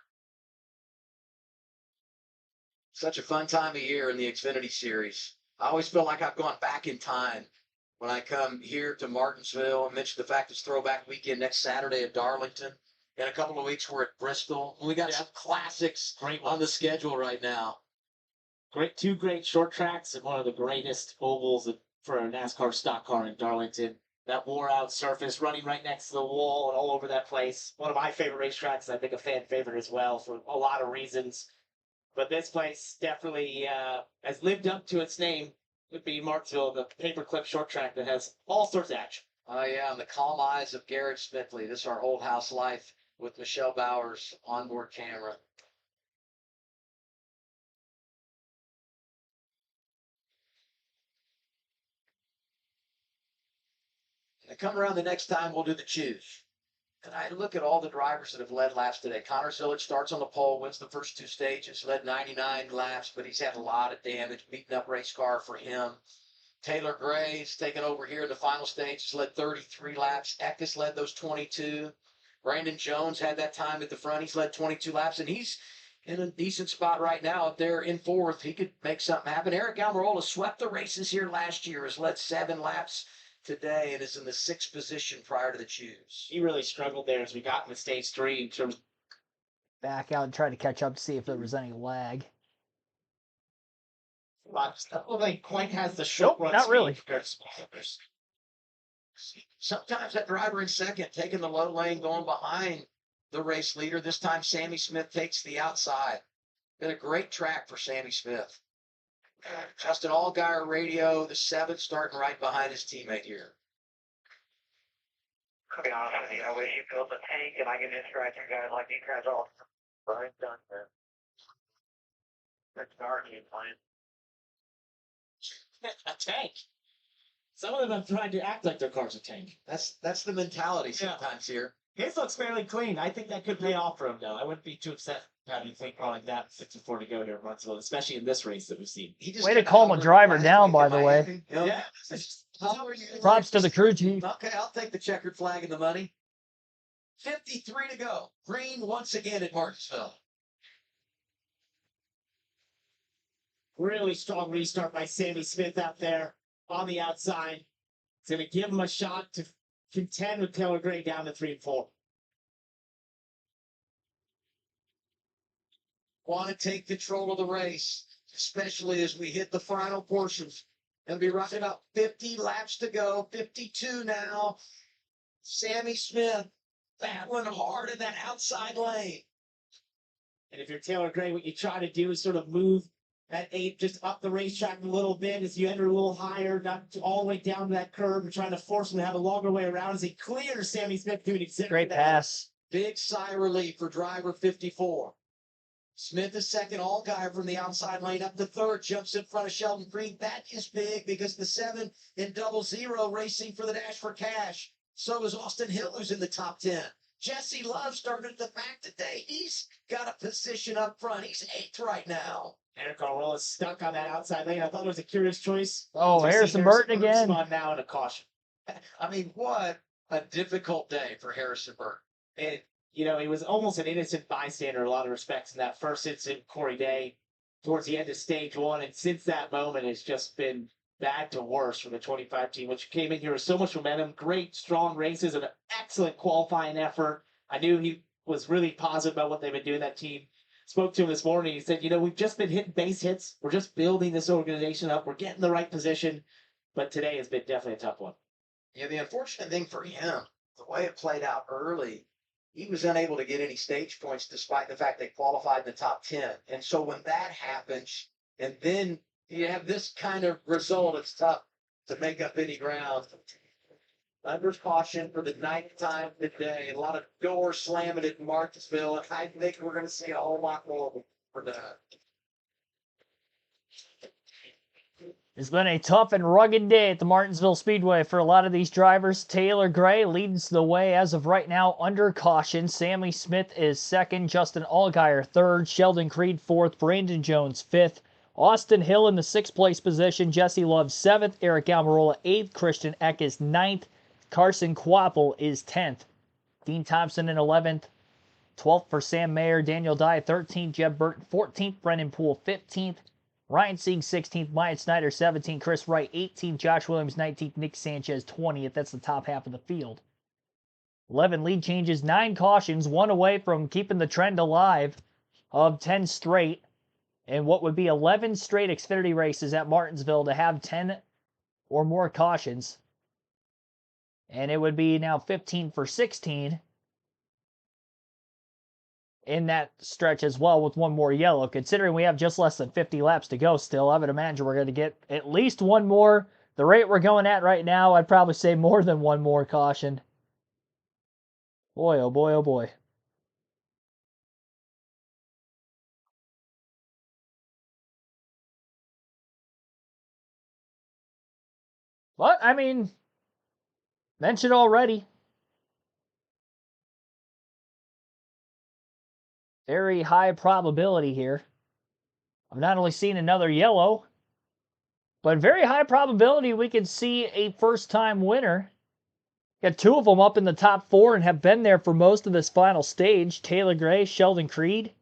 Such a fun time of year in the Xfinity Series. I always feel like I've gone back in time when I come here to Martinsville. I mentioned the fact it's throwback weekend next Saturday at Darlington. In a couple of weeks, we're at Bristol. We got some classics on the schedule right now. Two great short tracks and one of the greatest ovals for a NASCAR stock car in Darlington. That wore-out surface running right next to the wall and all over that place. One of my favorite racetracks, I think a fan favorite as well for a lot of reasons. But this place definitely has lived up to its name. It would be Martinsville, the paperclip short track that has all sorts of action. Oh, yeah, and the calm eyes of Garrett Smithley. This is our old house life with Michelle Bowers' onboard camera. And come around the next time, we'll do the choose. And I look at all the drivers that have led laps today. Connor Zilic starts on the pole, wins the first 2 stages, led 99 laps, but he's had a lot of damage, beaten up race car for him. Taylor Gray's taken over here in the final stages, led 33 laps. Eckes led those 22. Brandon Jones had that time at the front. He's led 22 laps, and he's in a decent spot right now up there in 4th. He could make something happen. Eric Almirola swept the races here last year, has led 7 laps today and is in the 6th position prior to the choose. He really struggled there as we got into stage 3 in terms of Back out and try to catch up to see if there was any lag. I don't think quite has the short Nope, run not speed really. compared to small others. Sometimes that driver in second, taking the low lane, going behind the race leader. This time, Sammy Smith takes the outside. Been a great track for Sammy Smith. Justin Allgaier radio, the 7th, starting right behind his teammate here. To be honest with you, I wish you built a tank and I could just ride you guys like you guys all. But I've done that. That's our game plan. A tank. Some of them have tried to act like their car's a tank. That's the mentality sometimes here. His looks fairly clean. I think that could pay off for him, though. I wouldn't be too upset having a clean car like that 54 to go here in Martinsville, especially in this race that we've seen. He just Way to got calm a outworked driver last down, week by in the way. Miami. Yeah. How are you? Props to the crew chief. Okay, I'll take the checkered flag and the money. 53 to go. Green once again at Martinsville. Really strong restart by Sammy Smith out there on the outside. It's going to give him a shot to contend with Taylor Gray down to 3 and 4. Want to take control of the race, especially as we hit the final portions. It'll be right about 50 laps to go, 52 now. Sammy Smith battling hard in that outside lane. And if you're Taylor Gray, what you try to do is sort of move that 8 just up the racetrack a little bit as you enter a little higher, not all the way down to that curve. You're trying to force him to have a longer way around as he clears Sammy Smith doing exactly Great that. pass. Big sigh of relief for driver 54. Smith is second, Allgaier from the outside lane up to 3rd, jumps in front of Sheldon Creed. That is big because the 7 in 00 racing for the Dash for Cash. So is Austin Hill, who's in the top 10. Jesse Love started at the back today. He's got a position up front. He's 8th right now. Eric Alrola is stuck on that outside lane. I thought it was a curious choice. Oh, So you see Harrison Burton again. On now in a caution. I mean, what a difficult day for Harrison Burton. And, you know, he was almost an innocent bystander in a lot of respects in that first incident, Corey Day, towards the end of stage 1. And since that moment, it's just been bad to worse for the 25 team, which came in here with so much momentum, great, strong races, and an excellent qualifying effort. I knew he was really positive about what they've been doing, that team. Spoke to him this morning. He said, you know, we've just been hitting base hits. We're just building this organization up. We're getting the right position. But today has been definitely a tough one. Yeah, the unfortunate thing for him, the way it played out early, he was unable to get any stage points despite the fact they qualified in the top 10. And so when that happens, and then you have this kind of result, it's tough to make up any ground. Under caution for the 9th time today. A lot of doors slamming at Martinsville, and I think we're going to see a whole lot more for that. It's been a tough and rugged day at the Martinsville Speedway for a lot of these drivers. Taylor Gray leads the way as of right now under caution. Sammy Smith is 2nd, Justin Allgaier 3rd, Sheldon Creed 4th, Brandon Jones 5th, Austin Hill in the 6th place position, Jesse Love 7th, Eric Almirola 8th, Christian Eck is 9th, Carson Quapple is 10th, Dean Thompson in 11th, 12th for Sam Mayer, Daniel Dye 13th, Jeb Burton 14th, Brennan Poole 15th, Ryan Sieg 16th, Myatt Snyder 17th, Chris Wright 18th, Josh Williams 19th, Nick Sanchez 20th. That's the top half of the field. 11 lead changes, 9 cautions, 1 away from keeping the trend alive of 10 straight. And what would be 11 straight Xfinity races at Martinsville to have 10 or more cautions. And it would be now 15 for 16 in that stretch as well with 1 more yellow. Considering we have just less than 50 laps to go still, I would imagine we're going to get at least 1 more. The rate we're going at right now, I'd probably say more than 1 more caution. Boy, oh boy, oh boy. But, I mean, mentioned already. Very high probability here of not only seeing another yellow, but very high probability we could see a first-time winner. Got 2 of them up in the top 4 and have been there for most of this final stage. Taylor Gray, Sheldon Creed.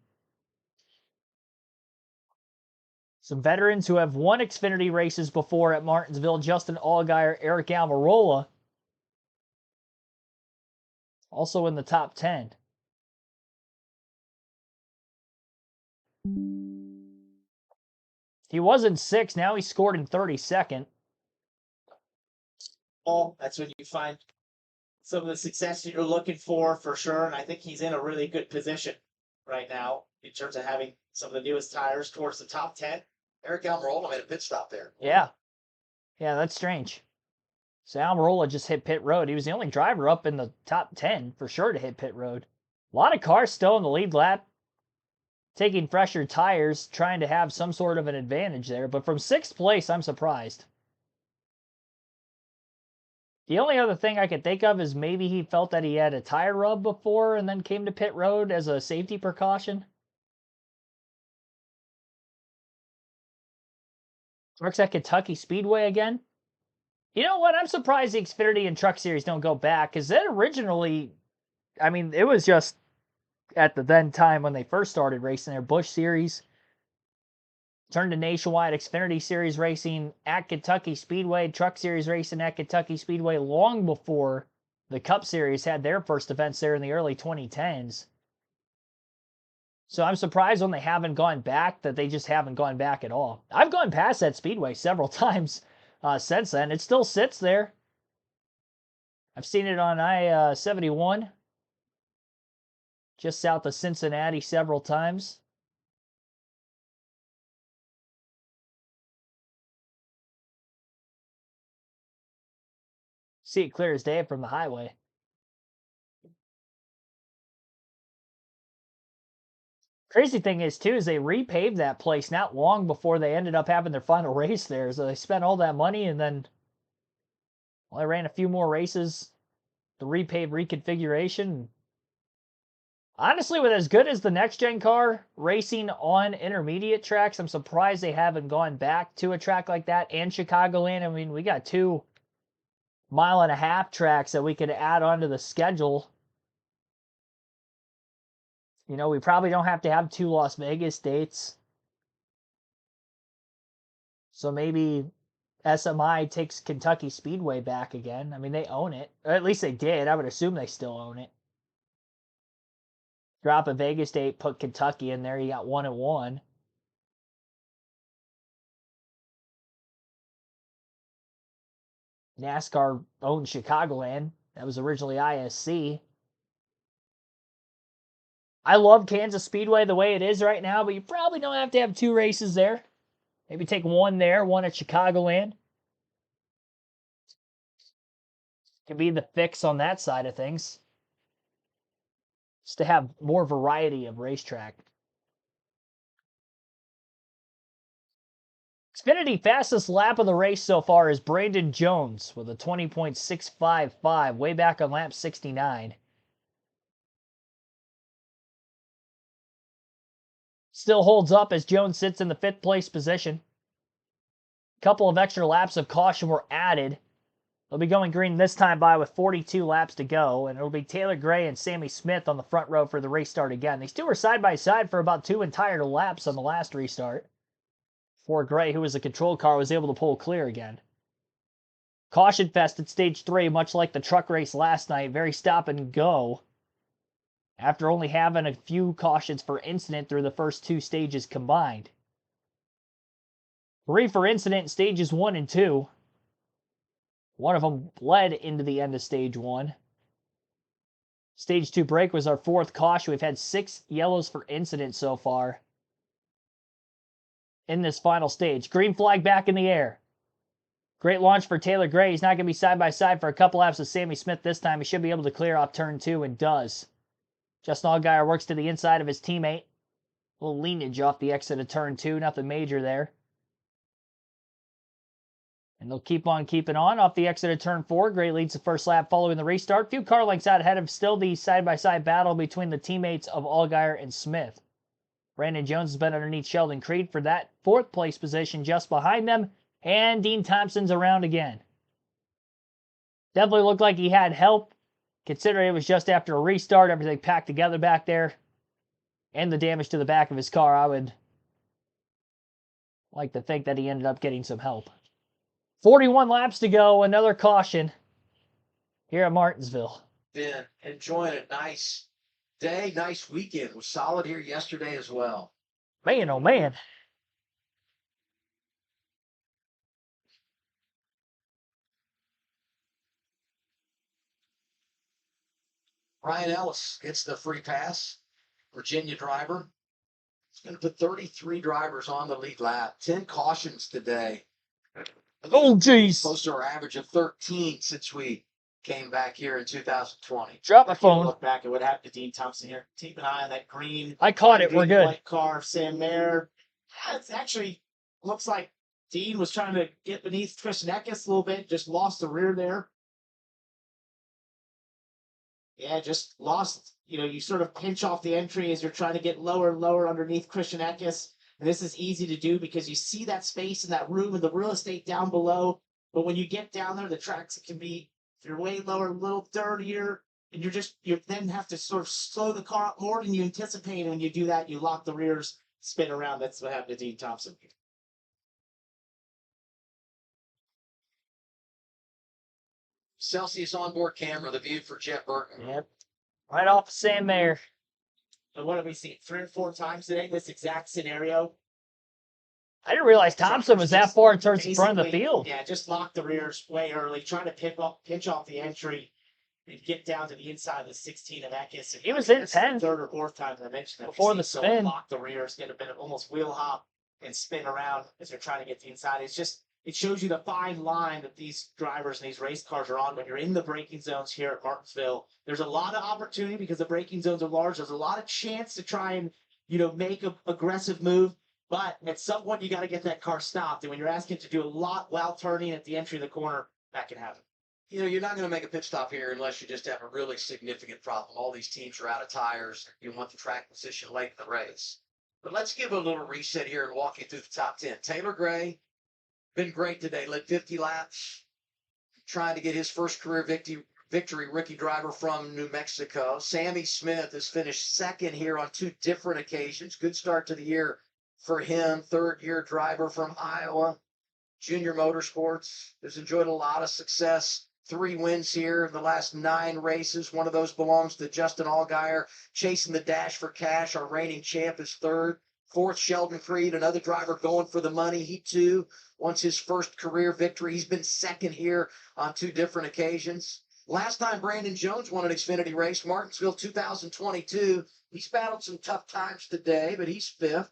Some veterans who have won Xfinity races before at Martinsville: Justin Allgaier, Eric Almirola, also in the top 10. He was in 6th. Now he scored in 32nd. That's when you find some of the success that you're looking for sure. And I think he's in a really good position right now in terms of having some of the newest tires towards the top 10. Eric Almirola made a pit stop there. Yeah. Yeah, that's strange. So Almirola just hit pit road. He was the only driver up in the top 10 for sure to hit pit road. A lot of cars still in the lead lap, taking fresher tires, trying to have some sort of an advantage there. But from 6th place, I'm surprised. The only other thing I could think of is maybe he felt that he had a tire rub before and then came to pit road as a safety precaution. Works at Kentucky Speedway again. You know what? I'm surprised the Xfinity and Truck Series don't go back, because that originally, I mean, it was just at the then time when they first started racing their Busch Series. Turned to nationwide Xfinity Series racing at Kentucky Speedway, Truck Series racing at Kentucky Speedway long before the Cup Series had their first events there in the early 2010s. So I'm surprised when they haven't gone back, that they just haven't gone back at all. I've gone past that Speedway several times since then. It still sits there. I've seen it on I-71, just south of Cincinnati several times. See it clear as day from the highway. Crazy thing is, too, is they repaved that place not long before they ended up having their final race there. So they spent all that money and then, well, they ran a few more races, the repaved reconfiguration. Honestly, with as good as the next-gen car racing on intermediate tracks, I'm surprised they haven't gone back to a track like that and Chicagoland. I mean, we got 2 mile-and-a-half tracks that we could add onto the schedule. You know, we probably don't have to have 2 Las Vegas dates. So maybe SMI takes Kentucky Speedway back again. I mean, they own it. Or at least they did. I would assume they still own it. Drop a Vegas date, put Kentucky in there. You got 1 and 1. NASCAR owned Chicagoland. That was originally ISC. I love Kansas Speedway the way it is right now, but you probably don't have to have 2 races there. Maybe take 1 there, 1 at Chicagoland. Could be the fix on that side of things. Just to have more variety of racetrack. Xfinity fastest lap of the race so far is Brandon Jones with a 20.655 way back on lap 69. Still holds up as Jones sits in the 5th place position. A couple of extra laps of caution were added. They'll be going green this time by with 42 laps to go, and it'll be Taylor Gray and Sammy Smith on the front row for the restart again. These two were side by side for about 2 entire laps on the last restart, before Gray, who was the control car, was able to pull clear again. Caution fest at stage 3, much like the truck race last night, very stop and go. After only having a few cautions for incident through the first 2 stages combined. 3 for incident in stages 1 and 2. One of them bled into the end of stage 1. Stage 2 break was our 4th caution. We've had 6 yellows for incident so far in this final stage. Green flag back in the air. Great launch for Taylor Gray. He's not going to be side by side for a couple laps with Sammy Smith this time. He should be able to clear off turn 2 and does. Justin Allgaier works to the inside of his teammate. A little leanage off the exit of turn 2. Nothing major there. And they'll keep on keeping on off the exit of turn 4. Gray leads the first lap following the restart. Few car lengths out ahead of still the side-by-side battle between the teammates of Allgaier and Smith. Brandon Jones has been underneath Sheldon Creed for that 4th place position just behind them. And Dean Thompson's around again. Definitely looked like he had help, considering it was just after a restart, everything packed together back there. And the damage to the back of his car, I would Like to think that he ended up getting some help. 41 laps to go. Another caution here at Martinsville. Been enjoying a nice day, nice weekend. Was solid here yesterday as well. Man, oh man. Ryan Ellis gets the free pass. Virginia driver. He's going to put 33 drivers on the lead lap. 10 cautions today. Oh, jeez. Close to our average of 13 since we came back here in 2020. Drop my If you phone. Look back at what happened to Dean Thompson here. Keep an eye on that green. I caught it. We're green good. White car, Sam Mayer. It's actually looks like Dean was trying to get beneath Christian Eckes a little bit. Just lost the rear there. Yeah, just lost. You know, you sort of pinch off the entry as you're trying to get lower and lower underneath Christian Eckes. And this is easy to do because you see that space in that room and the real estate down below. But when you get down there, the tracks can be, if you're way lower, a little dirtier. And you then have to sort of slow the car up more than you anticipate. And when you do that, you lock the rears, spin around. That's what happened to Dean Thompson. Celsius onboard camera, the view for Jet Burton. Yep. Right off of Sam Mayer. And what have we seen? 3 or 4 times today, this exact scenario. I didn't realize Thompson was that far towards the front of the Basically, field. Yeah, just lock the rears way early, trying to pinch off the entry and get down to the inside of the 16 of Eckes. He was in That's the 10th. 3rd or 4th time that I mentioned that. Before the So spin. lock the rears, get a bit of almost wheel hop and spin around as you're trying to get to the inside. It shows you the fine line that these drivers and these race cars are on when you're in the braking zones here at Martinsville. There's a lot of opportunity because the braking zones are large. There's a lot of chance to try and, make an aggressive move. But at some point, you got to get that car stopped. And when you're asking to do a lot while turning at the entry of the corner, that can happen. You're not going to make a pit stop here unless you just have a really significant problem. All these teams are out of tires. You want the track position late in the race. But let's give a little reset here and walk you through the top 10. Taylor Gray, been great today. Led 50 laps, trying to get his first career victory, rookie driver from New Mexico. Sammy Smith has finished second here on 2 different occasions. Good start to the year for him. 3rd-year driver from Iowa. Junior Motorsports has enjoyed a lot of success. 3 wins here in the last 9 races. One of those belongs to Justin Allgaier, chasing the dash for cash. Our reigning champ is 3rd. 4th, Sheldon Creed, another driver going for the money. He, too, wants his first career victory. He's been 2nd here on 2 different occasions. Last time Brandon Jones won an Xfinity race, Martinsville 2022. He's battled some tough times today, but he's 5th.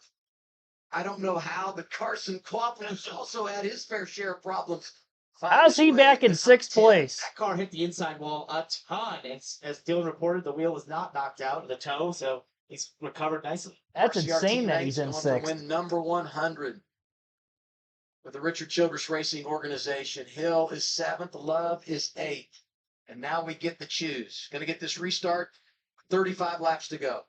I don't know how, but Carson Quaplin's also had his fair share of problems. How's he back in 6th place? That car hit the inside wall a ton. As Dylan reported, the wheel was not knocked out of the toe, so he's recovered nicely. That's RCR insane that he's in teammates going 6th. for win number 100 with the Richard Childress Racing Organization. Hill is 7th, Love is 8th. And now we get to choose. Going to get this restart. 35 laps to go.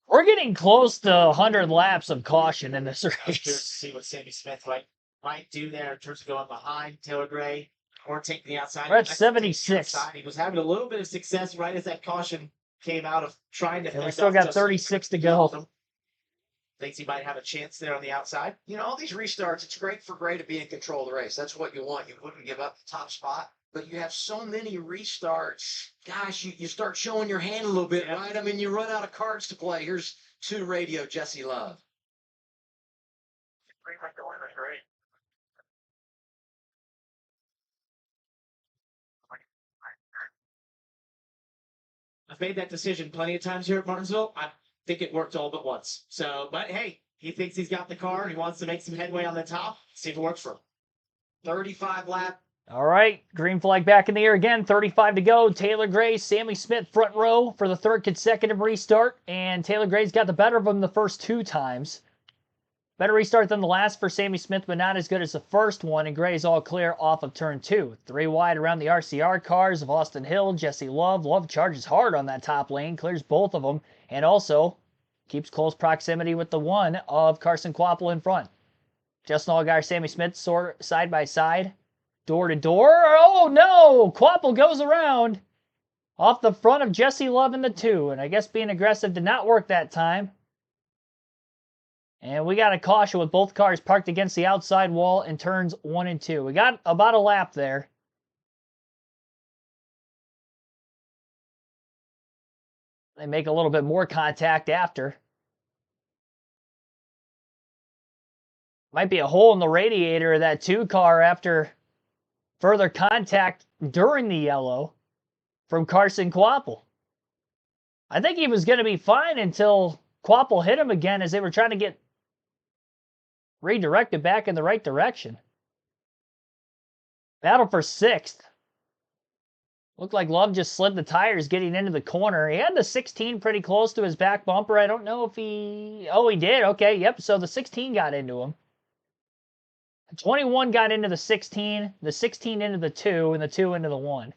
We're getting close to 100 laps of caution in this I was curious to race. see what Sammy Smith might do there in terms of going behind Taylor Gray or taking the outside. We're at He likes to take the 76. outside. He was having a little bit of success right as that caution came out of trying to. And we fend still off got Justin 36 to go. Johnson. Thinks he might have a chance there on the outside. All these restarts, it's great for Gray to be in control of the race. That's what you want. You wouldn't give up the top spot. But you have so many restarts. Gosh, you start showing your hand a little bit, right? I mean, you run out of cards to play. Here's to radio, Jesse Love. Pretty much the winner's great. I've made that decision plenty of times here at Martinsville. I think it worked all but once. So, but hey, he thinks he's got the car and he wants to make some headway on the top. See if it works for him. 35 lap. All right, green flag back in the air again. 35 to go. Taylor Gray, Sammy Smith front row for the 3rd consecutive restart. And Taylor Gray's got the better of him the first 2 times. Better restart than the last for Sammy Smith, but not as good as the first one. And Gray's all clear off of turn 2. 3 wide around the RCR cars of Austin Hill, Jesse Love. Love charges hard on that top lane, clears both of them, and also keeps close proximity with the one of Carson Quapple in front. Justin Allgaier, Sammy Smith side by side. Door to door. Oh no! Quapple goes around off the front of Jesse Love in the 2. And I guess being aggressive did not work that time. And we got a caution with both cars parked against the outside wall in turns 1 and 2. We got about a lap there. They make a little bit more contact after. Might be a hole in the radiator of that 2 car after further contact during the yellow from Carson Kvapil. I think he was going to be fine until Kvapil hit him again as they were trying to get redirected back in the right direction. Battle for 6th. Looked like Love just slid the tires getting into the corner. He had the 16 pretty close to his back bumper. I don't know if he... Oh, he did. Okay, yep. So the 16 got into him. The 21 got into the 16 into the 2, and the 2 into the 1.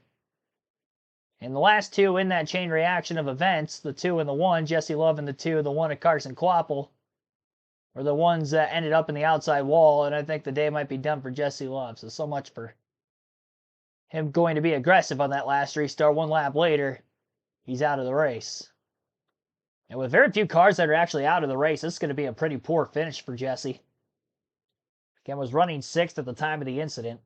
And the last 2 in that chain reaction of events, the 2 and the 1, Jesse Love and the 2, the 1 at Carson Kvapil, were the ones that ended up in the outside wall, and I think the day might be done for Jesse Love. So much for him going to be aggressive on that last restart. 1 lap later, he's out of the race. And with very few cars that are actually out of the race, this is going to be a pretty poor finish for Jesse. Again, was running 6th at the time of the incident.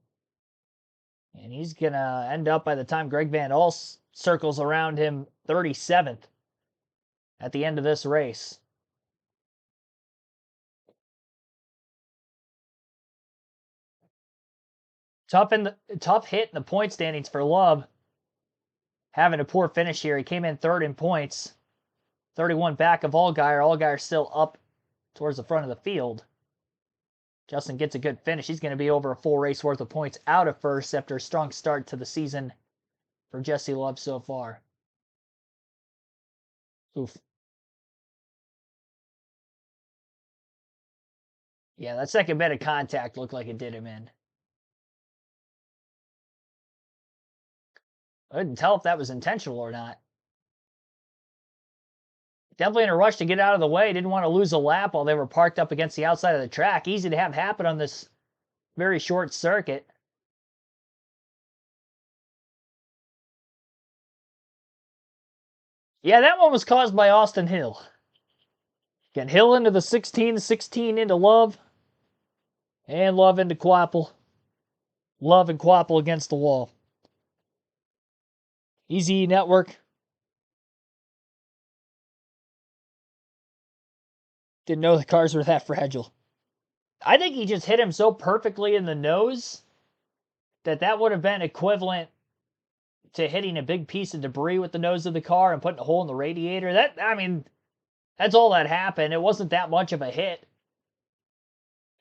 And he's going to end up, by the time Greg Van All circles around him, 37th at the end of this race. Tough hit in the point standings for Love. Having a poor finish here. He came in 3rd in points. 31 back of Allgaier. Allgaier still up towards the front of the field. Justin gets a good finish. He's going to be over a full race worth of points out of 1st after a strong start to the season for Jesse Love so far. Oof. Yeah, that second bit of contact looked like it did him in. I couldn't tell if that was intentional or not. Definitely in a rush to get out of the way. Didn't want to lose a lap while they were parked up against the outside of the track. Easy to have happen on this very short circuit. Yeah, that one was caused by Austin Hill. Again, Hill into the 16 into Love. And Love into Kvapil. Love and Kvapil against the wall. Easy Network. Didn't know the cars were that fragile. I think he just hit him so perfectly in the nose that would have been equivalent to hitting a big piece of debris with the nose of the car and putting a hole in the radiator. That's all that happened. It wasn't that much of a hit.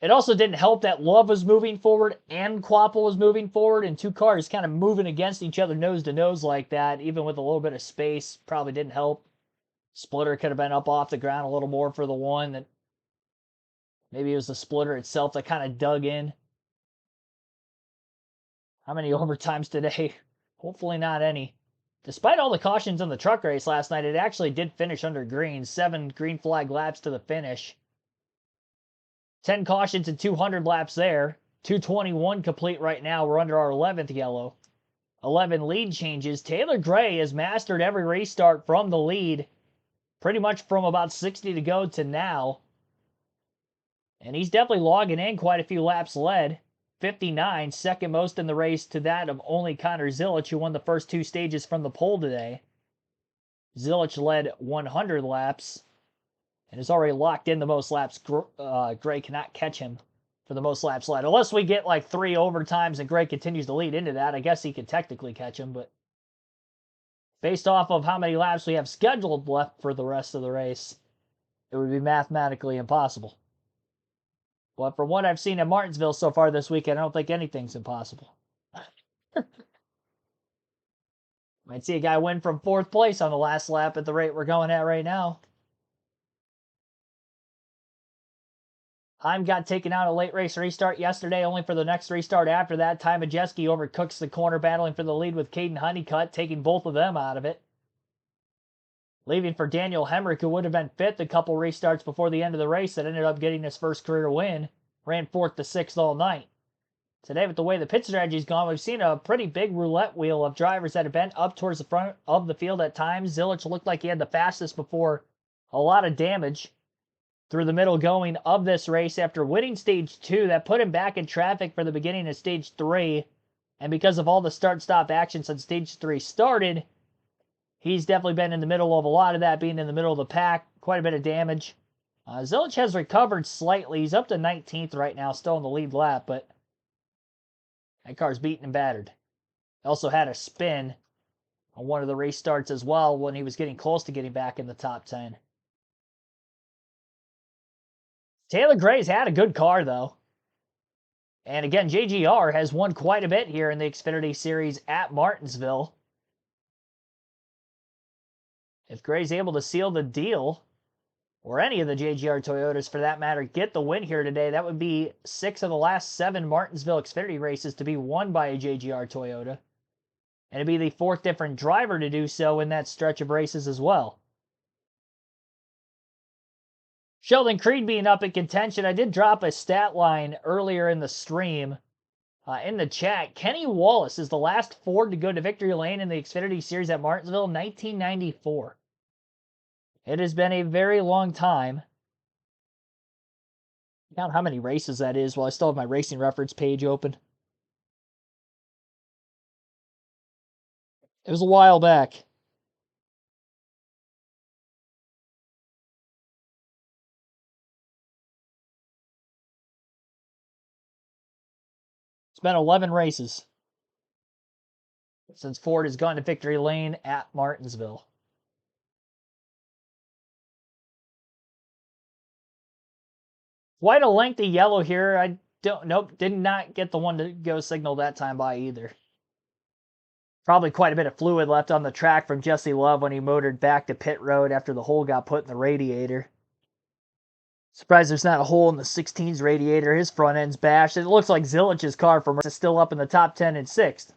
It also didn't help that Love was moving forward and Kvapil was moving forward, and 2 cars kind of moving against each other nose to nose like that, even with a little bit of space, probably didn't help. Splitter could have been up off the ground a little more for the one. That maybe it was the splitter itself that kind of dug in. How many overtimes today? Hopefully not any. Despite all the cautions in the truck race last night, it actually did finish under green. 7 green flag laps to the finish. 10 cautions and 200 laps there. 221 complete right now. We're under our 11th yellow. 11 lead changes. Taylor Gray has mastered every restart from the lead. Pretty much from about 60 to go to now. And he's definitely logging in quite a few laps led. 59, second most in the race to that of only Connor Zilic, who won the first 2 stages from the pole today. Zilic led 100 laps and is already locked in the most laps. Gray cannot catch him for the most laps led. Unless we get like 3 overtimes and Gray continues to lead into that, I guess he could technically catch him, but based off of how many laps we have scheduled left for the rest of the race, it would be mathematically impossible. But from what I've seen at Martinsville so far this weekend, I don't think anything's impossible. Might see a guy win from 4th place on the last lap at the rate we're going at right now. Heim got taken out a late race restart yesterday, only for the next restart after that. Ty Majeski overcooks the corner, battling for the lead with Caden Honeycutt, taking both of them out of it. Leaving for Daniel Hemrick, who would have been 5th a couple restarts before the end of the race, that ended up getting his first career win. Ran 4th to 6th all night. Today, with the way the pit strategy's gone, we've seen a pretty big roulette wheel of drivers that have been up towards the front of the field at times. Zilic looked like he had the fastest before a lot of damage. through the middle going of this race after winning stage 2. That put him back in traffic for the beginning of stage 3. And because of all the start-stop action since stage 3 started, he's definitely been in the middle of a lot of that, being in the middle of the pack. Quite a bit of damage. Zilic has recovered slightly. He's up to 19th right now, still in the lead lap, but that car's beaten and battered. Also had a spin on one of the race starts as well when he was getting close to getting back in the top 10. Taylor Gray's had a good car, though. And again, JGR has won quite a bit here in the Xfinity Series at Martinsville. If Gray's able to seal the deal, or any of the JGR Toyotas for that matter, get the win here today, that would be 6 of the last 7 Martinsville Xfinity races to be won by a JGR Toyota. And it'd be the 4th different driver to do so in that stretch of races as well. Sheldon Creed being up in contention. I did drop a stat line earlier in the stream, in the chat. Kenny Wallace is the last Ford to go to victory lane in the Xfinity Series at Martinsville in 1994. It has been a very long time. Count how many races that is while I still have my racing reference page open. It was a while back. It's been 11 races since Ford has gone to victory lane at Martinsville. Quite a lengthy yellow here. Nope, did not get the one to go signal that time by either. Probably quite a bit of fluid left on the track from Jesse Love when he motored back to pit road after the hole got put in the radiator. Surprised there's not a hole in the 16's radiator. His front end's bashed. It looks like Zilic's car from is still up in the top 10 and 6th.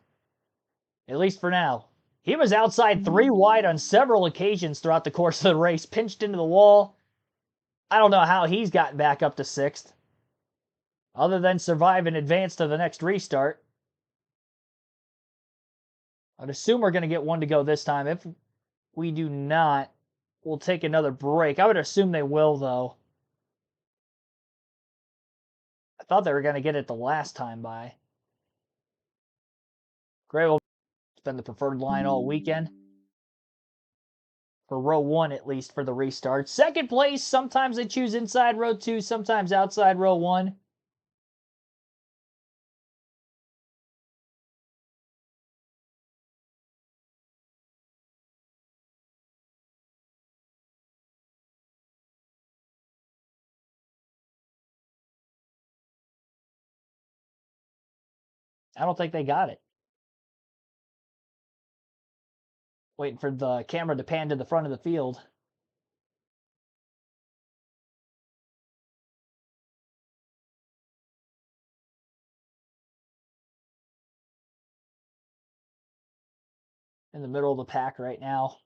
At least for now. He was outside 3 wide on several occasions throughout the course of the race. Pinched into the wall. I don't know how he's gotten back up to 6th. Other than survive and advance to the next restart. I'd assume we're going to get one to go this time. If we do not, we'll take another break. I would assume they will, though. I thought they were going to get it the last time by. Gray will been the preferred line all weekend. For row 1, at least, for the restart. Second place, sometimes they choose inside row 2, sometimes outside row 1. I don't think they got it. Waiting for the camera to pan to the front of the field. In the middle of the pack right now.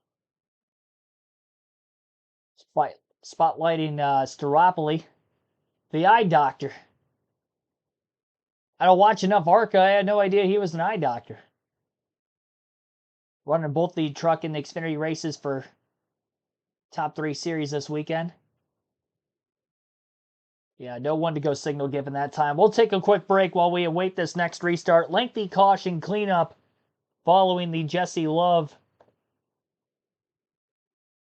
Spotlighting Staropoli, the eye doctor. I don't watch enough ARCA. I had no idea he was an eye doctor. Running both the truck and the Xfinity races for top 3 series this weekend. Yeah, no one to go signal given that time. We'll take a quick break while we await this next restart. Lengthy caution cleanup following the Jesse Love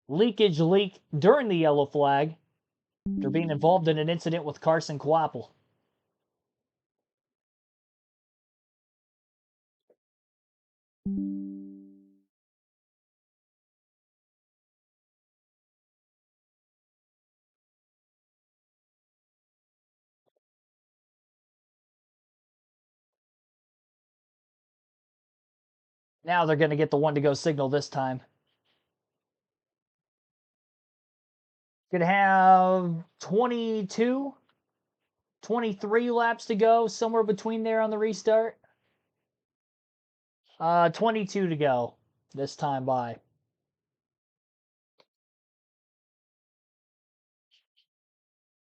leakage leak during the yellow flag. They're being involved in an incident with Carson Quapple. Now they're going to get the one to go signal this time. Going to have 22, 23 laps to go, somewhere between there on the restart. 22 to go this time by.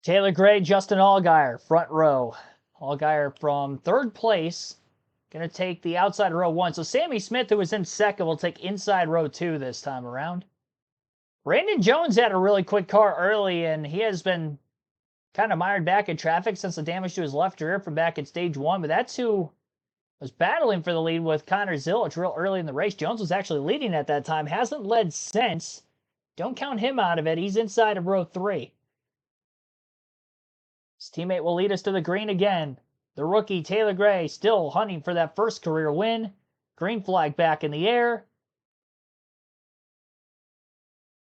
Taylor Gray, Justin Allgaier, front row. Allgaier from 3rd place. Going to take the outside row 1. So Sammy Smith, who was in 2nd, will take inside row 2 this time around. Brandon Jones had a really quick car early, and he has been kind of mired back in traffic since the damage to his left rear from back in stage 1, but that's who was battling for the lead with Connor Zilic real early in the race. Jones was actually leading at that time, hasn't led since. Don't count him out of it. He's inside of row 3. His teammate will lead us to the green again. The rookie, Taylor Gray, still hunting for that first career win. Green flag back in the air.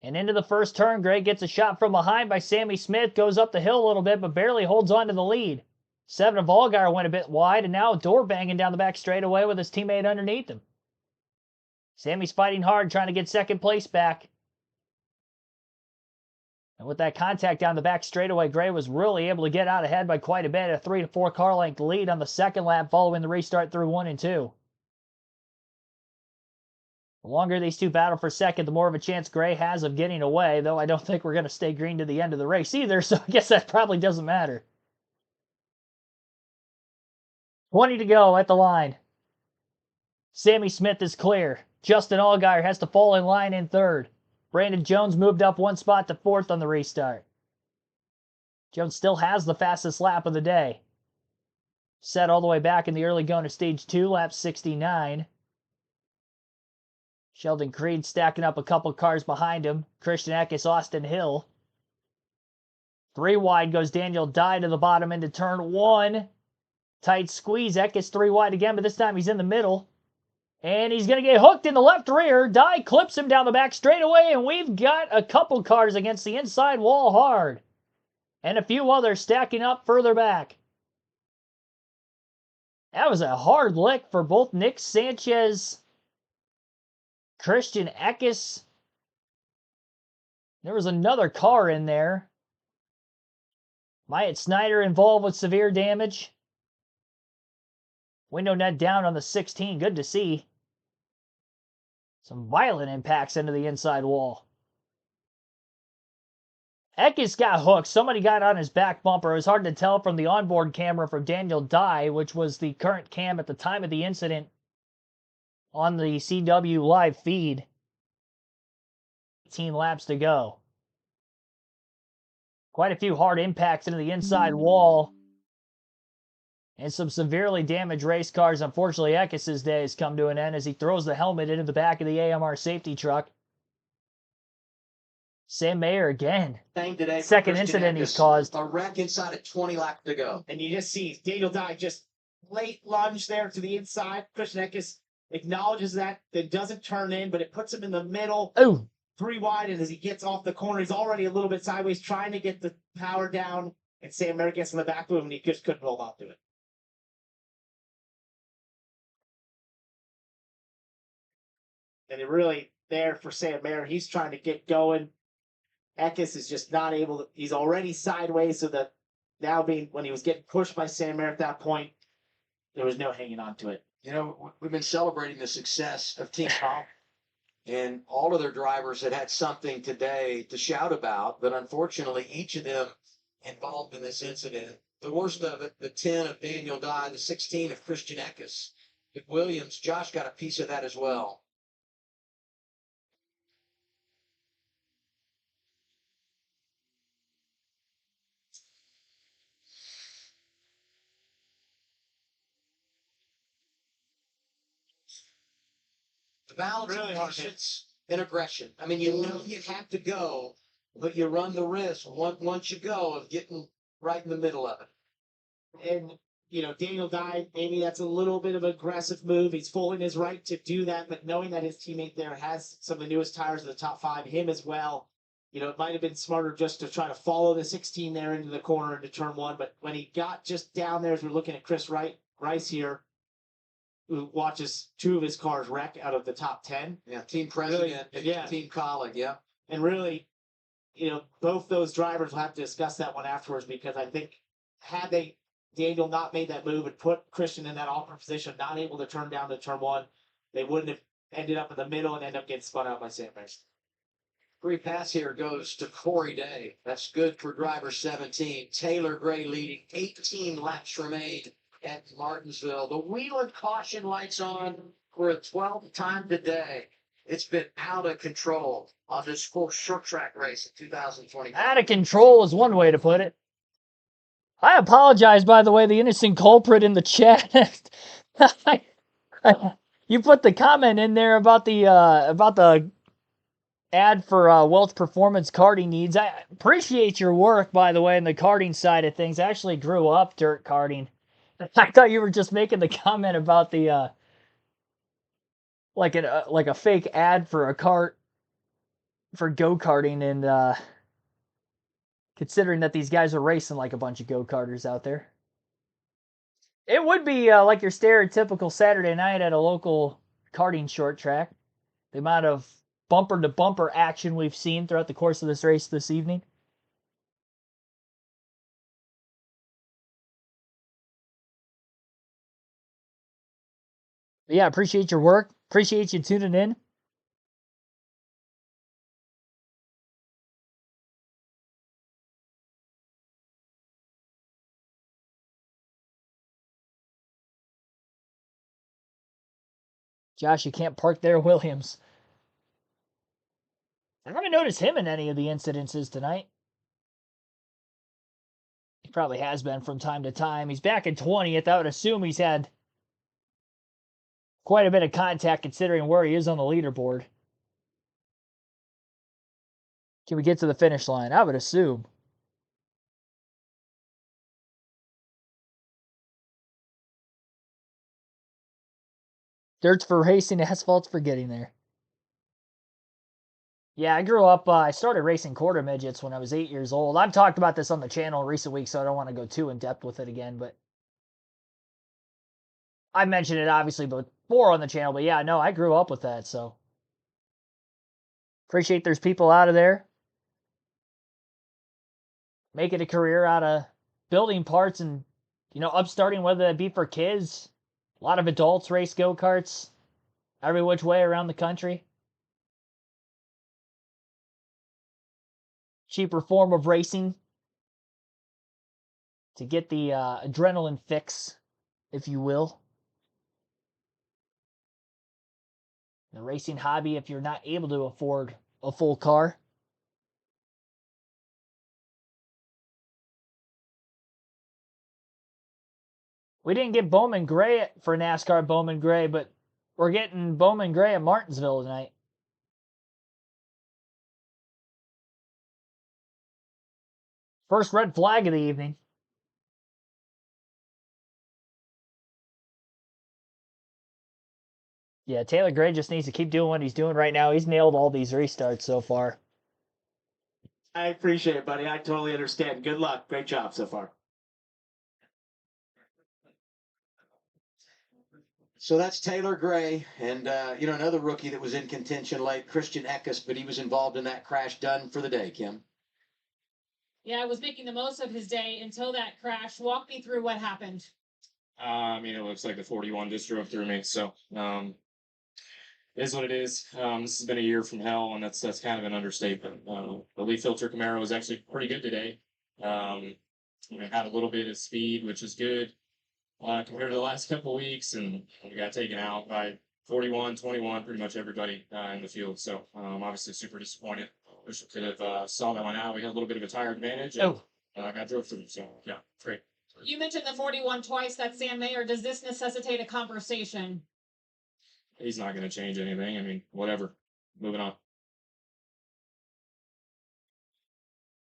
And into the first turn, Gray gets a shot from behind by Sammy Smith. Goes up the hill a little bit, but barely holds on to the lead. 7 of Allgaier went a bit wide, and now door banging down the back straightaway with his teammate underneath him. Sammy's fighting hard, trying to get second place back. And with that contact down the back straightaway, Gray was really able to get out ahead by quite a bit, a 3 to 4 car length lead on the second lap following the restart through 1 and 2. The longer these two battle for second, the more of a chance Gray has of getting away, though I don't think we're going to stay green to the end of the race either, so I guess that probably doesn't matter. 20 to go at the line. Sammy Smith is clear. Justin Allgaier has to fall in line in third. Brandon Jones moved up 1 spot to 4th on the restart. Jones still has the fastest lap of the day. Set all the way back in the early going of stage 2, lap 69. Sheldon Creed stacking up a couple cars behind him. Christian Eckes, Austin Hill. 3 wide goes Daniel Dye to the bottom into turn 1. Tight squeeze. Eckes 3 wide again, but this time he's in the middle. And he's going to get hooked in the left rear. Dye clips him down the back straightaway, and we've got a couple cars against the inside wall hard. And a few others stacking up further back. That was a hard lick for both Nick Sanchez, Christian Eckes. There was another car in there. Myatt Snyder involved with severe damage. Window net down on the 16. Good to see. Some violent impacts into the inside wall. Eckes got hooked. Somebody got on his back bumper. It was hard to tell from the onboard camera from Daniel Dye, which was the current cam at the time of the incident on the CW live feed. 18 laps to go. Quite a few hard impacts into the inside wall. And some severely damaged race cars. Unfortunately, Eckes' day has come to an end as he throws the helmet into the back of the AMR safety truck. Sam Mayer again. Thing today. Second incident he's caused. A wreck inside at 20 laps to go. And you just see Daniel Dye just late lunge there to the inside. Christian Eckes acknowledges that, then doesn't turn in, but it puts him in the middle. Ooh. 3 wide, and as he gets off the corner, he's already a little bit sideways, trying to get the power down, and Sam Mayer gets in the back of him, and he just couldn't hold on to it. And it really there for Sam Mayer. He's trying to get going. Eckes is just not able to. He's already sideways, so that now when he was getting pushed by Sam Mayer at that point, there was no hanging on to it. You know, we've been celebrating the success of Team Comp, and all of their drivers had something today to shout about, but unfortunately, each of them involved in this incident. The worst of it, the 10 of Daniel Dye, the 16 of Christian Eckes. At Williams, Josh got a piece of that as well. The balance Really of hard patience and aggression. I mean, you know you have to go, but you run the risk once you go of getting right in the middle of it. And, you know, Daniel Dye, maybe that's a little bit of an aggressive move. He's full in his right to do that, but knowing that his teammate there has some of the newest tires in the top 5, him as well, you know, it might have been smarter just to try to follow the 16 there into the corner into turn 1. But when he got just down there, as we're looking at Chris Rice here, who watches 2 of his cars wreck out of the top 10. Yeah, team president, Really, yeah. team colleague, yeah. And really, you know, both those drivers will have to discuss that one afterwards, because I think had Daniel not made that move and put Christian in that awkward position, not able to turn down to turn 1, they wouldn't have ended up in the middle and end up getting spun out by Sam Mayer. Free pass here goes to Corey Day. That's good for driver 17. Taylor Gray leading. 18 laps remained at Martinsville. The wheel and caution lights on for a 12th time today. It's been out of control on this full short track race in 2020. Out of control is one way to put it. I apologize, by the way, the innocent culprit in the chat. You put the comment in there about the ad for Wealth Performance karting needs. I appreciate your work, by the way, in the karting side of things. I actually grew up dirt karting. I thought you were just making the comment about the like a fake ad for a cart for go-karting, and considering that these guys are racing like a bunch of go-karters out there. It would be like your stereotypical Saturday night at a local karting short track. The amount of bumper-to-bumper action we've seen throughout the course of this race this evening. But yeah, appreciate your work. Appreciate you tuning in. Josh, you can't park there, Williams. I haven't noticed him in any of the incidences tonight. He probably has been from time to time. He's back in 20th. I would assume he's had quite a bit of contact considering where he is on the leaderboard. Can we get to the finish line? I would assume. Dirt's for racing, asphalt's for getting there. Yeah, I grew up, I started racing quarter midgets when I was 8 years old. I've talked about this on the channel in recent weeks, so I don't want to go too in-depth with it again, but I mentioned it obviously before on the channel, but yeah, no, I grew up with that, so appreciate there's people out of there making a career out of building parts and, upstarting, whether that be for kids. A lot of adults race go-karts every which way around the country. Cheaper form of racing to get the adrenaline fix, if you will. The racing hobby if you're not able to afford a full car. We didn't get Bowman Gray for NASCAR Bowman Gray, but we're getting Bowman Gray at Martinsville tonight. First red flag of the evening. Yeah, Taylor Gray just needs to keep doing what he's doing right now. He's nailed all these restarts so far. I appreciate it, buddy. I totally understand. Good luck. Great job so far. So that's Taylor Gray, and another rookie that was in contention late, Christian Eckes, but he was involved in that crash. Done for the day, Kim. Yeah, I was making the most of his day until that crash. Walk me through what happened. It looks like the 41 just drove through me. So, it is what it is. This has been a year from hell, and that's kind of an understatement. The leaf filter Camaro was actually pretty good today. Had a little bit of speed, which is good compared to the last couple of weeks, and we got taken out by 41, 21, pretty much everybody in the field. So, obviously super disappointed. Wish we could have saw that one out. We had a little bit of a tire advantage, and got drove through. So, yeah, great. You mentioned the 41 twice. That's Sam Mayer. Does this necessitate a conversation? He's not going to change anything. I mean, whatever. Moving on.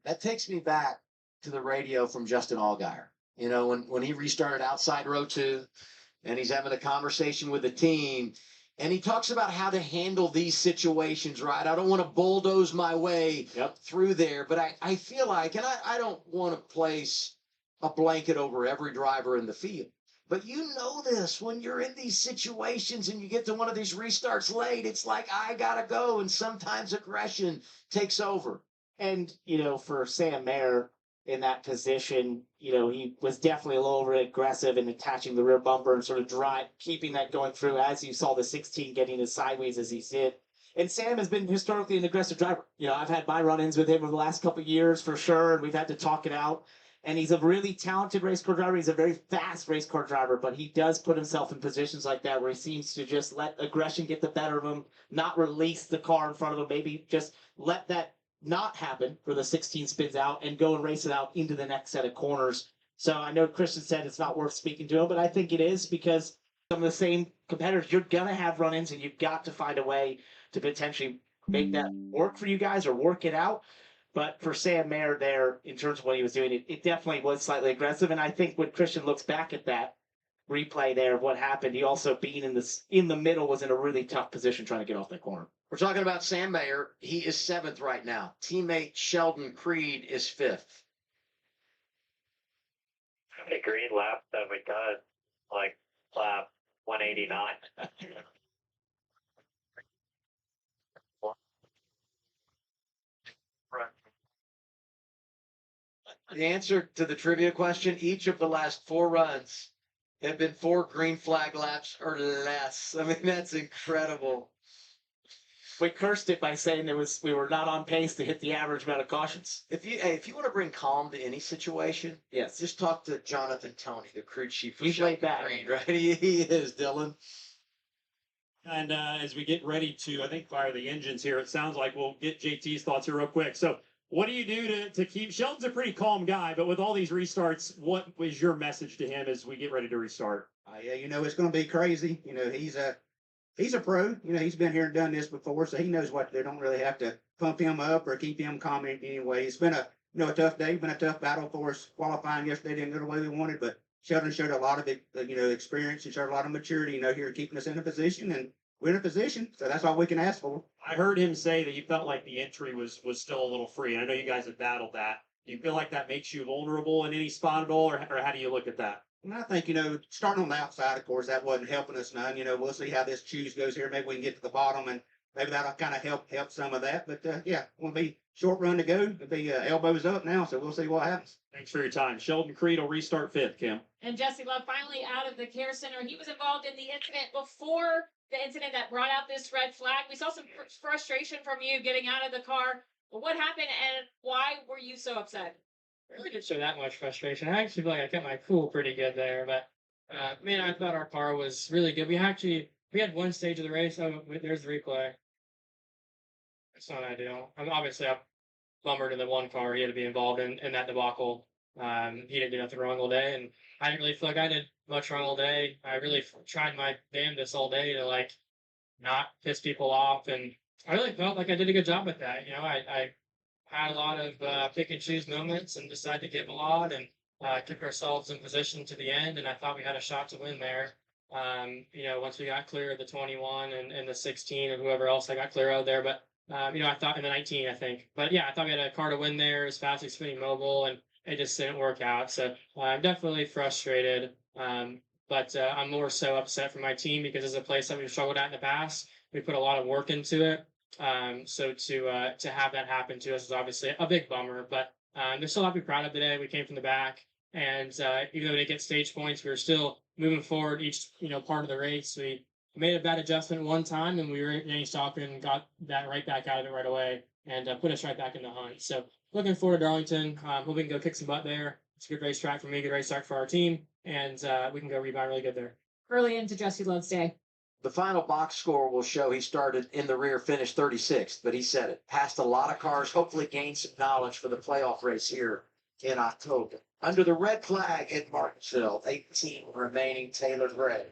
That takes me back to the radio from Justin Allgaier. When he restarted outside row 2 and he's having a conversation with the team, and he talks about how to handle these situations, right? I don't want to bulldoze my way through there, but I feel like, and I don't want to place a blanket over every driver in the field, but this, when you're in these situations and you get to one of these restarts late, it's like, I gotta go, and sometimes aggression takes over. And, for Sam Mayer in that position, he was definitely a little over aggressive in attaching the rear bumper and sort of keeping that going through, as you saw the 16 getting as sideways as he did. And Sam has been historically an aggressive driver. I've had my run-ins with him over the last couple of years for sure, and we've had to talk it out. And he's a really talented race car driver. He's a very fast race car driver, but he does put himself in positions like that where he seems to just let aggression get the better of him, not release the car in front of him, maybe just let that not happen for the 16 spins out and go and race it out into the next set of corners. So I know Christian said it's not worth speaking to him, but I think it is because some of the same competitors, you're going to have run-ins and you've got to find a way to potentially make that work for you guys or work it out. But for Sam Mayer there, in terms of what he was doing, it definitely was slightly aggressive. And I think when Christian looks back at that replay there of what happened, he also being in the middle was in a really tough position trying to get off that corner. We're talking about Sam Mayer. He is 7th right now. Teammate Sheldon Creed is 5th. Agreed lap that we done, like lap 189. The answer to the trivia question, each of the last 4 runs have been 4 green flag laps or less. I mean, that's incredible. We cursed it by saying we were not on pace to hit the average amount of cautions. If you want to bring calm to any situation, Yes. just talk to Jonathan Toney, the crew chief. He's laid back. Right? He is, Dylan. And as we get ready to, I think, fire the engines here, it sounds like we'll get JT's thoughts here real quick. So what do you do to keep, Sheldon's a pretty calm guy, but with all these restarts, what was your message to him as we get ready to restart? Yeah, it's going to be crazy. He's a pro. He's been here and done this before, so he knows what to do. Don't really have to pump him up or keep him calm anyway. It's been a tough day, been a tough battle for us. Qualifying yesterday didn't go the way we wanted, but Sheldon showed a lot of experience and showed a lot of maturity. Here keeping us in a position, and we're in a position, so that's all we can ask for. I heard him say that you felt like the entry was still a little free, and I know you guys have battled that. Do you feel like that makes you vulnerable in any spot at all, or how do you look at that? And I think, starting on the outside, of course, that wasn't helping us none. We'll see how this choose goes here. Maybe we can get to the bottom, and maybe that'll kind of help some of that. But, yeah, it'll be short run to go. It'll be elbows up now, so we'll see what happens. Thanks for your time. Sheldon Creed will restart 5th, Kim. And Jesse Love finally out of the care center. He was involved in the incident before the incident that brought out this red flag. We saw some frustration from you getting out of the car. Well, what happened and why were you so upset? I really didn't show that much frustration. I actually feel like I kept my cool pretty good there, but I thought our car was really good. We had one stage of the race. Oh, there's the replay. It's not ideal. Obviously, I bummered in the one car he had to be involved in that debacle. He didn't do nothing wrong all day, and I didn't really feel like I did much wrong all day. I really tried my damnedest all day to not piss people off, and I really felt like I did a good job at that. I had a lot of pick and choose moments and decided to give a lot and keep ourselves in position to the end. And I thought we had a shot to win there. Once we got clear of the 21 and the 16 and whoever else I got clear of there. But, I thought in the 19, I think. But yeah, I thought we had a car to win there as fast as Xfinity Mobile, and it just didn't work out. So I'm definitely frustrated. But I'm more so upset for my team because it's a place that we've struggled at in the past. We put a lot of work into it. So to have that happen to us is obviously a big bummer, but there's still a lot to be proud of today. We came from the back, and even though we didn't get stage points, we were still moving forward each part of the race. We made a bad adjustment one time, and we were stopped and got that right back out of it right away, and put us right back in the hunt. So looking forward to Darlington. Hoping we can go kick some butt there. It's a good racetrack for me, good racetrack for our team, and we can go rebound really good there. Early into Jesse Love's day. The final box score will show he started in the rear, finished 36th, but he said it. Passed a lot of cars, hopefully gained some knowledge for the playoff race here in October. Under the red flag at Martinsville, 18 remaining, Taylor Gray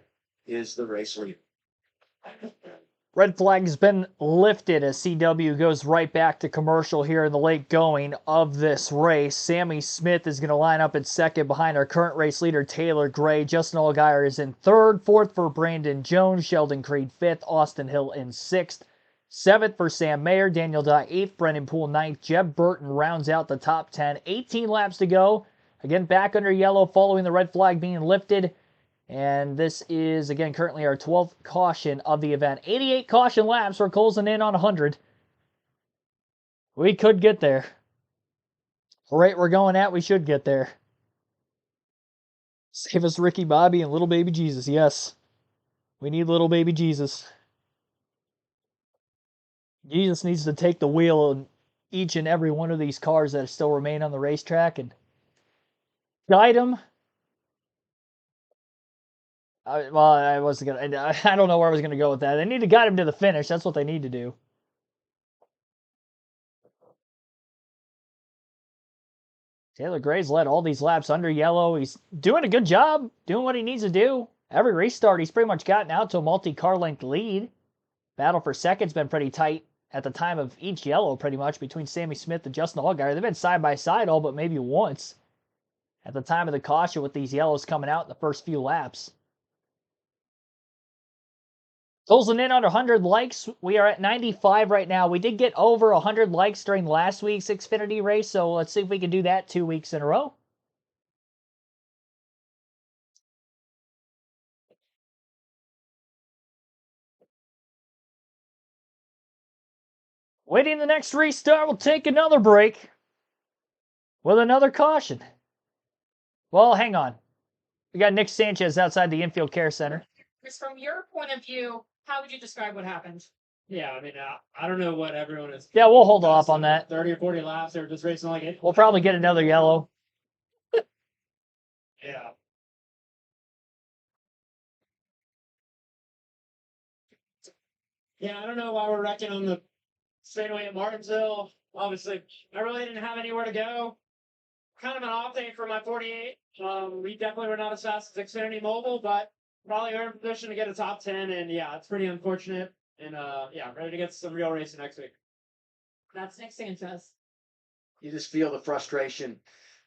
is the race leader. Red flag's been lifted as CW goes right back to commercial here in the late going of this race. Sammy Smith is going to line up in second behind our current race leader, Taylor Gray. Justin Allgaier is in third. Fourth for Brandon Jones. Sheldon Creed fifth. Austin Hill in sixth. Seventh for Sam Mayer. Daniel Dye eighth. Brendan Poole ninth. Jeb Burton rounds out the top 10. 18 laps to go. Again, back under yellow following the red flag being lifted. And this is, again, currently our 12th caution of the event. 88 caution laps. We're closing in on 100. We could get there. The rate we're going at, we should get there. Save us Ricky Bobby and little baby Jesus. Yes. We need little baby Jesus. Jesus needs to take the wheel in each and every one of these cars that still remain on the racetrack and Guide him. I wasn't gonna. I don't know where I was gonna go with that. They need to guide him to the finish. That's what they need to do. Taylor Gray's led all these laps under yellow. He's doing a good job, doing what he needs to do. Every restart, he's pretty much gotten out to a multi-car length lead. Battle for second's been pretty tight at the time of each yellow, pretty much, between Sammy Smith and Justin Allgaier. They've been side by side all but maybe once at the time of the caution with these yellows coming out in the first few laps. Closing in on 100 likes. We are at 95 right now. We did get over 100 likes during last week's Xfinity race, so let's see if we can do that 2 weeks in a row. Waiting the next restart, we'll take another break with another caution. Well, hang on. We got Nick Sanchez outside the infield care center. Chris, from your point of view, how would you describe what happened? Yeah, I mean, I don't know what everyone is. Yeah, we'll hold off on that. 30 or 40 laps. They were just racing like it. We'll probably get another yellow. Yeah. Yeah, I don't know why we're wrecking on the straightaway at Martinsville. Obviously, I really didn't have anywhere to go. Kind of an off day for my 48. We definitely were not as fast as Xfinity Mobile, but probably are in position to get a top 10. And yeah, it's pretty unfortunate. And yeah, ready to get some real racing next week. That's Nick Sanchez. You just feel the frustration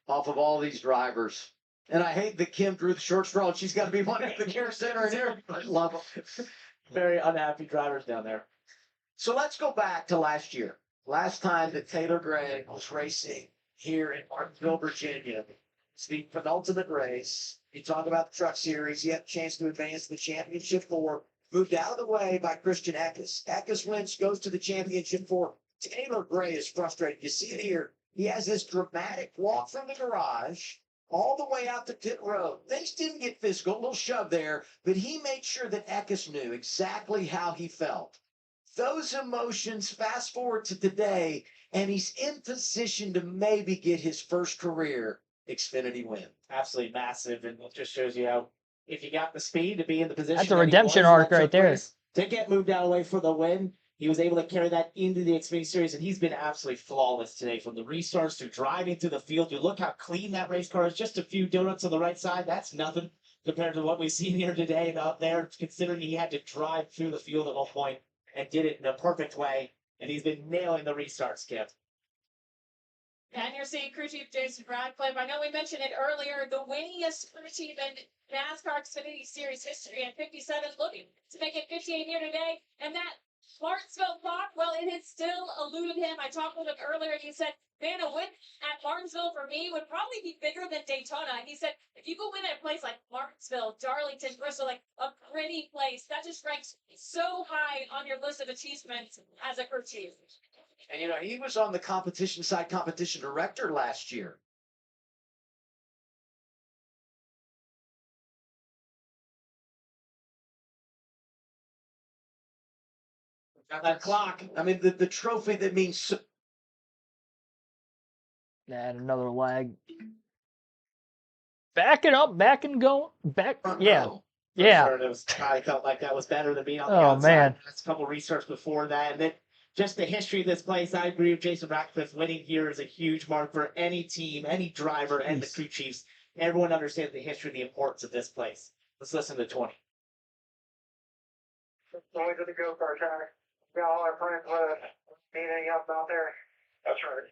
off of all these drivers. And I hate that Kim drew the short straw and she's got to be one at the care center and here. I love them. Very unhappy drivers down there. So let's go back to last year. Last time that Taylor Gray was racing here in Martinsville, Virginia. It's the penultimate race. You talk about the Truck Series. You have a chance to advance to the Championship 4. Moved out of the way by Christian Eckes. Eckes wins, goes to the Championship 4. Taylor Gray is frustrated. You see it here. He has this dramatic walk from the garage all the way out to pit road. Things didn't get physical, a little shove there, but he made sure that Eckes knew exactly how he felt. Those emotions, fast forward to today, and he's in position to maybe get his first career Xfinity win. Absolutely massive, and it just shows you how if you got the speed to be in the position. That's a that he redemption was, arc that right took there. place, to get moved out of the way for the win. He was able to carry that into the Xfinity Series, and he's been absolutely flawless today. From the restarts to driving through the field, you look how clean that race car is. Just a few donuts on the right side. That's nothing compared to what we've seen here today and out there, considering he had to drive through the field at one point and did it in a perfect way. And he's been nailing the restarts, Kip. And you're seeing crew chief Jason Radcliffe. I know we mentioned it earlier, the winningest crew chief in NASCAR Xfinity Series history at 57, looking to make it 58 here today. And that Martinsville clock, well, it has still eluded him. I talked with him earlier, and he said, man, a win at Martinsville for me would probably be bigger than Daytona. And he said, if you go win at a place like Martinsville, Darlington, Bristol, like a pretty place, that just ranks so high on your list of achievements as a crew chief. And, you know, he was on the competition side, competition director last year. Got that clock. I mean, the trophy that means so. And another lag. Backing up, back and going. Back. Yeah. Yeah. Sure, I felt like that was better than being on the Oh, outside. man. That's a couple restarts before that. And then just the history of this place, I agree with Jason Ratcliffe. Winning here is a huge mark for any team, any driver, and the crew chiefs. Everyone understands the history and the importance of this place. Let's listen to 20. Going to the go-kart track. Got all our friends with us. Need any help out there? That's right.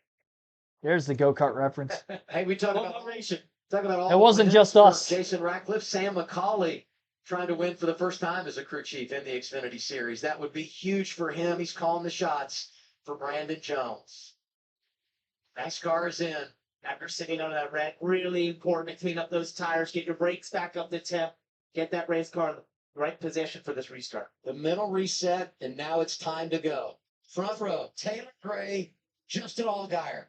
There's the go-kart reference. Hey, we talk about Celebration. talk about all. It wasn't the just wins for us. Jason Ratcliffe, Sam McCauley trying to win for the first time as a crew chief in the Xfinity Series. That would be huge for him. He's calling the shots for Brandon Jones. NASCAR is in. After sitting on that red, really important to clean up those tires, get your brakes back up to temp, get that race car in the right position for this restart. The mental reset, and now it's time to go. Front row, Taylor Gray, Justin Allgaier.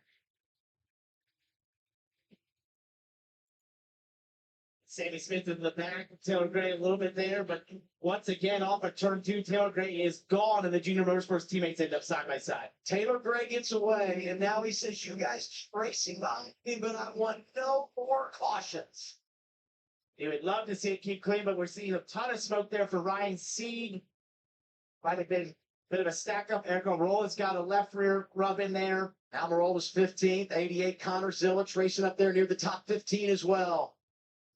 Sammy Smith in the back, Taylor Gray a little bit there, but once again, off of turn 2, Taylor Gray is gone, and the Junior Motorsports teammates end up side by side. Taylor Gray gets away, and now he says, you guys keep racing behind me, but I want no more cautions. They would love to see it keep clean, but we're seeing a ton of smoke there for Ryan Sieg. Might have been a bit of a stack up. Eric Almirola's got a left rear rub in there. Almirola's 15th, 88 Connor Zilich racing up there near the top 15 as well.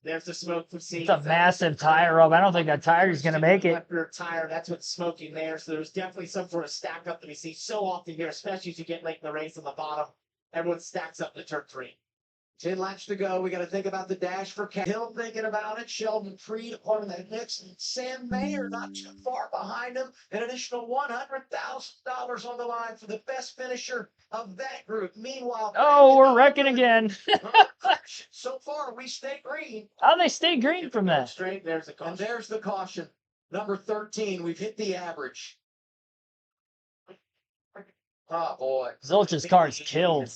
There's the smoke from Sieg. It's a massive tire rub. I don't think that tire is going to make it. Left rear tire, that's what's smoking there. So there's definitely some sort of stack up that we see so often here, especially as you get late in the race on the bottom. Everyone stacks up to turn 3. 10 laps to go. We got to think about the dash for Hill thinking about it. Sheldon Freed part of that mix. Sam Mayer not too far behind him. An additional $100,000 on the line for the best finisher of that group. Meanwhile, Oh, we're wrecking again. so far we stay green. How they stay green from that? Straight, there's the caution. And there's the caution. Number 13. We've hit the average. Oh boy. Zilch's car is killed.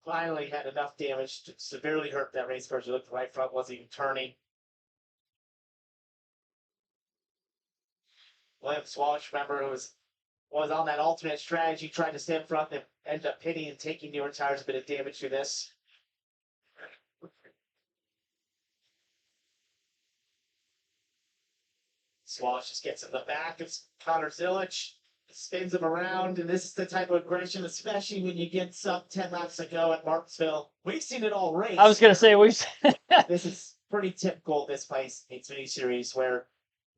Finally had enough damage to severely hurt that race car. As you looked, the right front wasn't even turning. William Swalsh, remember, was on that alternate strategy, tried to stay in front and ended up hitting and taking newer tires, a bit of damage to this. Swalsh just gets in the back of Connor Zilich, spins him around, and this is the type of aggression, especially when you get sub 10 laps to go at Martinsville. We've seen it all race. I was going to say, This is pretty typical of this place, Xfinity Series, where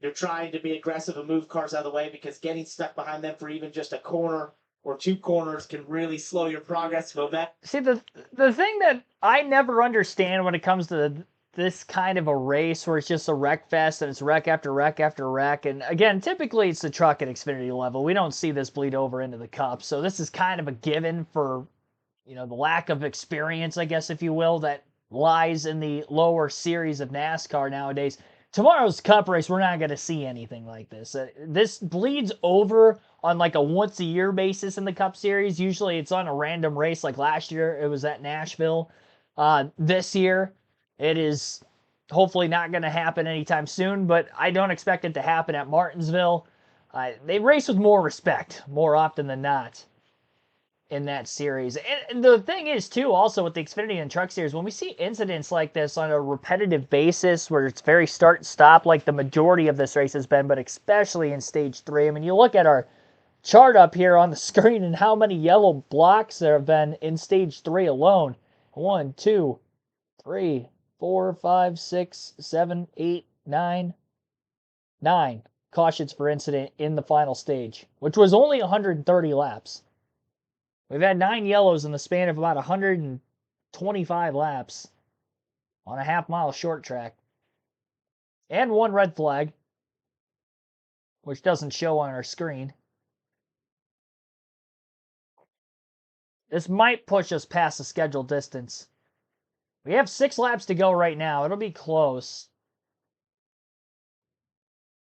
you're trying to be aggressive and move cars out of the way because getting stuck behind them for even just a corner or 2 corners can really slow your progress. See, the thing that I never understand when it comes to this kind of a race where it's just a wreck fest and it's wreck after wreck after wreck. And again, typically it's the truck at Xfinity level. We don't see this bleed over into the Cup. So this is kind of a given for, the lack of experience, I guess, if you will, that lies in the lower series of NASCAR nowadays. Tomorrow's Cup race, we're not going to see anything like this. This bleeds over on like a once-a-year basis in the Cup Series. Usually it's on a random race, like last year it was at Nashville. This year, it is hopefully not going to happen anytime soon, but I don't expect it to happen at Martinsville. They race with more respect more often than not in that series. And the thing is, too, also with the Xfinity and Truck Series, when we see incidents like this on a repetitive basis where it's very start-stop like the majority of this race has been, but especially in Stage 3, I mean, you look at our chart up here on the screen and how many yellow blocks there have been in Stage 3 alone. 1, 2, 3, 4, 5, 6, 7, 8, 9. 9 cautions for incident in the final stage, which was only 130 laps. We've had 9 yellows in the span of about 125 laps on a half-mile short track. And 1 red flag, which doesn't show on our screen. This might push us past the scheduled distance. We have 6 laps to go right now. It'll be close.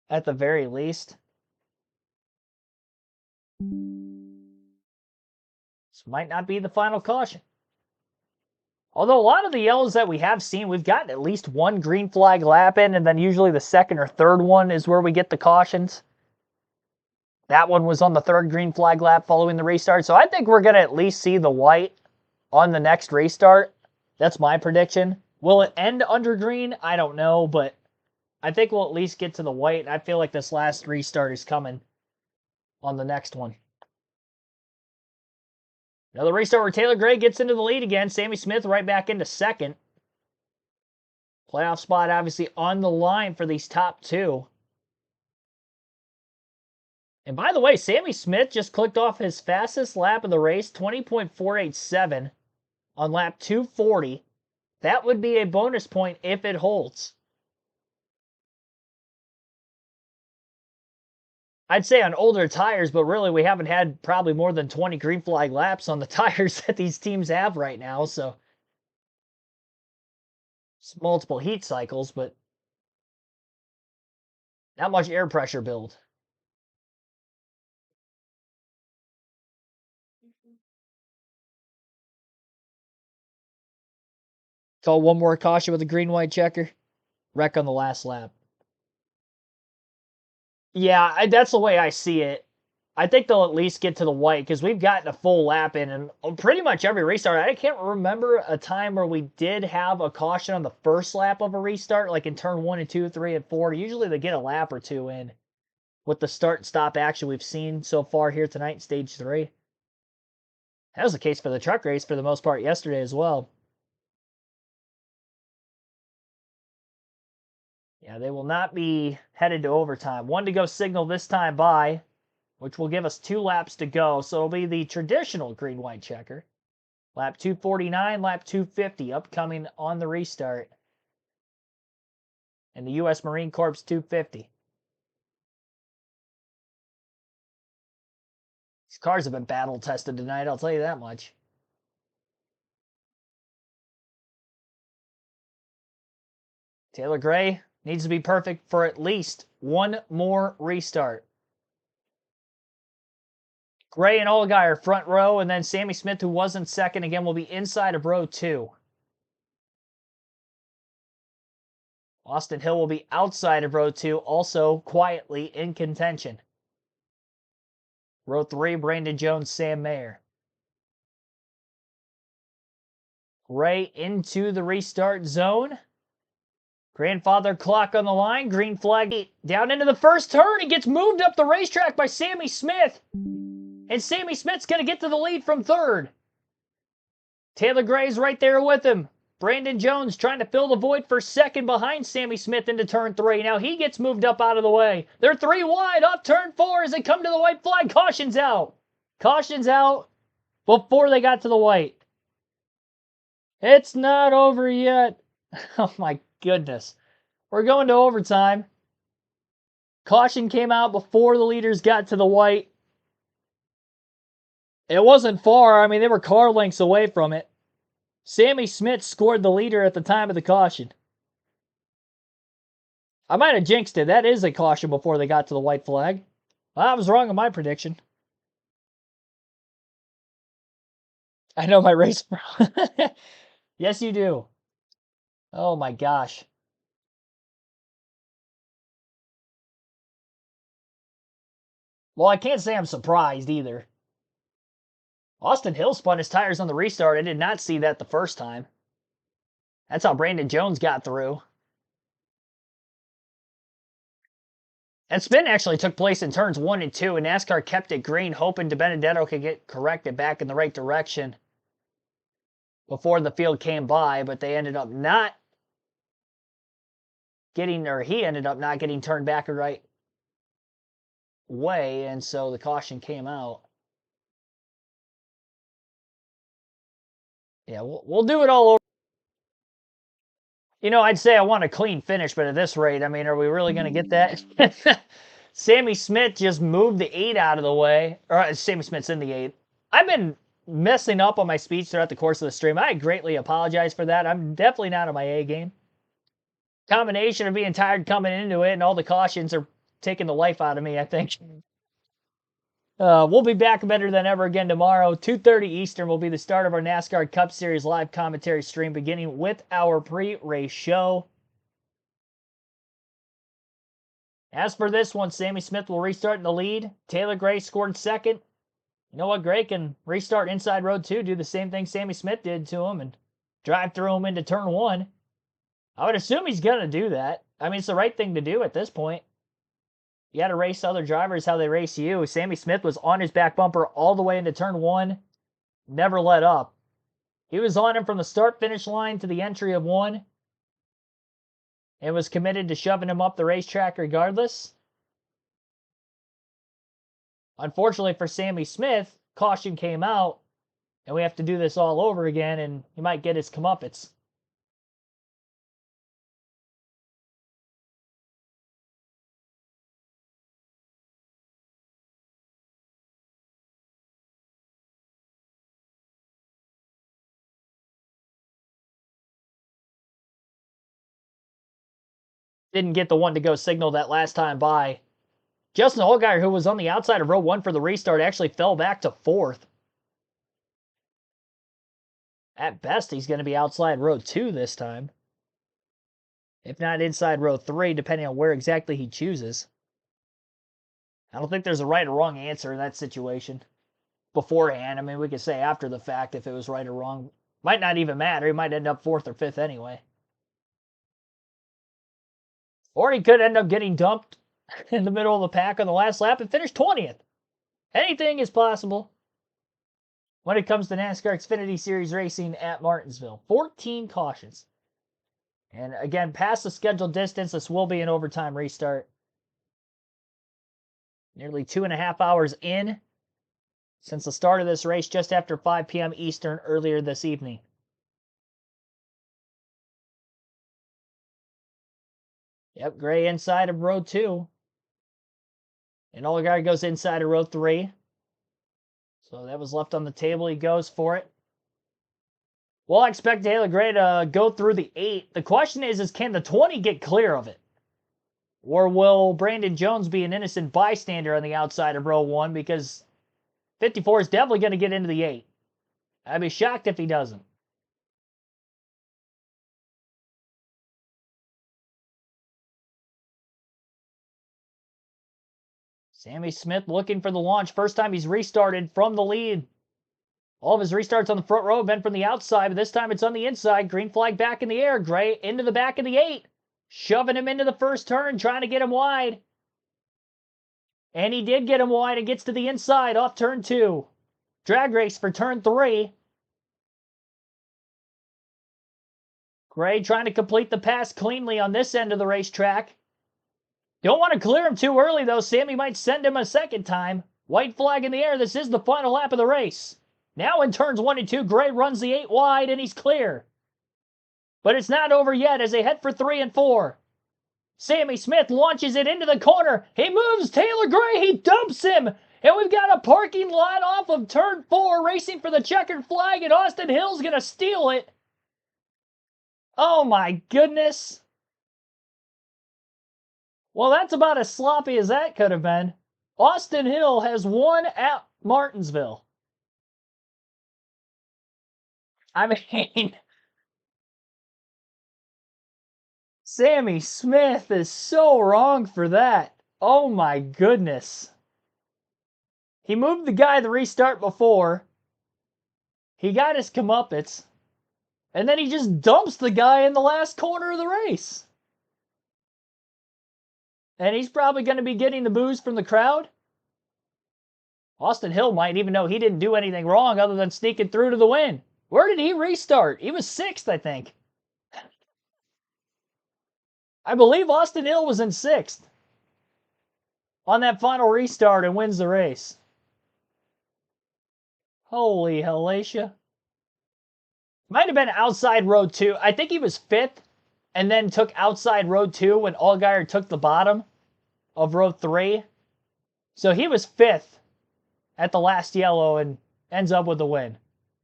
At the very least. This might not be the final caution. Although a lot of the yellows that we have seen, we've gotten at least 1 green flag lap in, and then usually the second or third one is where we get the cautions. That one was on the 3rd green flag lap following the restart. So I think we're going to at least see the white on the next restart. That's my prediction. Will it end under green? I don't know, but I think we'll at least get to the white. I feel like this last restart is coming on the next one. Another restart where Taylor Gray gets into the lead again. Sammy Smith right back into 2nd. Playoff spot obviously on the line for these top 2. And by the way, Sammy Smith just clicked off his fastest lap of the race, 20.487 on lap 240. That would be a bonus point if it holds. I'd say on older tires, but really we haven't had probably more than 20 green flag laps on the tires that these teams have right now, so it's multiple heat cycles, but not much air pressure build. Call one more caution with a green-white checker. Wreck on the last lap. Yeah, that's the way I see it. I think they'll at least get to the white because we've gotten a full lap in, and pretty much every restart. I can't remember a time where we did have a caution on the first lap of a restart, like in turn 1 and 2, 3, and 4. Usually they get a lap or two in with the start and stop action we've seen so far here tonight in stage 3. That was the case for the truck race for the most part yesterday as well. Yeah, they will not be headed to overtime. 1 to go signal this time by, which will give us 2 laps to go. So it'll be the traditional green-white checker. Lap 249, lap 250, upcoming on the restart. And the U.S. Marine Corps 250. These cars have been battle-tested tonight, I'll tell you that much. Taylor Gray needs to be perfect for at least 1 more restart. Gray and Allgaier front row, and then Sammy Smith, who was in second, again will be inside of row 2. Austin Hill will be outside of row 2, also quietly in contention. Row 3, Brandon Jones, Sam Mayer. Gray into the restart zone. Grandfather clock on the line. Green flag down into the first turn. He gets moved up the racetrack by Sammy Smith. And Sammy Smith's going to get to the lead from third. Taylor Gray's right there with him. Brandon Jones trying to fill the void for second behind Sammy Smith into turn 3. Now he gets moved up out of the way. They're 3 wide off turn 4 as they come to the white flag. Caution's out. Caution's out before they got to the white. It's not over yet. Oh my goodness. We're going to overtime. Caution came out before the leaders got to the white. It wasn't far. I mean, they were car lengths away from it. Sammy Smith scored the leader at the time of the caution. I might have jinxed it. That is a caution before they got to the white flag. Well, I was wrong on my prediction. I know my race. Yes, you do. Oh my gosh. Well, I can't say I'm surprised either. Austin Hill spun his tires on the restart. I did not see that the first time. That's how Brandon Jones got through. And spin actually took place in turns 1 and 2, and NASCAR kept it green, hoping DiBenedetto could get corrected back in the right direction before the field came by, but they ended up not getting, or he ended up not getting turned back the right way, and so the caution came out. Yeah, we'll do it all over. You know, I'd say I want a clean finish, but at this rate, I mean, are we really going to get that? Sammy Smith just moved the 8 out of the way. Or Sammy Smith's in the 8. I've been messing up on my speech throughout the course of the stream. I greatly apologize for that. I'm definitely not on my A game. Combination of being tired coming into it and all the cautions are taking the life out of me, I think. We'll be back better than ever again tomorrow. 2:30 Eastern will be the start of our NASCAR Cup Series live commentary stream, beginning with our pre-race show. As for this one, Sammy Smith will restart in the lead. Taylor Gray scored second. You know what? Gray can restart inside road 2, do the same thing Sammy Smith did to him, and drive through him into turn 1. I would assume he's going to do that. I mean, it's the right thing to do at this point. You got to race other drivers how they race you. Sammy Smith was on his back bumper all the way into turn 1. Never let up. He was on him from the start-finish line to the entry of 1. And was committed to shoving him up the racetrack regardless. Unfortunately for Sammy Smith, caution came out. And we have to do this all over again. And he might get his comeuppance. Didn't get the 1 to go signal that last time by. Justin Allgaier, who was on the outside of row 1 for the restart, actually fell back to 4th. At best, he's going to be outside row 2 this time. If not inside row 3, depending on where exactly he chooses. I don't think there's a right or wrong answer in that situation beforehand. I mean, we could say after the fact if it was right or wrong. Might not even matter. He might end up 4th or 5th anyway. Or he could end up getting dumped in the middle of the pack on the last lap and finish 20th. Anything is possible when it comes to NASCAR Xfinity Series racing at Martinsville. 14 cautions. And again, past the scheduled distance, this will be an overtime restart. Nearly 2.5 hours in since the start of this race, just after 5 p.m. Eastern earlier this evening. Yep, Gray inside of row 2. And Allgaier goes inside of row 3. So that was left on the table. He goes for it. Well, I expect Taylor Gray to go through the 8. The question is can the 20 get clear of it? Or will Brandon Jones be an innocent bystander on the outside of row 1? Because 54 is definitely going to get into the 8. I'd be shocked if he doesn't. Sammy Smith looking for the launch. First time he's restarted from the lead. All of his restarts on the front row have been from the outside, but this time it's on the inside. Green flag back in the air. Gray into the back of the 8. Shoving him into the first turn, trying to get him wide. And he did get him wide and gets to the inside off turn 2. Drag race for turn 3. Gray trying to complete the pass cleanly on this end of the racetrack. Don't want to clear him too early, though. Sammy might send him a second time. White flag in the air. This is the final lap of the race. Now in turns 1 and 2, Gray runs the 8 wide, and he's clear. But it's not over yet as they head for 3 and 4. Sammy Smith launches it into the corner. He moves Taylor Gray. He dumps him. And we've got a parking lot off of turn 4 racing for the checkered flag, and Austin Hill's going to steal it. Oh, my goodness. Well, that's about as sloppy as that could have been. Austin Hill has won at Martinsville. I mean, Sammy Smith is so wrong for that. Oh my goodness. He moved the guy the restart before. He got his comeuppance. And then he just dumps the guy in the last corner of the race. And he's probably going to be getting the boos from the crowd. Austin Hill might even know he didn't do anything wrong other than sneaking through to the win. Where did he restart? He was 6th, I think. I believe Austin Hill was in 6th on that final restart and wins the race. Holy hellacia. Might have been outside row 2. I think he was 5th and then took outside row 2 when Allgaier took the bottom of row 3. So he was 5th at the last yellow and ends up with the win.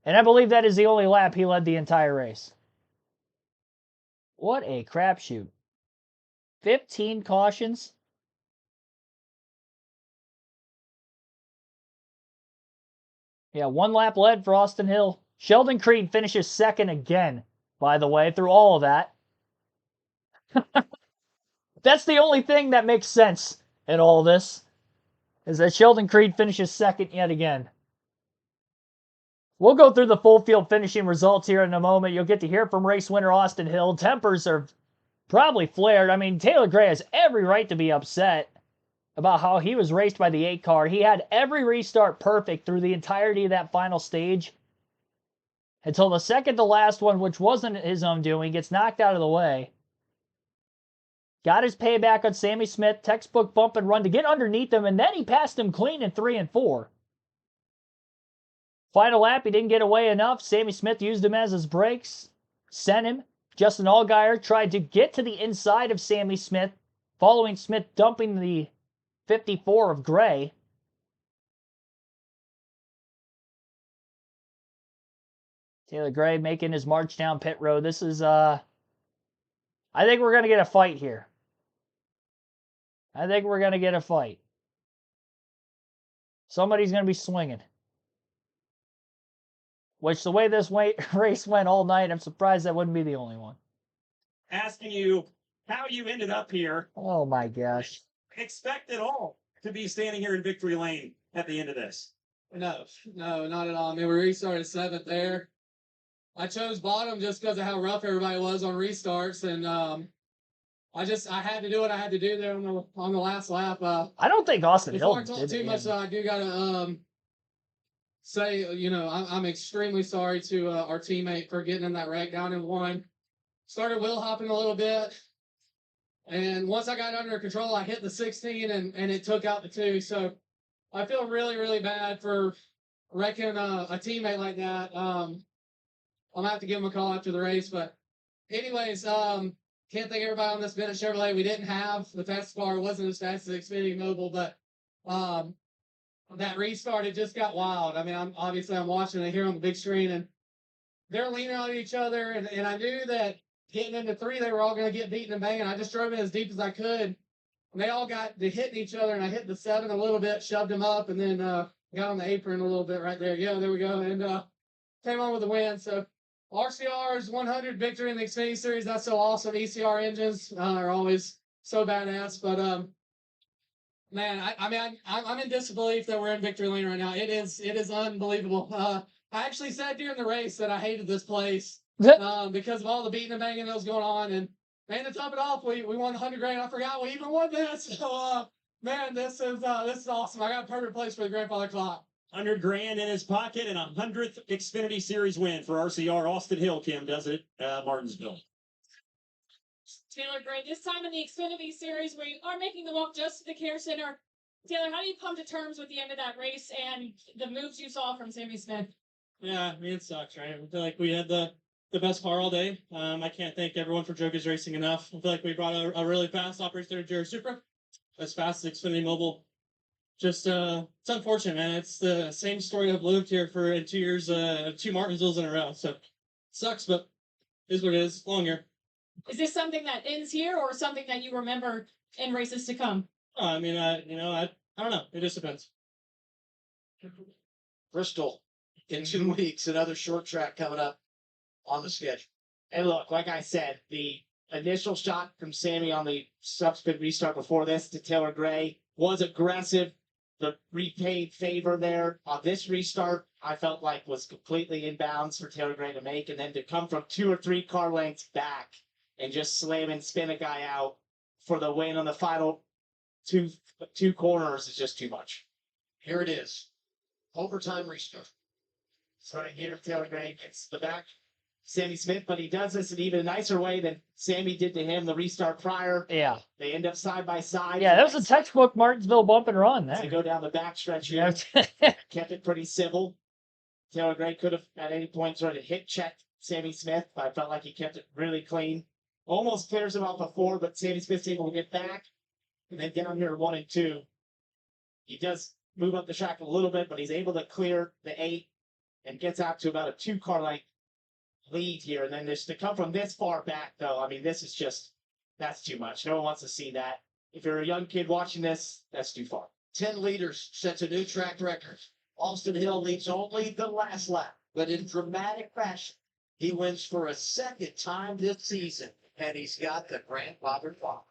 And I believe that is the only lap he led the entire race. What a crapshoot. 15 cautions. Yeah, 1 lap led for Austin Hill. Sheldon Creed finishes 2nd again, by the way, through all of that. That's the only thing that makes sense in all this, is that Sheldon Creed finishes 2nd yet again. We'll go through the full field finishing results here in a moment. You'll get to hear from race winner Austin Hill. Tempers are probably flared. I mean, Taylor Gray has every right to be upset about how he was raced by the 8 car. He had every restart perfect through the entirety of that final stage until the second to last one, which wasn't his own doing, gets knocked out of the way. Got his payback on Sammy Smith, textbook bump and run to get underneath him, and then he passed him clean in 3 and 4. Final lap, he didn't get away enough. Sammy Smith used him as his brakes, sent him. Justin Allgaier tried to get to the inside of Sammy Smith, following Smith dumping the 54 of Gray. Taylor Gray making his march down pit road. This is, I think we're going to get a fight here. I think we're going to get a fight. Somebody's going to be swinging. which the way this race went all night, I'm surprised that wouldn't be the only one. Asking you how you ended up here. Oh my gosh. Expect it all to be standing here in victory lane at the end of this. No, not at all. I mean, we restarted 7th there. I chose bottom just because of how rough everybody was on restarts, and I had to do what I had to do there on the last lap. I don't think Austin Before Hill I talk did too it. much, though, I do gotta say, I'm extremely sorry to our teammate for getting in that wreck down in 1. Started wheel hopping a little bit, and once I got under control, I hit the 16 and it took out the 2. So I feel really, really bad for wrecking a teammate like that. I'm gonna have to give him a call after the race, but anyways, can't thank everybody on this Bennett Chevrolet. We didn't have the fastest car. It wasn't as fast as Xfinity Mobile, but that restart, it just got wild. I mean, I'm watching it here on the big screen, and they're leaning on each other, and I knew that getting into 3, they were all going to get beaten and banging. I just drove in as deep as I could, and they all got to hitting each other, and I hit the 7 a little bit, shoved them up, and then got on the apron a little bit right there. Yeah, there we go, and came on with the win. So RCR's 100 victory in the Xfinity Series. That's so awesome. ECR engines are always so badass, but man, I'm in disbelief that we're in victory lane right now. It is unbelievable. I actually said during the race that I hated this place because of all the beating and banging that was going on. And man, to top it off, we won 100 grand. I forgot we even won this. So man, this is awesome. I got a perfect place for the grandfather clock. 100 grand in his pocket and 100th Xfinity Series win for RCR. Austin Hill, Kim, does it at Martinsville. Taylor Gray, this time in the Xfinity Series, we are making the walk just to the Care Center. Taylor, how do you come to terms with the end of that race and the moves you saw from Sammy Smith? Yeah, I mean, it sucks, right? I feel like we had the best car all day. I can't thank everyone for Joker's Racing enough. I feel like we brought a really fast operator to Jerry Supra, as fast as Xfinity Mobile. Just, it's unfortunate, man. It's the same story I've lived here for 2 years, 2 Martinsvilles in a row. So, sucks, but it is what it is. Long year. Is this something that ends here or something that you remember in races to come? I mean, I don't know. It just depends. Bristol in 2 weeks, another short track coming up on the schedule. And look, like I said, the initial shot from Sammy on the subsequent restart before this to Taylor Gray was aggressive. The repaid favor there on this restart, I felt like was completely inbounds for Taylor Gray to make. And then to come from 2 or 3 car lengths back and just slam and spin a guy out for the win on the final two corners is just too much. Here it is. Overtime restart. So right here, Taylor Gray gets the back. Sammy Smith, but he does this in even a nicer way than Sammy did to him the restart prior. Yeah. They end up side by side. Yeah, that was a textbook Martinsville bump and run. They go down the backstretch here. Yeah. Kept it pretty civil. Taylor Gray could have at any point sort of hit checked Sammy Smith, but I felt like he kept it really clean. Almost clears him off before, but Sammy Smith's able to get back. And then down here 1 and 2. He does move up the track a little bit, but he's able to clear the 8 and gets out to about a 2 car length lead here. And then just to come from this far back, though, I mean, this is just, that's too much. No one wants to see that. If you're a young kid watching this, that's too far. 10 leaders sets a new track record. Austin Hill leads only the last lap, but in dramatic fashion, he wins for a second time this season, and he's got the grandfather clock.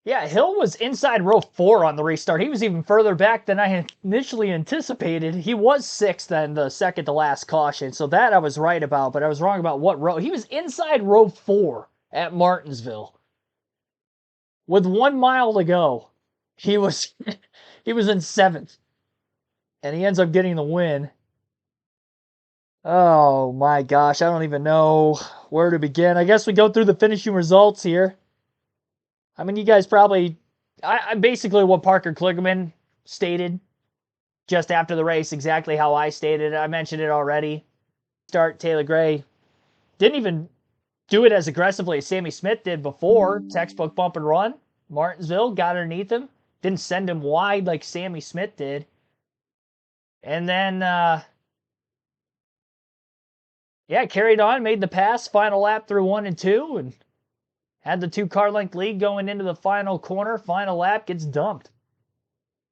Yeah, Hill was inside row 4 on the restart. He was even further back than I had initially anticipated. He was 6th then the second to last caution, so that I was right about, but I was wrong about what row. He was inside row 4 at Martinsville. With 1 mile to go, he was in 7th. And he ends up getting the win. Oh my gosh, I don't even know where to begin. I guess we go through the finishing results here. I mean, you guys probably, I basically what Parker Kligerman stated just after the race, exactly how I stated it. I mentioned it already. Start Taylor Gray. Didn't even do it as aggressively as Sammy Smith did before. Textbook bump and run. Martinsville got underneath him. Didn't send him wide like Sammy Smith did. And then, carried on, made the pass, final lap through 1 and 2, and had the 2 car length lead going into the final corner. Final lap gets dumped.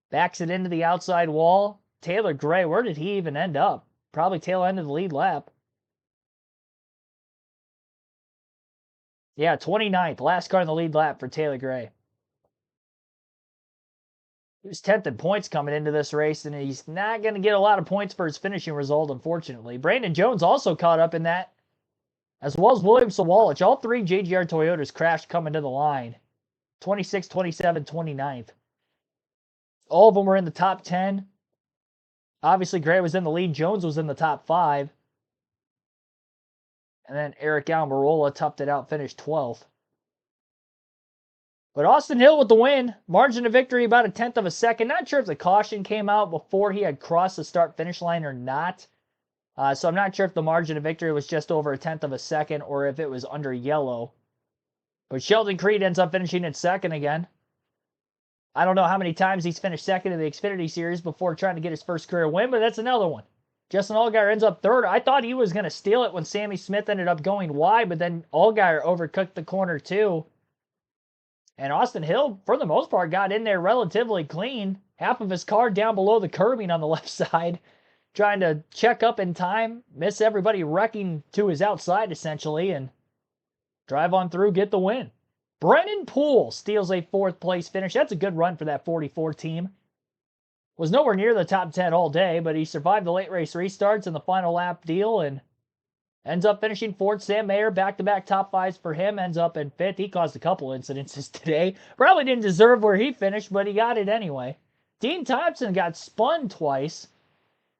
Backs it into the outside wall. Taylor Gray, where did he even end up? Probably tail end of the lead lap. Yeah, 29th. Last car in the lead lap for Taylor Gray. He was 10th in points coming into this race, and he's not going to get a lot of points for his finishing result, unfortunately. Brandon Jones also caught up in that, as well as William Sawalich. All three JGR Toyotas crashed coming to the line. 26, 27, 29th. All of them were in the top 10. Obviously, Gray was in the lead. Jones was in the top 5. And then Eric Almirola toughed it out, finished 12th. But Austin Hill with the win. Margin of victory about 1/10 of a second. Not sure if the caution came out before he had crossed the start-finish line or not. So I'm not sure if the margin of victory was just over 1/10 of a second or if it was under yellow. But Sheldon Creed ends up finishing in second again. I don't know how many times he's finished second in the Xfinity Series before trying to get his first career win, but that's another one. Justin Allgaier ends up third. I thought he was going to steal it when Sammy Smith ended up going wide, but then Allgaier overcooked the corner too. And Austin Hill, for the most part, got in there relatively clean. Half of his car down below the curbing on the left side, trying to check up in time, miss everybody wrecking to his outside, essentially, and drive on through, get the win. Brennan Poole steals a 4th place finish. That's a good run for that 44 team. Was nowhere near the top 10 all day, but he survived the late race restarts and the final lap deal and ends up finishing 4th. Sam Mayer, back-to-back top 5s for him, ends up in 5th. He caused a couple incidences today. Probably didn't deserve where he finished, but he got it anyway. Dean Thompson got spun twice.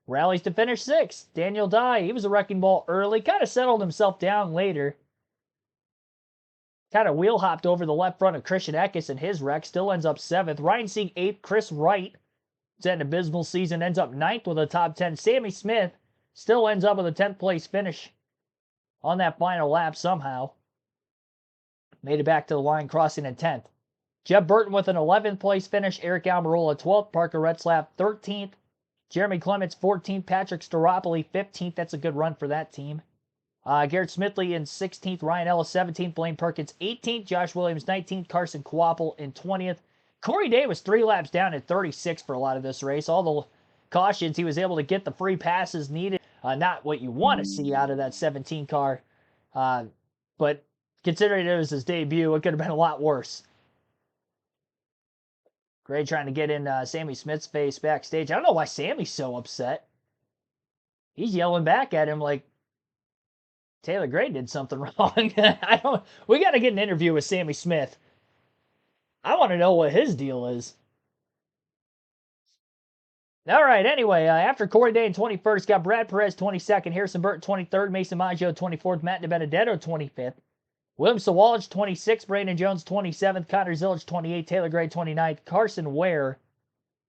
Rallies to finish 6th. Daniel Dye, he was a wrecking ball early. Kind of settled himself down later. Kind of wheel hopped over the left front of Christian Eckes in his wreck. Still ends up 7th. Ryan Sieg 8th. Chris Wright, who's had an abysmal season, ends up 9th with a top 10. Sammy Smith still ends up with a 10th place finish on that final lap somehow. Made it back to the line, crossing in 10th. Jeb Burton with an 11th place finish. Eric Almirola 12th. Parker Retzlaff 13th. Jeremy Clements 14th. Patrick Staropoli 15th. That's a good run for that team. Garrett Smithley in 16th. Ryan Ellis 17th. Blaine Perkins 18th. Josh Williams 19th. Carson Quapple in 20th. Corey Day was 3 laps down at 36 for a lot of this race. All the cautions, he was able to get the free passes needed. Not what you want to see out of that 17 car. But considering it was his debut, it could have been a lot worse. Gray trying to get in Sammy Smith's face backstage. I don't know why Sammy's so upset. He's yelling back at him like Taylor Gray did something wrong. We got to get an interview with Sammy Smith. I want to know what his deal is. All right, anyway, after Corey Day in 21st, got Brad Perez 22nd, Harrison Burton 23rd, Mason Maggio 24th, Matt DiBenedetto 25th, William Sawalich 26th, Brandon Jones 27th, Connor Zillich 28th, Taylor Gray 29th, Carson Ware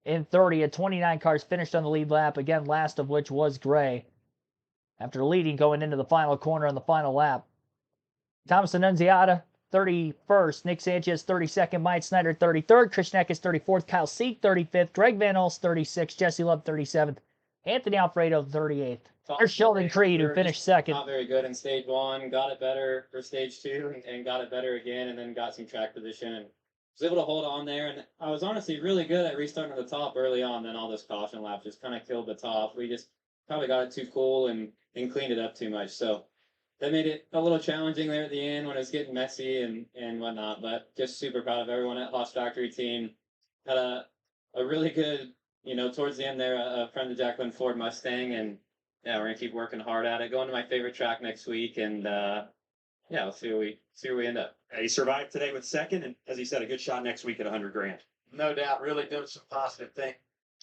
in 30th. 29 cars finished on the lead lap, again, last of which was Gray. After leading going into the final corner on the final lap. Thomas Annunziata 31st, Nick Sanchez 32nd, Mike Snyder 33rd, Christian Eckes 34th, Kyle Sieg 35th, Greg Van Hulst 36th, Jesse Love 37th, Anthony Alfredo 38th. There's Sheldon Creed, who finished second. Not very good in stage 1, got it better for stage 2, and got it better again, and then got some track position, and was able to hold on there. And I was honestly really good at restarting at the top early on, then all this caution lap just kind of killed the top. We just probably got it too cool and cleaned it up too much. So that made it a little challenging there at the end when it was getting messy and whatnot, but just super proud of everyone at Lost Factory team. Had a really good, towards the end there, a friend of Jacqueline Ford Mustang, and yeah, we're gonna keep working hard at it. Going to my favorite track next week, and we'll see where we end up. He survived today with second, and as he said, a good shot next week at $100,000. No doubt, really doing some positive things.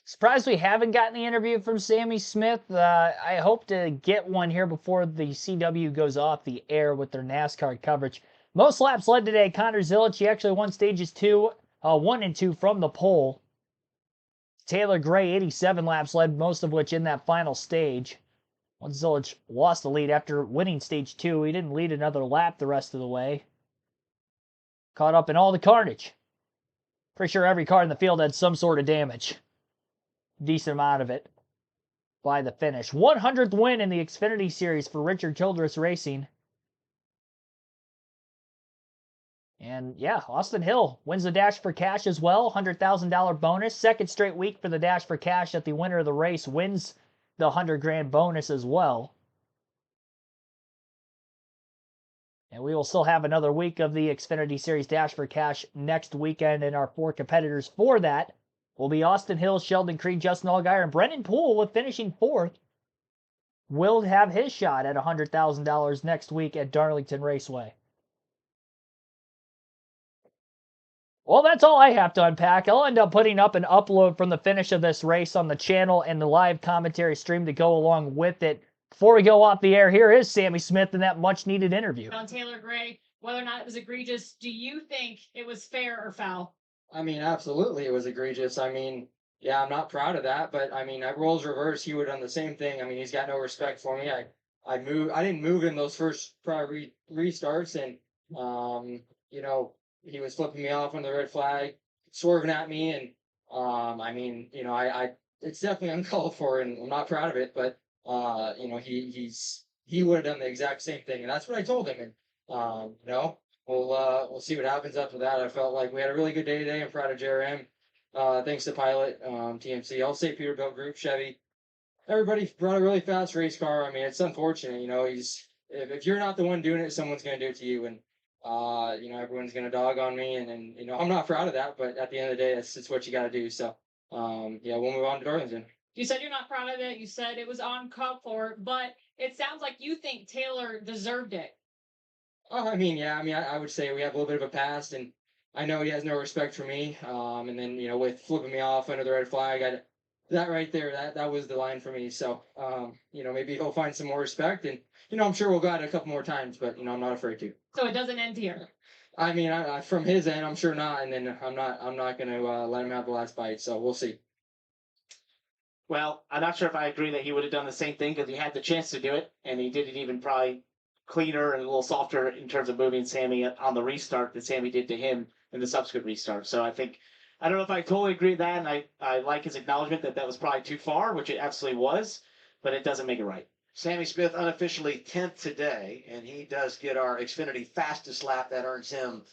Surprised we haven't gotten the interview from Sammy Smith. I hope to get one here before the CW goes off the air with their NASCAR coverage. Most laps led today, Connor Zillich. He actually won stages 1 and 2 from the pole. Taylor Gray, 87 laps led, most of which in that final stage. Once Zillich lost the lead after winning stage 2, he didn't lead another lap the rest of the way. Caught up in all the carnage. Pretty sure every car in the field had some sort of damage. Decent amount of it by the finish. 100th win in the Xfinity Series for Richard Childress Racing. And yeah, Austin Hill wins the Dash for Cash as well. $100,000 bonus. Second straight week for the Dash for Cash that the winner of the race wins the $100,000 bonus as well. And we will still have another week of the Xfinity Series Dash for Cash next weekend, and our 4 competitors for that will be Austin Hill, Sheldon Creed, Justin Allgaier, and Brennan Poole, with finishing 4th. Will have his shot at $100,000 next week at Darlington Raceway. Well, that's all I have to unpack. I'll end up putting up an upload from the finish of this race on the channel and the live commentary stream to go along with it. Before we go off the air, here is Sammy Smith in that much-needed interview. On Taylor Gray, whether or not it was egregious, do you think it was fair or foul? I mean, absolutely, it was egregious. I mean, yeah, I'm not proud of that, but I mean, at roles reverse, he would have done the same thing. I mean, he's got no respect for me. I didn't move in those first prior restarts, and you know, he was flipping me off on the red flag, swerving at me, and I mean, you know, it's definitely uncalled for, and I'm not proud of it, but you know, he would have done the exact same thing, and that's what I told him. And you know, we'll see what happens after that. I felt like we had a really good day today. I'm proud of JRM. Thanks to Pilot, TMC, All State Peterbilt Group, Chevy. Everybody brought a really fast race car. I mean, it's unfortunate, you know. If you're not the one doing it, someone's gonna do it to you, and you know, everyone's gonna dog on me, and you know, I'm not proud of that. But at the end of the day, it's what you got to do. So yeah, we'll move on to Darlington. You said you're not proud of it. You said it was uncalled for, but it sounds like you think Taylor deserved it. Oh, I mean, yeah. I mean, I would say we have a little bit of a past, and I know he has no respect for me. And then, you know, with flipping me off under the red flag, that right there, that was the line for me. So, you know, maybe he'll find some more respect, and you know, I'm sure we'll go at it a couple more times, but you know, I'm not afraid to. So it doesn't end here. I mean, from his end, I'm sure not, and then I'm not going to let him have the last bite. So we'll see. Well, I'm not sure if I agree that he would have done the same thing, because he had the chance to do it, and he did it even probably cleaner and a little softer in terms of moving Sammy on the restart that Sammy did to him in the subsequent restart. So I don't know if I totally agree with that, and I like his acknowledgement that was probably too far, which it absolutely was, but it doesn't make it right. Sammy Smith unofficially 10th today, and he does get our Xfinity fastest lap. That earns him.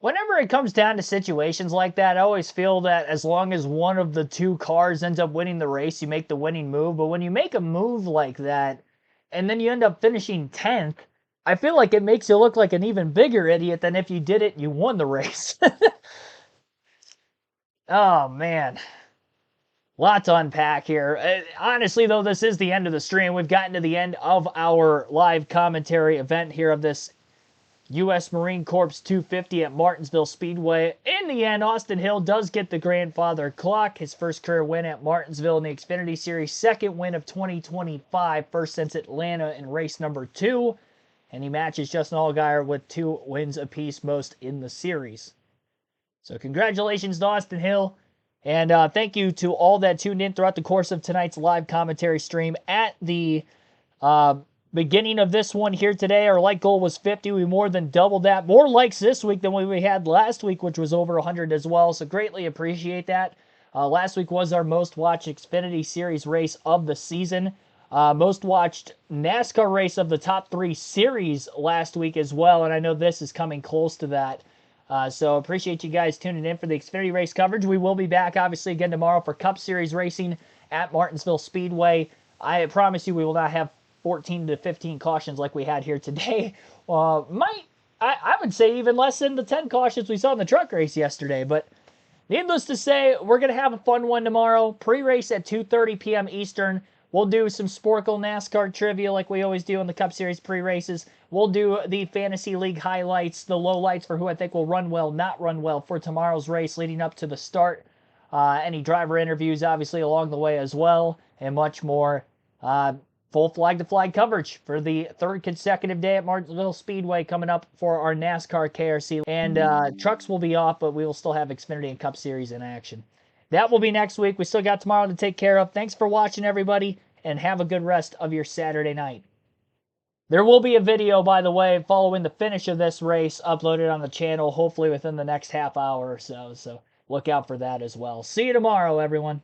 Whenever it comes down to situations like that, I always feel that as long as one of the 2 cars ends up winning the race, you make the winning move. But when you make a move like that, and then you end up finishing 10th, I feel like it makes you look like an even bigger idiot than if you did it and you won the race. Oh, man. Lot to unpack here. Honestly, though, this is the end of the stream. We've gotten to the end of our live commentary event here of this U.S. Marine Corps 250 at Martinsville Speedway. In the end, Austin Hill does get the grandfather clock. His first career win at Martinsville in the Xfinity Series. Second win of 2025. First since Atlanta in race number 2. And he matches Justin Allgaier with 2 wins apiece, most in the series. So congratulations to Austin Hill. And thank you to all that tuned in throughout the course of tonight's live commentary stream. At the beginning of this one here today, our like goal was 50. We more than doubled that. More likes this week than we had last week, which was over 100 as well. So greatly appreciate that. Last week was our most watched Xfinity Series race of the season. Most watched NASCAR race of the top 3 series last week as well. And I know this is coming close to that. So appreciate you guys tuning in for the Xfinity race coverage. We will be back, obviously, again tomorrow for Cup Series racing at Martinsville Speedway. I promise you we will not have 14 to 15 cautions like we had here today. I would say even less than the 10 cautions we saw in the truck race yesterday. But needless to say, we're going to have a fun one tomorrow. Pre-race at 2:30 p.m. Eastern. We'll do some Sporkle NASCAR trivia like we always do in the Cup Series pre-races. We'll do the Fantasy League highlights, the lowlights for who I think will run well, not run well for tomorrow's race leading up to the start. Any driver interviews, obviously, along the way as well, and much more. Full flag-to-flag coverage for the 3rd consecutive day at Martinsville Speedway coming up for our NASCAR KRC. And trucks will be off, but we will still have Xfinity and Cup Series in action. That will be next week. We still got tomorrow to take care of. Thanks for watching, everybody, and have a good rest of your Saturday night. There will be a video, by the way, following the finish of this race uploaded on the channel, hopefully within the next half hour or so. So look out for that as well. See you tomorrow, everyone.